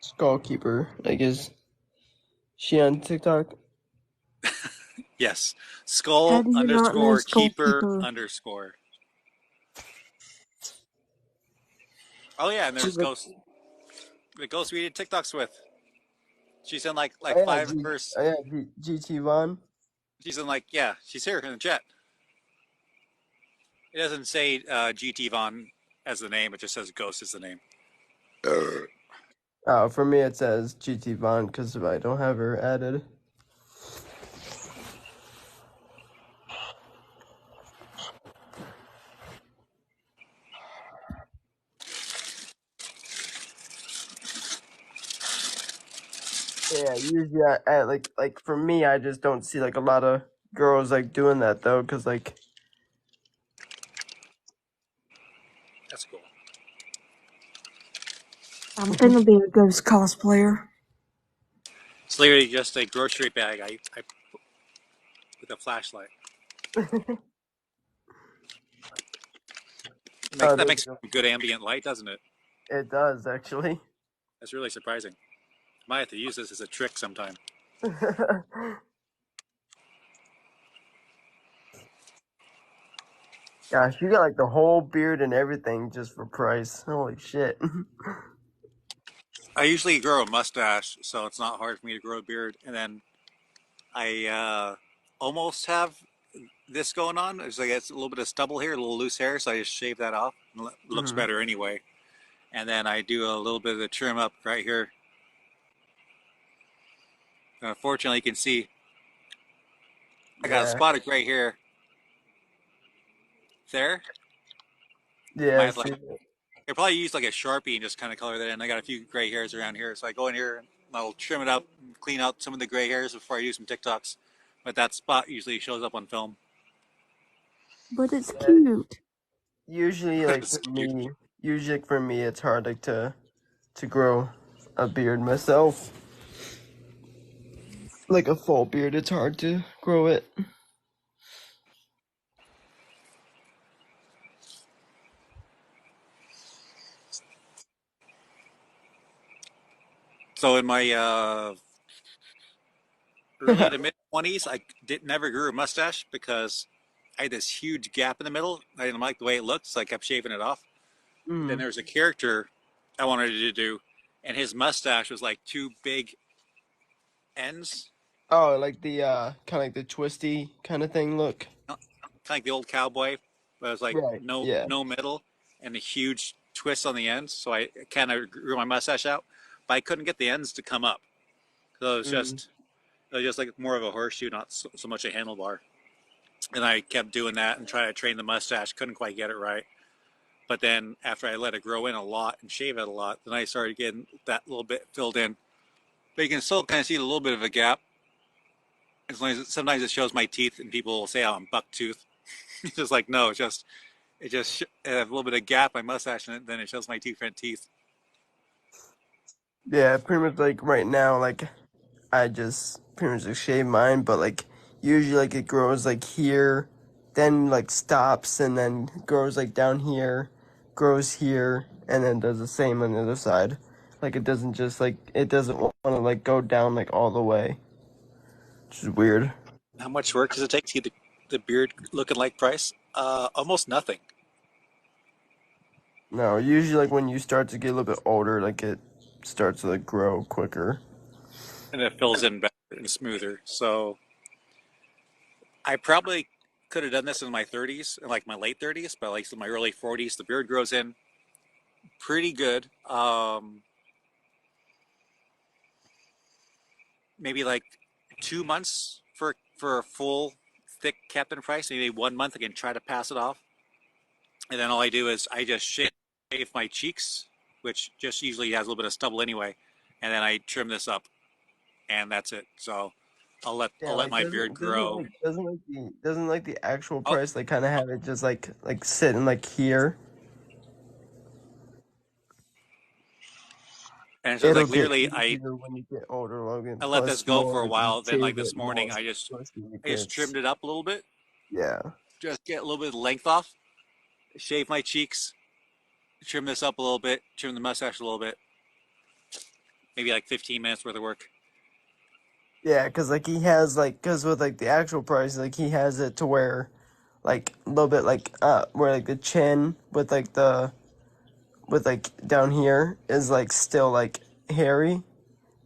Skullkeeper, like, is she on TikTok?
Yes.
How do you not know
Skull_keeper
Skullkeeper?
_. Oh yeah, and there's
She's like,
the ghost we did TikToks with. She's in like
oh yeah,
5 verse.
GT Von.
She's in she's here in the chat. It doesn't say GT Von as the name, it just says Ghost as the name.
Oh, for me it says GT Von because I don't have her added. Yeah, usually I like for me, I just don't see like a lot of girls like doing that though, because like
That's cool.
I'm gonna be a ghost cosplayer.
It's literally just a grocery bag I with a flashlight. That makes good ambient light, doesn't it?
It does actually.
That's really surprising. Might have to use this as a trick sometime.
Gosh, you got like the whole beard and everything just for price. Holy shit.
I usually grow a mustache, so it's not hard for me to grow a beard. And then I almost have this going on. It's like it's a little bit of stubble here, a little loose hair, so I just shave that off. It looks better anyway. And then I do a little bit of the trim up right here. Fortunately, you can see I got a spot of gray hair there.
Yeah.
I probably use like a Sharpie and just kind of color that in. I got a few gray hairs around here, so I go in here and I'll trim it up and clean out some of the gray hairs before I do some TikToks. But that spot usually shows up on film.
But it's cute.
Usually, like for me, it's hard like to grow a beard myself. Like a full beard, it's hard to grow it.
So in my early to mid 20s, I never grew a mustache because I had this huge gap in the middle. I didn't like the way it looked, so I kept shaving it off. Then there was a character I wanted to do, and his mustache was like 2 big ends.
Oh, like the kind of like the twisty kind of thing look.
Kind of like the old cowboy, but it was like no middle and a huge twist on the ends. So I kind of grew my mustache out, but I couldn't get the ends to come up. So it was just like more of a horseshoe, not so much a handlebar. And I kept doing that and trying to train the mustache. Couldn't quite get it right. But then after I let it grow in a lot and shave it a lot, then I started getting that little bit filled in. But you can still kind of see a little bit of a gap. As long as sometimes it shows my teeth, and people will say, "Oh, I'm buck tooth." It's just like no, it just have a little bit of gap, my mustache, and then it shows my two front teeth.
Yeah, pretty much like right now, like I just pretty much just shave mine, but like usually like it grows like here, then like stops and then grows like down here, grows here, and then does the same on the other side. Like it doesn't just like it doesn't want to like go down like all the way, which is weird.
How much work does it take to get the beard looking like Price? Almost nothing.
No, usually like when you start to get a little bit older, like it starts to like grow quicker.
And it fills in better and smoother. So I probably could have done this in my 30s, in like my late 30s, but like in my early 40s, the beard grows in pretty good. Maybe like 2 months for a full thick Captain Price. Maybe 1 month I can try to pass it off, and then all I do is I just shave my cheeks, which just usually has a little bit of stubble anyway, and then I trim this up, and that's it. So I'll let
Like
my beard grow.
doesn't like the actual
Oh,
price like kind of have it just like sitting like here.
and so
It'll
like
get
literally
easier when you get older, Logan.
I let this
Plus,
go for
more
a
you
while. Then like
shave
this
it, more
morning
twisty it
I just
gets.
trimmed it up a little bit,
Yeah.
just get a little bit of length off, shave my cheeks, trim this up a little bit, trim the mustache a little bit, maybe like 15 minutes worth of work.
Yeah, cause like he has like, cause with like the actual price, like he has it to where, like a little bit like where like the chin with like down here is like still like hairy,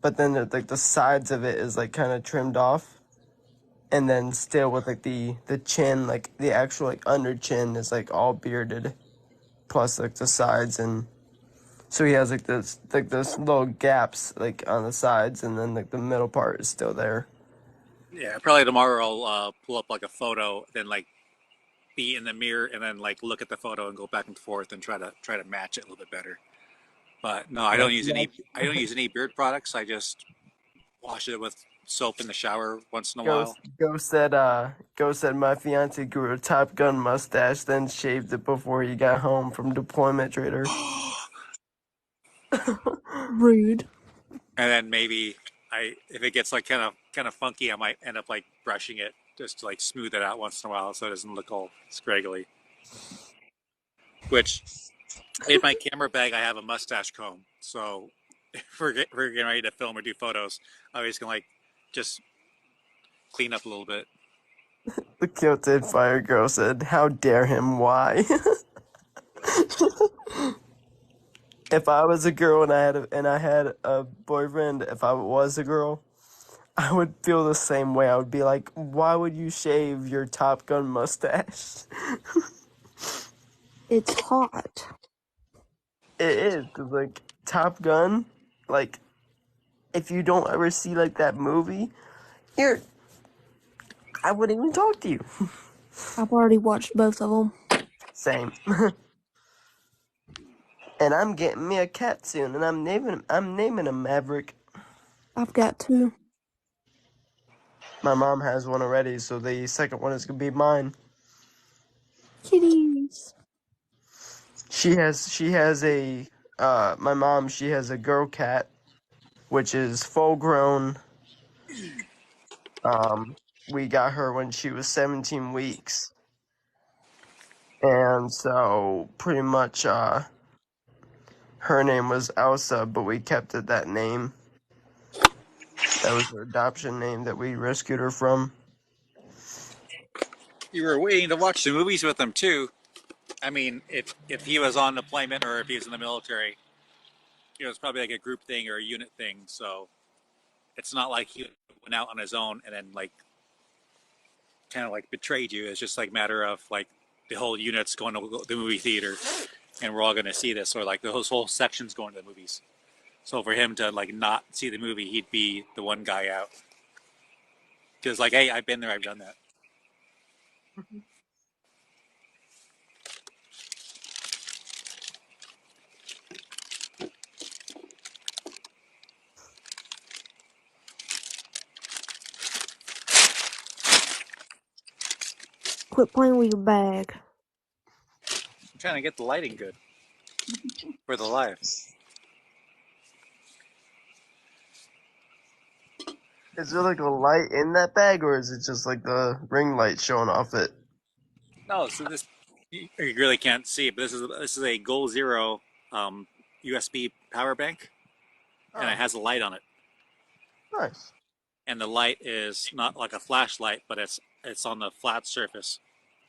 but then like the sides of it is like kind of trimmed off, and then still with like the chin, like the actual like under chin is like all bearded, plus like the sides, and so he has like this little gaps like on the sides, and then like the middle part is still there.
Yeah, probably tomorrow I'll pull up like a photo, then like be in the mirror, and then like look at the photo and go back and forth and try to match it a little bit better. But no,
Yeah,
I don't use any beard products. I just wash it with soap in the shower once in a while.
Ghost said my fiance grew a Top Gun mustache, then shaved it before he got home from deployment. Trader.
Rude.
And then maybe if it gets like kind of funky, I might end up like brushing it just to like smooth it out once in a while so it doesn't look all scraggly. Which in my camera bag I have a mustache comb, so if we're getting ready to film or do photos, I'm just gonna like just clean up a little bit.
The Kilted Fire Girl said, "How dare him? Why?" If I was a girl and I had a boyfriend, if I was a girl, I would feel the same way. I would be like, "Why would you shave your Top Gun mustache?"
It's hot.
It is, 'cause like Top Gun, like if you don't ever see like that movie, here I wouldn't even talk to you.
I've already watched both of them.
Same. And I'm getting me a cat soon, and I'm naming him Maverick.
I've got two.
My mom has one already, so the second one is gonna be mine.
Kitties.
She has a my mom, she has a girl cat, which is full grown. We got her when she was 17 weeks. And so pretty much her name was Elsa, but we kept it that name. That was her adoption name that we rescued her from.
You were waiting to watch the movies with him too. I mean, if he was on deployment or if he was in the military, it's probably like a group thing or a unit thing. So it's not like he went out on his own and then like kind of like betrayed you. It's just like a matter of like the whole unit's going to the movie theater and we're all going to see this, or like the whole section's going to the movies. So for him to like not see the movie, he'd be the one guy out. Because like, hey, I've been there, I've done that.
quit playing with your bag.
I'm trying to get the lighting good for the live.
Is there like a light in that bag, or is it just like the ring light showing off it?
No, so this you really can't see it, but this is a Goal Zero USB power bank, and it has a light on it.
Nice.
And the light is not like a flashlight, but it's on the flat surface,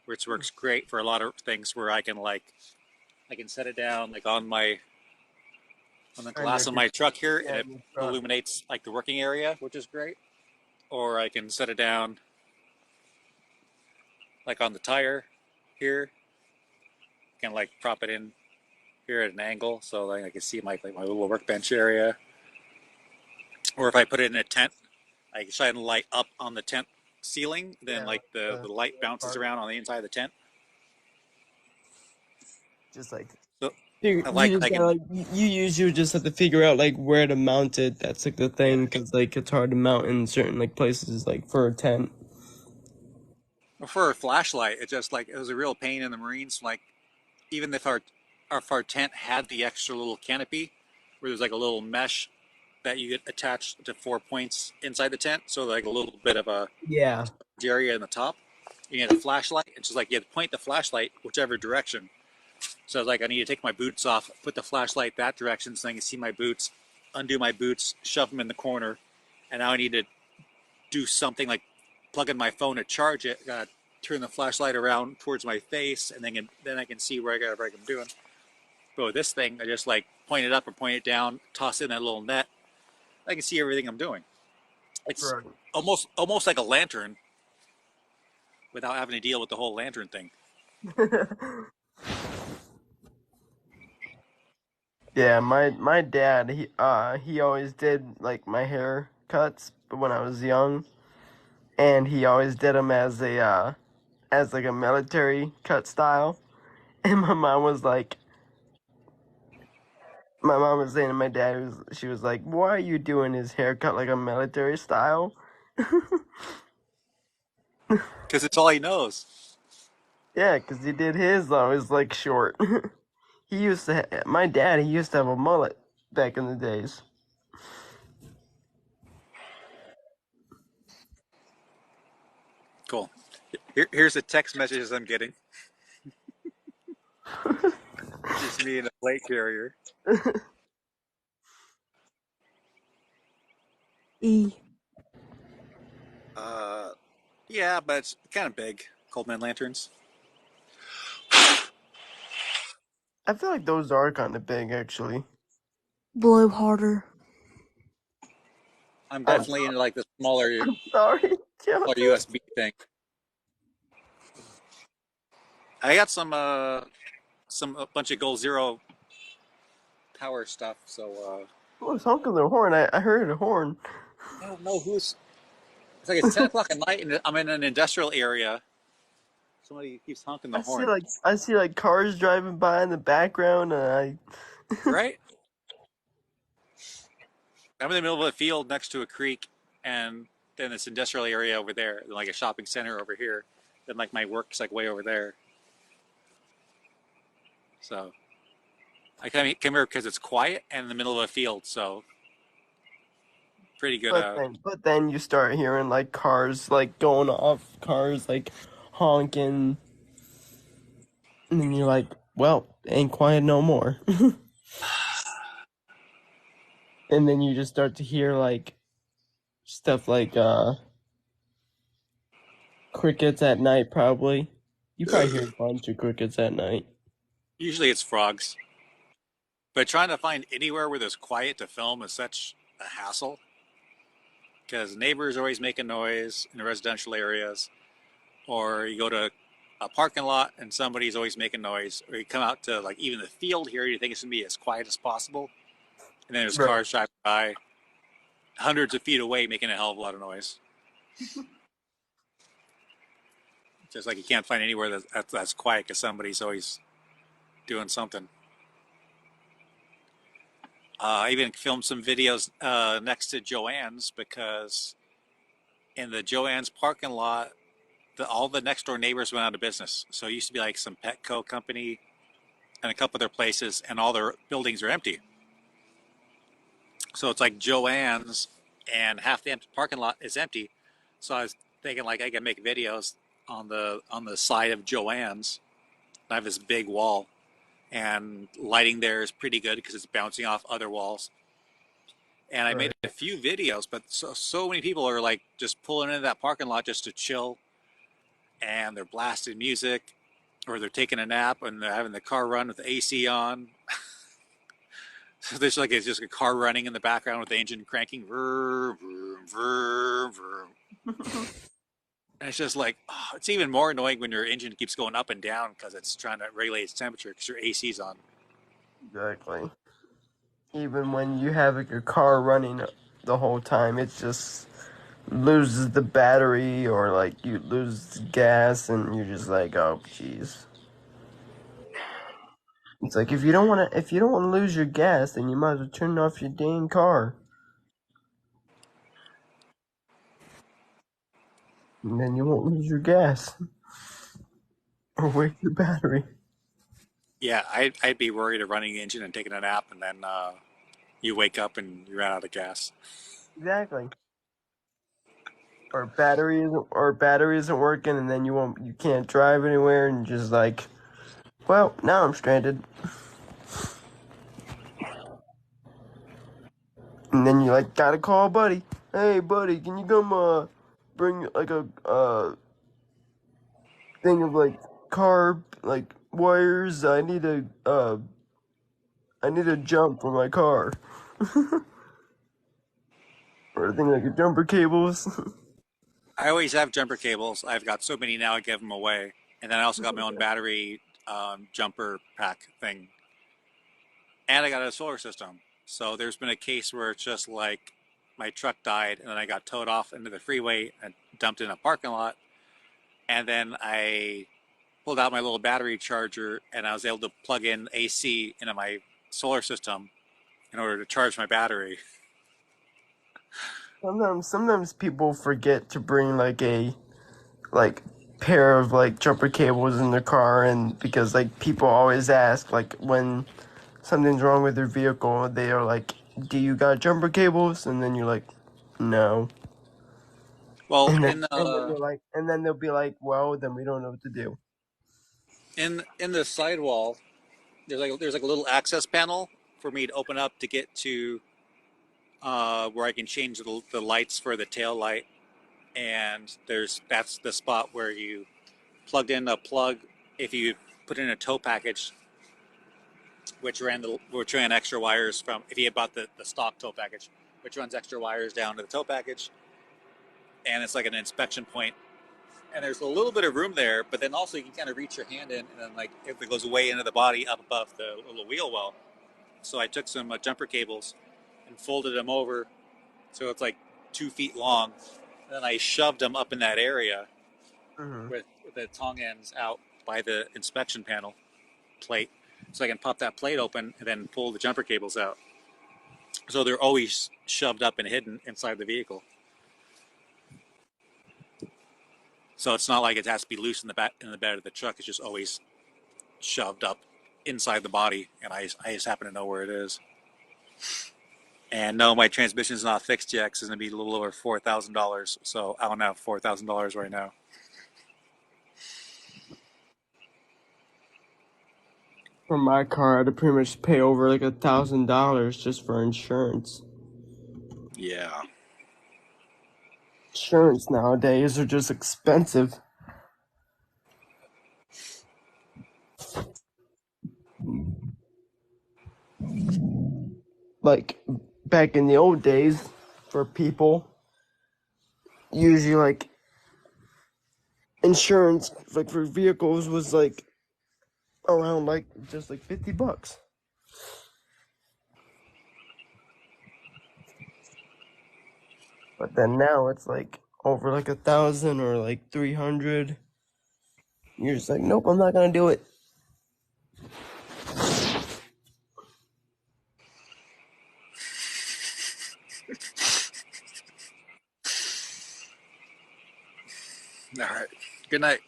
which works great for a lot of things where I can set it down like on the glass of my truck here, and it illuminates like the working area, which is great. Or I can set it down like on the tire here. I can like prop it in here at an angle so like I can see my little workbench area. Or if I put it in a tent, I can shine the light up on the tent ceiling, then the light bounces around on the inside of the tent.
Just like
so,
you just have to figure out like where to mount it. That's like the thing, because like it's hard to mount in certain like places, like for a tent.
For a flashlight, it was a real pain in the Marines. Like even if our tent had the extra little canopy, where there's like a little mesh that you get attached to 4 points inside the tent, so like a little bit of a area in the top. You had a flashlight. It's just like you had to point the flashlight whichever direction. So like I need to take my boots off, put the flashlight that direction so I can see my boots, undo my boots, shove them in the corner, and now I need to do something like plug in my phone to charge it. Gotta turn the flashlight around towards my face, and then I can see whatever I'm doing. But with this thing, I just like point it up or point it down, toss in that little net. I can see everything I'm doing. It's almost like a lantern without having to deal with the whole lantern thing.
Yeah, my dad, he always did like my hair cuts when I was young, and he always did them as like a military cut style. And my mom was saying to my dad, she was like, "Why are you doing his haircut like a military style?"
Because it's all he knows.
Yeah, because he did his always like short. My dad, he used to have a mullet back in the days.
Cool. Here's the text messages I'm getting. Just me and a plate carrier.
E.
Yeah, but it's kind of big. Coldman lanterns.
I feel like those are kind of big, actually.
Blow harder.
I'm definitely into like the smaller USB thing. I got a bunch of Goal Zero power stuff. So.
It's honking their horn. I heard a horn.
I don't know who's. It's like it's 10 o'clock at night, and I'm in an industrial area. Somebody keeps honking the horn.
I see like cars driving by in the background, and
Right? I'm in the middle of a field next to a creek, and then this industrial area over there, like a shopping center over here. Then like my work's like way over there. So I come here because it's quiet and in the middle of a field, so pretty good.
But then you start hearing like cars like going off, cars like honking, and then you're like, well, ain't quiet no more. And then you just start to hear like stuff like crickets at night. Probably you probably hear a bunch of crickets at night.
Usually it's frogs, but trying to find anywhere where there's quiet to film is such a hassle, because neighbors are always making noise in the residential areas, or you go to a parking lot and somebody's always making noise, or you come out to like even the field here, you think it's gonna be as quiet as possible, and then there's cars driving by hundreds of feet away making a hell of a lot of noise. Just like you can't find anywhere that's quiet because somebody's always doing something. I even filmed some videos next to Joann's, because in the Joann's parking lot all the next door neighbors went out of business. So it used to be like some Petco company and a couple other places, and all their buildings are empty. So it's like Joann's, and half the parking lot is empty. So I was thinking like I can make videos on the side of Joann's. I have this big wall, and lighting there is pretty good because it's bouncing off other walls. And I made a few videos, but so many people are like just pulling into that parking lot just to chill, and they're blasting music, or they're taking a nap and they're having the car run with the AC on. So there's like it's just a car running in the background with the engine cranking, vroom, vroom, vroom, vroom. And it's just like, oh, it's even more annoying when your engine keeps going up and down because it's trying to regulate its temperature because your AC's on.
Exactly. Even when you have like, your car running the whole time, it just loses the battery, or like you lose gas, and you're just like, oh, jeez. It's like if you don't want to lose your gas, then you might as well turn off your dang car. And then you won't lose your gas. Or waste your battery.
Yeah, I'd be worried of running the engine and taking a nap, and then you wake up and you ran out of gas.
Exactly. Or battery isn't working, and then you can't drive anywhere, and just like, well, now I'm stranded. And then you like gotta call a buddy. Hey buddy, can you come bring like a thing of like car like wires? I need a jump for my car. Or a thing like a jumper cables.
I always have jumper cables. I've got so many now I give them away. And then I also got my own battery jumper pack thing. And I got a solar system. So there's been a case where it's just like my truck died and then I got towed off into the freeway and dumped in a parking lot. And then I pulled out my little battery charger and I was able to plug in AC into my solar system in order to charge my battery.
Sometimes people forget to bring like a pair of like jumper cables in their car, and because like people always ask like when something's wrong with their vehicle, they are like, do you got jumper cables? And then you're like, no.
Well,
and then they'll be like, well, then we don't know what to do.
In the sidewall, there's like a little access panel for me to open up to get to where I can change the lights for the tail light, and that's the spot where you plugged in a plug. If you put in a tow package, which ran extra wires from, if you had bought the stock tow package, which runs extra wires down to the tow package, and it's like an inspection point. And there's a little bit of room there, but then also you can kind of reach your hand in, and then like if it goes way into the body up above the little wheel well. So I took some jumper cables and folded them over so it's like 2 feet long. And then I shoved them up in that area with the tongue ends out by the inspection panel plate. So I can pop that plate open and then pull the jumper cables out. So they're always shoved up and hidden inside the vehicle. So it's not like it has to be loose in the bed of the truck. It's just always shoved up inside the body, and I just happen to know where it is. And no, my transmission is not fixed yet because it's going to be a little over $4,000. So I don't have $4,000 right now.
For my car, I had to pretty much pay over like $1,000 just for insurance.
Yeah.
Insurance nowadays are just expensive. Like back in the old days, for people, usually like insurance like for vehicles was like around like just like $50. But then now it's like over like 1,000 or like 300. You're just like, nope, I'm not gonna do it.
All right. Good night.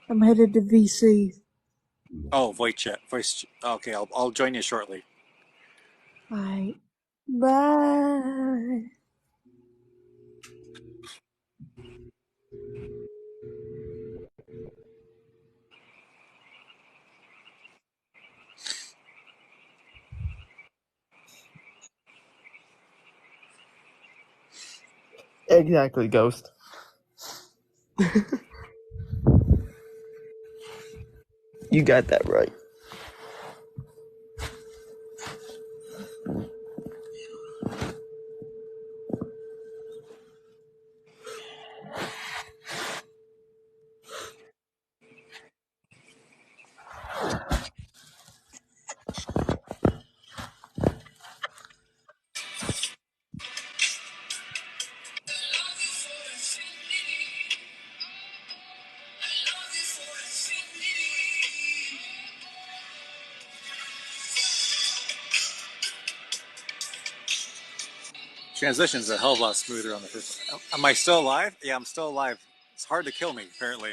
I'm headed to VC.
Oh, voice chat. Okay, I'll join you shortly.
Bye. Bye.
Exactly, Ghost. You got that right.
Transition's a hell of a lot smoother on the first one. Am I still alive? Yeah, I'm still alive. It's hard to kill me, apparently.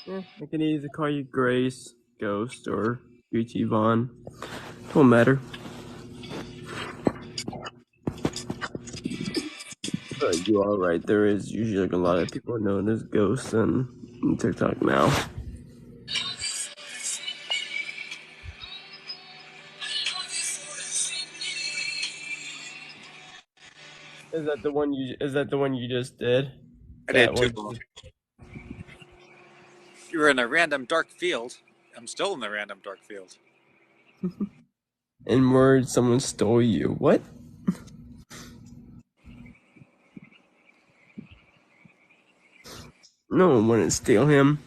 Yeah, I can either call you Grace, Ghost, or UT Vaughn. Don't matter. But you are right. There is usually like a lot of people known as Ghosts on TikTok now. Is that the one you? Is that the one you just did?
I
That
did too.
one.
You were in a random dark field. I'm still in the random dark field.
In words, someone stole you. What? No one wouldn't steal him.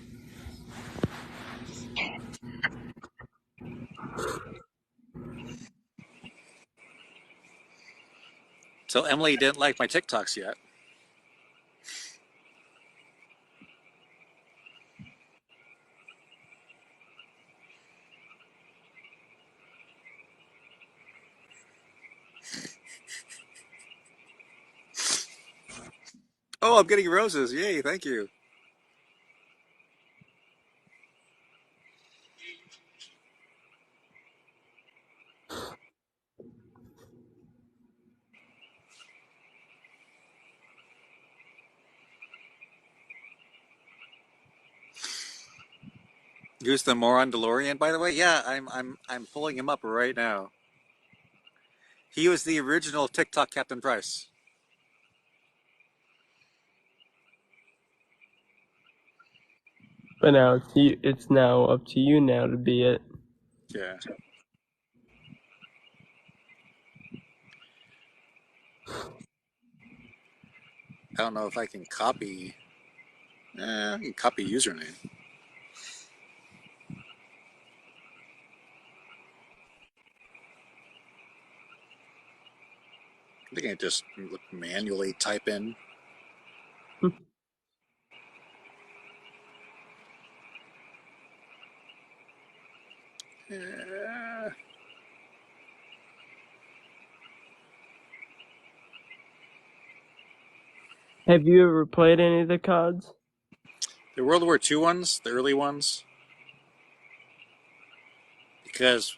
So Emily didn't like my TikToks yet. Oh, I'm getting roses. Yay, thank you. Who's the moron DeLorean, by the way? Yeah, I'm pulling him up right now. He was the original TikTok Captain Price.
But now it's now up to you now to be it.
Yeah. I don't know if I can copy. I can copy username. I think I just manually type in.
Have you ever played any of the CODs?
The World War II ones, the early ones, because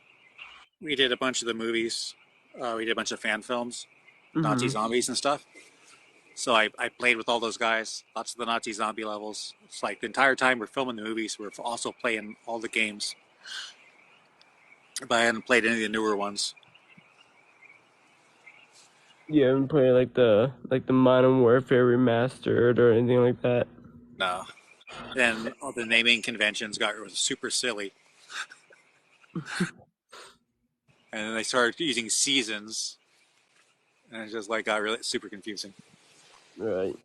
we did a bunch of the movies. We did a bunch of fan films, Nazi zombies and stuff. So I played with all those guys, lots of the Nazi zombie levels. It's like the entire time we're filming the movies, we're also playing all the games. But I hadn't played any of the newer ones.
You haven't played like the Modern Warfare Remastered or anything like that?
No. Then all the naming conventions got super silly. And then they started using seasons. And it just like got really super confusing.
Right.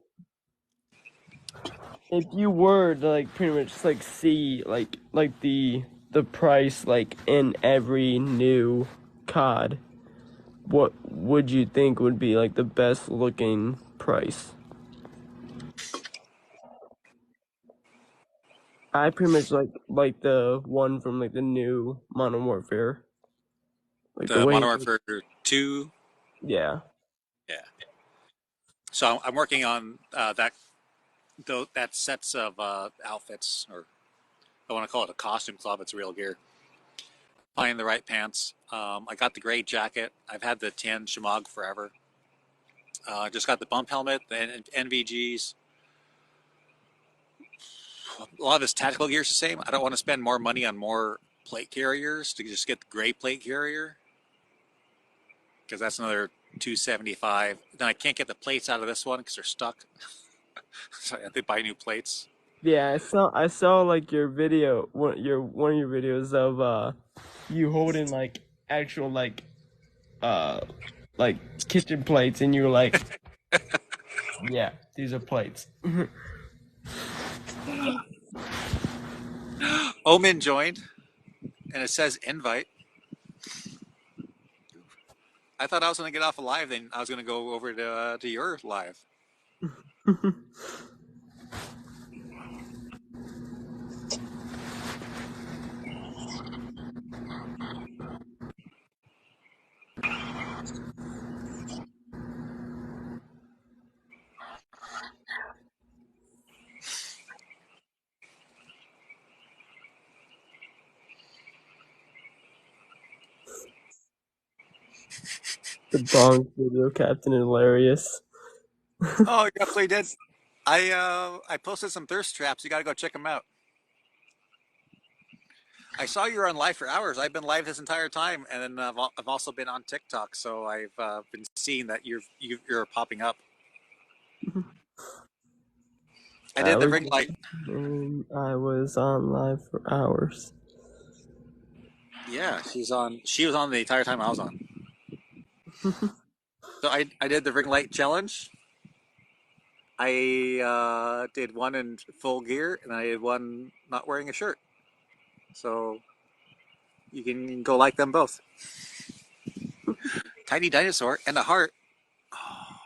If you were to like pretty much just like see like the the price like in every new COD, what would you think would be like the best looking price? I pretty much like the one from like the new Modern Warfare. Like the
The
way,
Modern Warfare 2.
yeah.
Yeah. So I'm working on that sets of outfits, or I want to call it a costume club. It's real gear. Finding the right pants. I got the gray jacket. I've had the tan Shemagh forever. Just got the bump helmet, the NVGs. A lot of this tactical gear is the same. I don't want to spend more money on more plate carriers to just get the gray plate carrier, because that's another $275. Then I can't get the plates out of this one because they're stuck. So I have to buy new plates.
Yeah, I saw like your video, one of your videos of you holding like actual like kitchen plates, and you were like, yeah, these are plates.
Omen joined, and it says invite. I thought I was going to get off a live, then I was going to go over to your live.
The Bong video, Captain Hilarious.
Oh, you definitely did. I posted some thirst traps. You got to go check them out. I saw you were on live for hours. I've been live this entire time, and then I've also been on TikTok, so I've been seeing that you're popping up. I did the ring light.
I was on live for hours.
Yeah, she was on the entire time I was on. So I did the ring light challenge. I did one in full gear, and I did one not wearing a shirt. So you can go like them both. Tiny dinosaur and a heart. Oh.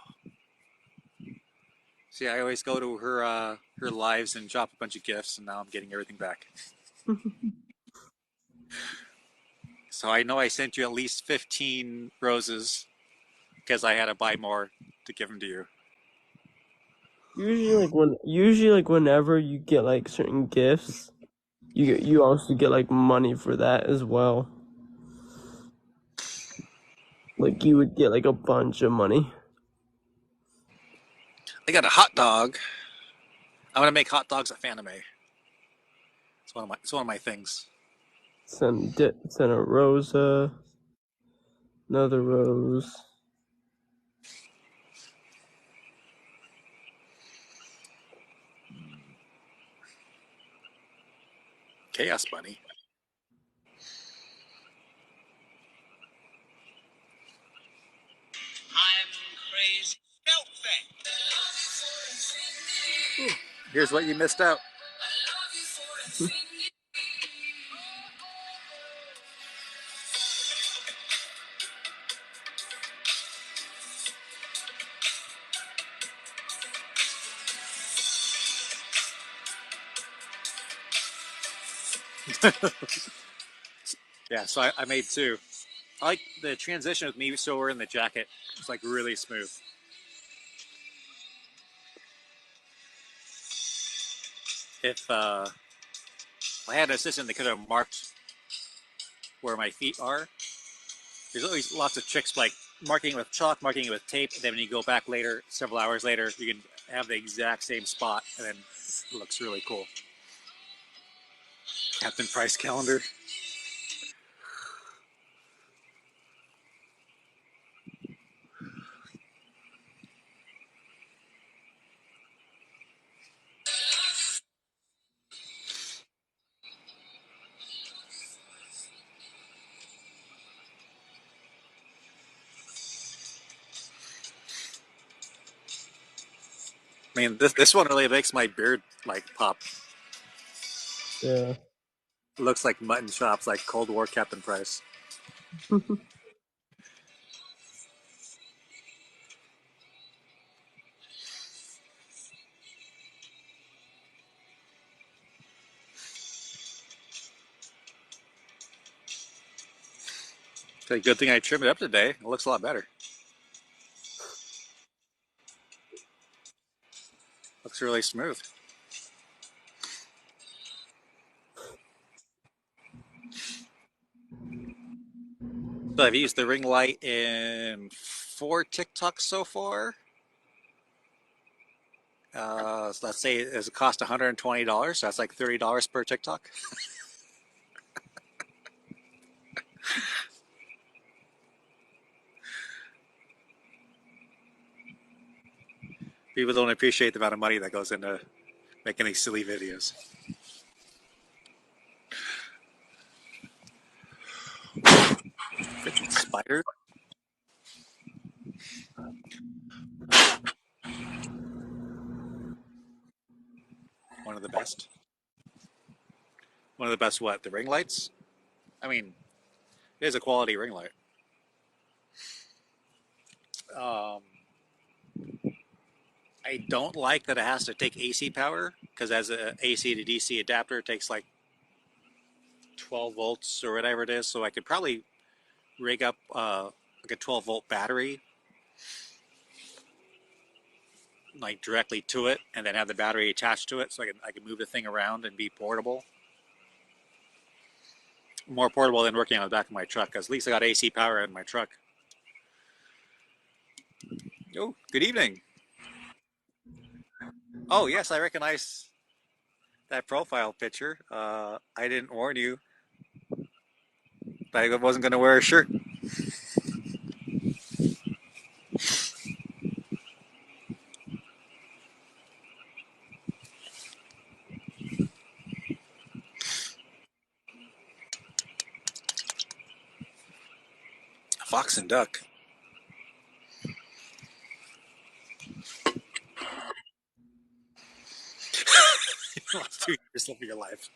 See, I always go to her lives and drop a bunch of gifts, and now I'm getting everything back. So I know I sent you at least 15 roses because I had to buy more to give them to you.
Usually like whenever you get like certain gifts, you also get like money for that as well. Like you would get like a bunch of money.
I got a hot dog. I'm gonna make hot dogs at Fanime. It's one of my things.
Send a Rosa, another rose.
Chaos Bunny.
I'm crazy.
Here's what you missed out. Yeah, so I made two. I like the transition with me still wearing the jacket. It's like really smooth. If I had an assistant, they could have marked where my feet are. There's always lots of tricks like marking it with chalk, marking it with tape, and then when you go back later, several hours later, you can have the exact same spot, and then it looks really cool. Captain Price calendar. I mean, this one really makes my beard like pop.
Yeah.
It looks like mutton chops, like Cold War Captain Price. It's a good thing I trimmed it up today. It looks a lot better. Looks really smooth. So I've used the ring light in 4 TikToks so far. So let's say it cost $120, so that's like $30 per TikTok. People don't appreciate the amount of money that goes into making these silly videos. Freaking spider. One of the best. One of the best what? The ring lights? I mean, it is a quality ring light. I don't like that it has to take AC power, because as an AC to DC adapter, it takes like 12 volts or whatever it is. So I could probably rig up like a 12-volt battery, like directly to it, and then have the battery attached to it, so I can move the thing around and be portable. More portable than working on the back of my truck, because at least I got AC power in my truck. Oh, good evening. Oh, yes, I recognize that profile picture. I didn't warn you, but I wasn't going to wear a shirt. Fox and duck. Lost 2 years of your life.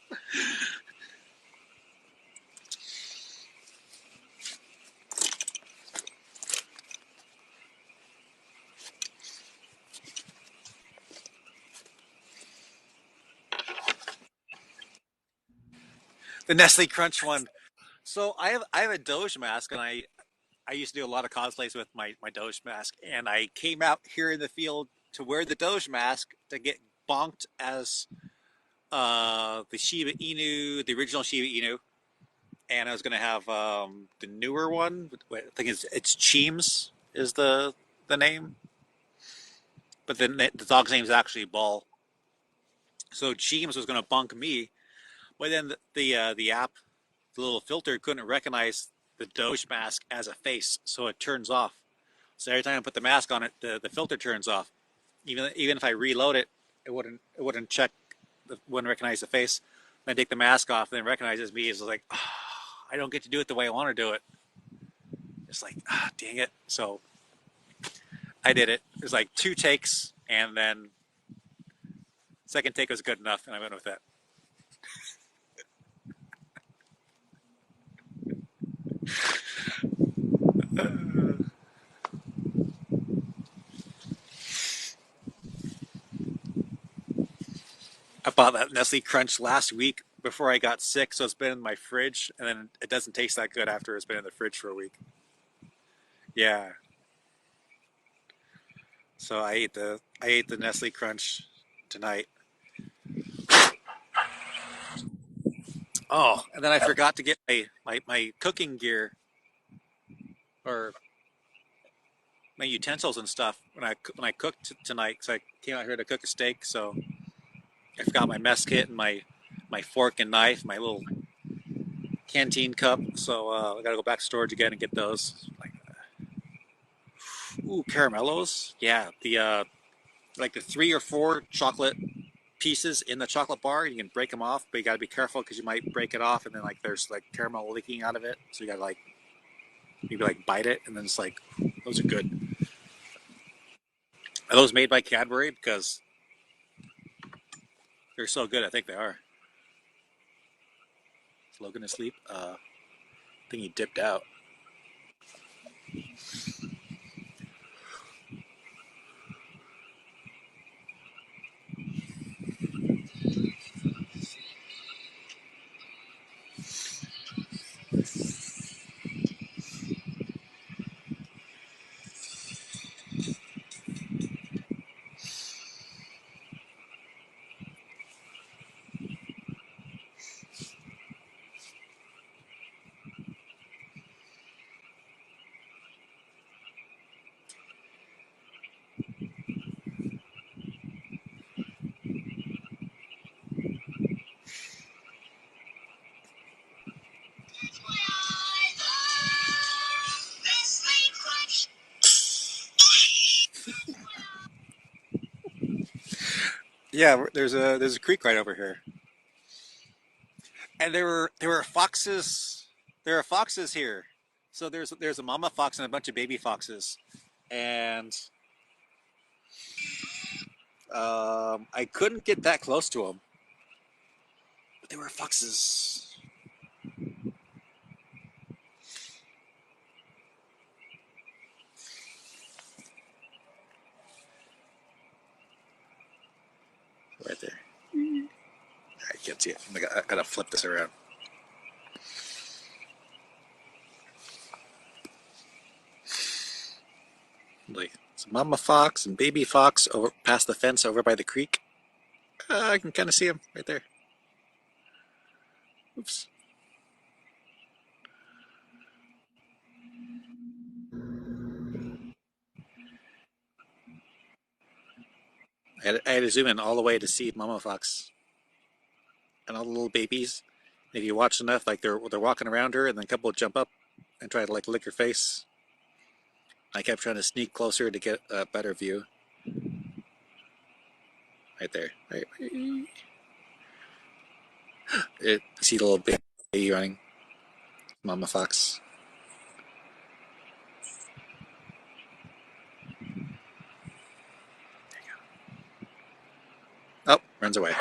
The Nestle Crunch one. So I have a Doge mask, and I used to do a lot of cosplays with my Doge mask, and I came out here in the field to wear the Doge mask to get bonked as the Shiba Inu, the original Shiba Inu, and I was gonna have the newer one. I think it's Cheems is the name, but then the dog's name is actually Ball. So Cheems was gonna bunk me, but then the app, the little filter couldn't recognize the Doge mask as a face, so it turns off. So every time I put the mask on it, the filter turns off. Even if I reload it, it wouldn't check, wouldn't recognize the face. Then I take the mask off, and then it recognizes me. It's like, oh, I don't get to do it the way I want to do it. It's like, dang it. So I did it. It was like 2 takes, and then second take was good enough, and I went with that. I bought that Nestle Crunch last week before I got sick, so it's been in my fridge, and then it doesn't taste that good after it's been in the fridge for a week. Yeah. So I ate the Nestle Crunch tonight. Oh, and then I forgot to get my cooking gear, or my utensils and stuff when I cooked tonight, because I came out here to cook a steak. So I forgot my mess kit and my fork and knife, my little canteen cup. So I got to go back to storage again and get those. Ooh, caramellos. Yeah, the like the 3 or 4 chocolate pieces in the chocolate bar. You can break them off, but you got to be careful because you might break it off, and then like there's like caramel leaking out of it. So you got to like maybe like bite it, and then it's like, those are good. Are those made by Cadbury? Because they're so good. I think they are.
Logan asleep? I think he dipped out. Yeah, there's a creek right over here, and there were foxes. There are foxes here. So there's a mama fox and a bunch of baby foxes, and I couldn't get that close to them, but there were foxes. Right there. I can't see it. I gotta flip this around. Like it's mama fox and baby fox over past the fence over by the creek. I can kind of see them right there. Oops. I had to zoom in all the way to see mama fox and all the little babies. If you watch enough, like they're walking around her, and then a couple jump up and try to like lick her face. I kept trying to sneak closer to get a better view. Right there. Right. See the little baby running. Mama fox. Oh, runs away.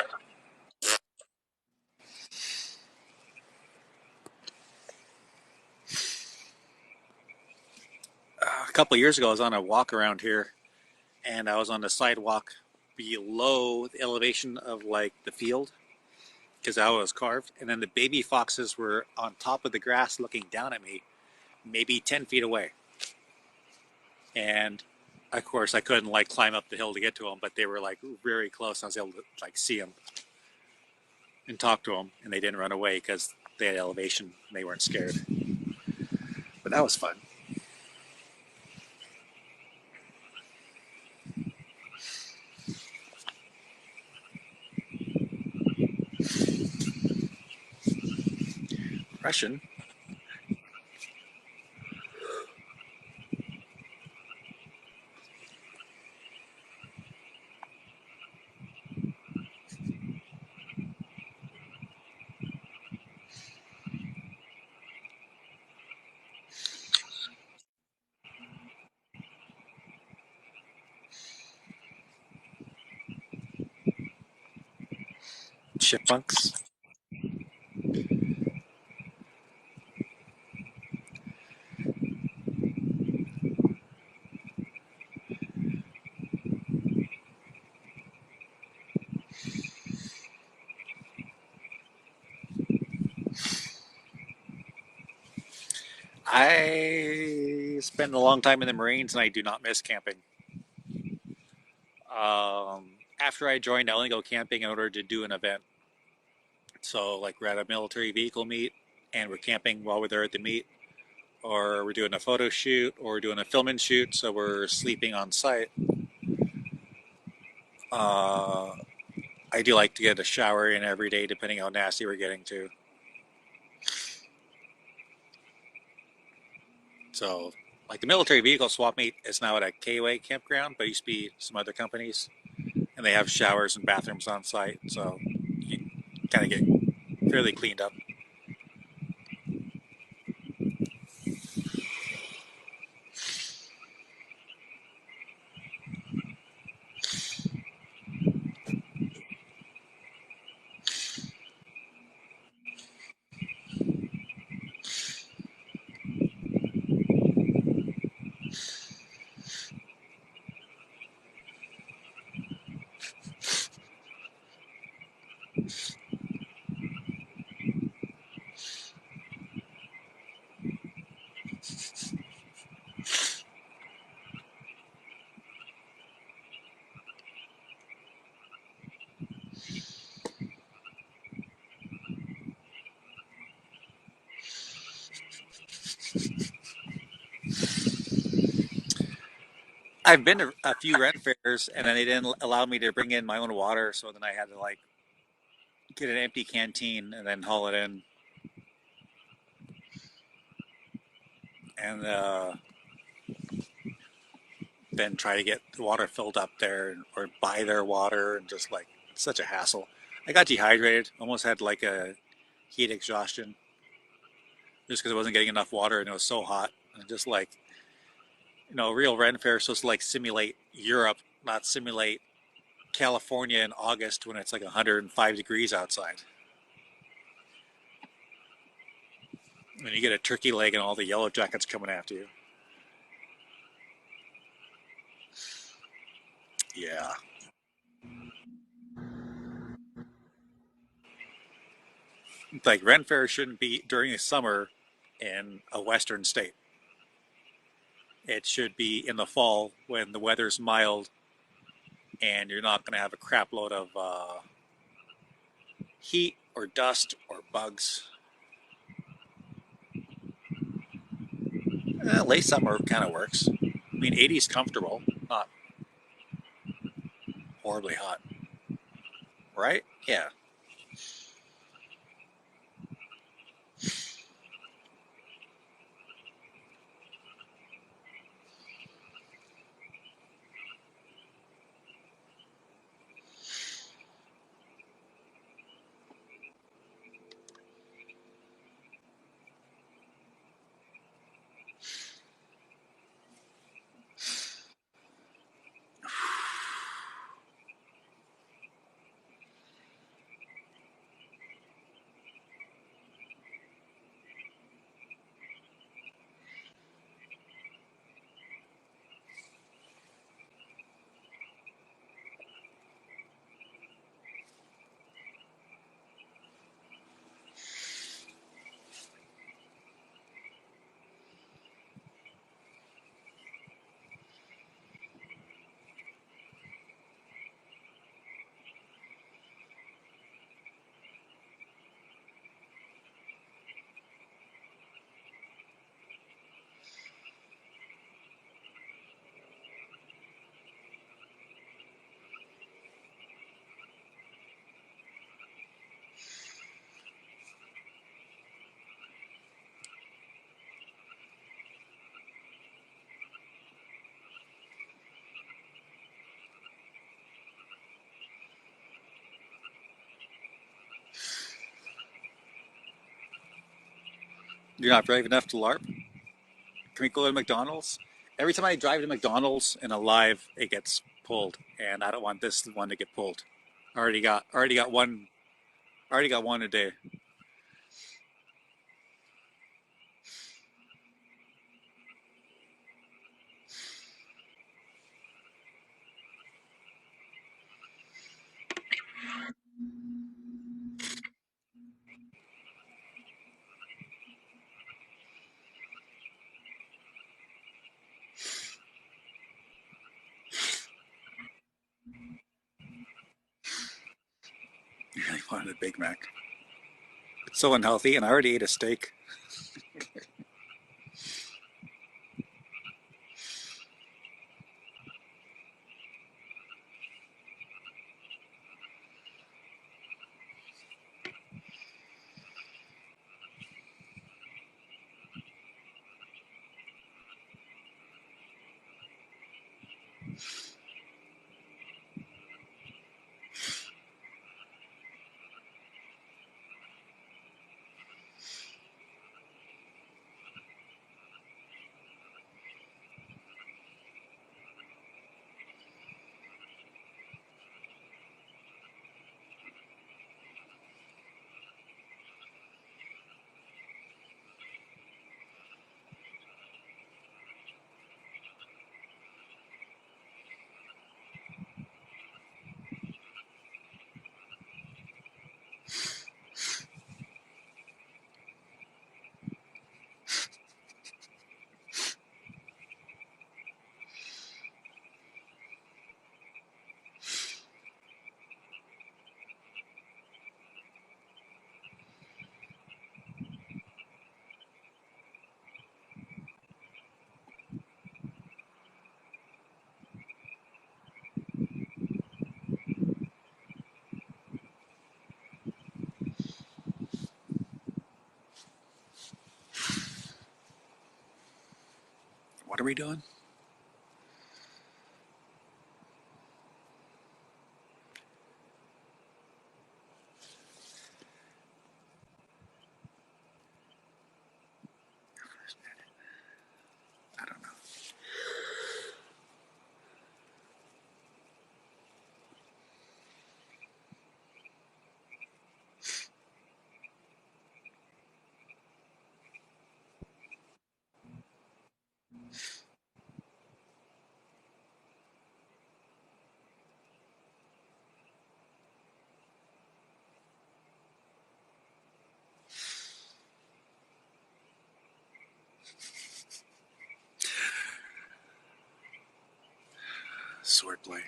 A couple years ago, I was on a walk around here, and I was on the sidewalk below the elevation of like the field, because how it was carved, and then the baby foxes were on top of the grass looking down at me, maybe 10 feet away. And of course, I couldn't like climb up the hill to get to them, but they were like very close. I was able to like see them and talk to them, and they didn't run away because they had elevation and they weren't scared. But that was fun. Russian. Chipmunks. I spend a long time in the Marines, and I do not miss camping. After I joined, I only go camping in order to do an event. So, like, we're at a military vehicle meet, and we're camping while we're there at the meet, or we're doing a photo shoot, or we're doing a film and shoot, so we're sleeping on site. I do like to get a shower in every day, depending how nasty we're getting to. So, like the military vehicle swap meet is now at a KOA campground, but it used to be some other companies, and they have showers and bathrooms on site, so you kind of get fairly cleaned up. I've been to a few Ren fairs, and then they didn't allow me to bring in my own water, so then I had to like get an empty canteen and then haul it in, and then try to get the water filled up there or buy their water, and just like it's such a hassle. I got dehydrated, almost had like a heat exhaustion just because I wasn't getting enough water and it was so hot. And just like, real Ren fair is supposed to like simulate Europe, not simulate California in August when it's like 105 degrees outside. And you get a turkey leg and all the yellow jackets coming after you. Yeah. Like Ren Fair shouldn't be during the summer in a western state. It should be in the fall when the weather's mild and you're not going to have a crap load of heat or dust or bugs. Late summer kind of works. I mean, 80 is comfortable, not horribly hot. Right? Yeah. You're not brave enough to LARP? Can we go to McDonald's? Every time I drive to McDonald's in a live, it gets pulled, and I don't want this one to get pulled. Already got one a day. You really wanted a Big Mac. It's so unhealthy, and I already ate a steak. we doing? I don't know. Swordplay.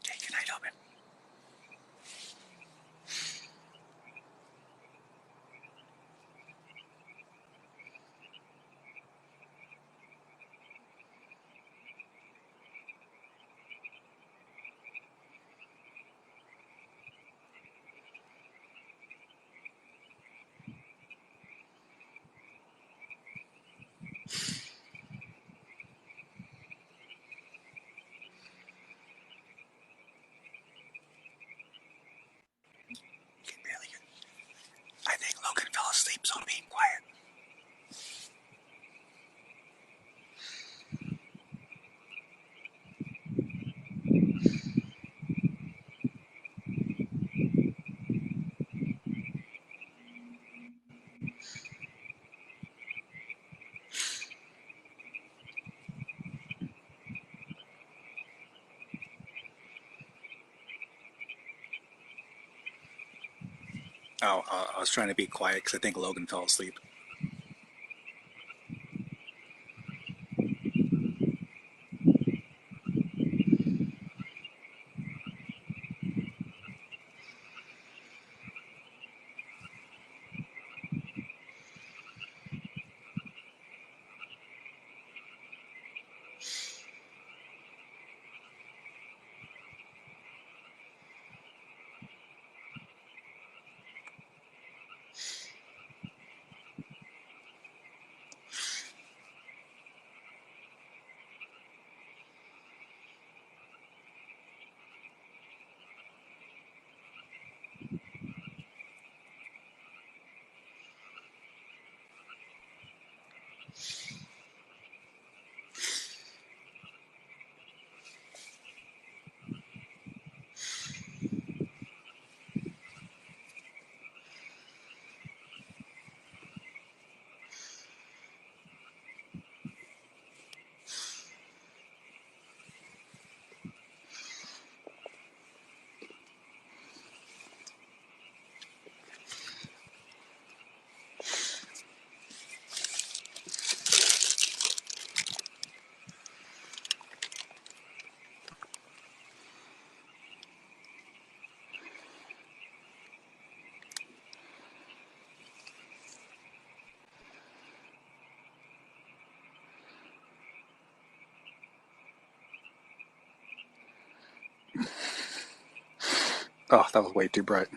Okay, good night, Open. You can barely hear. I think Logan fell asleep, so I'm being quiet. Oh, I was trying to be quiet because I think Logan fell asleep. Oh, that was way too bright.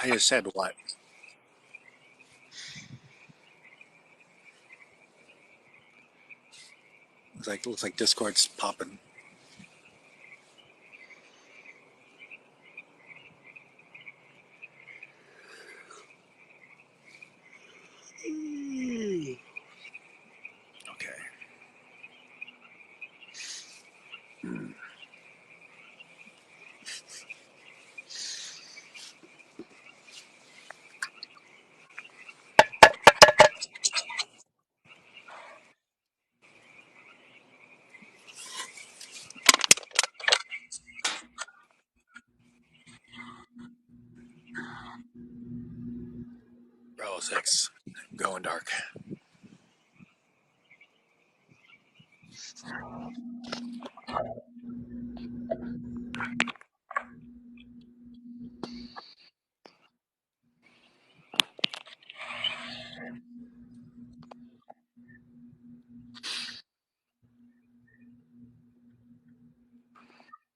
I just said what? Looks like Discord's popping. Okay. Bravo 6, going dark.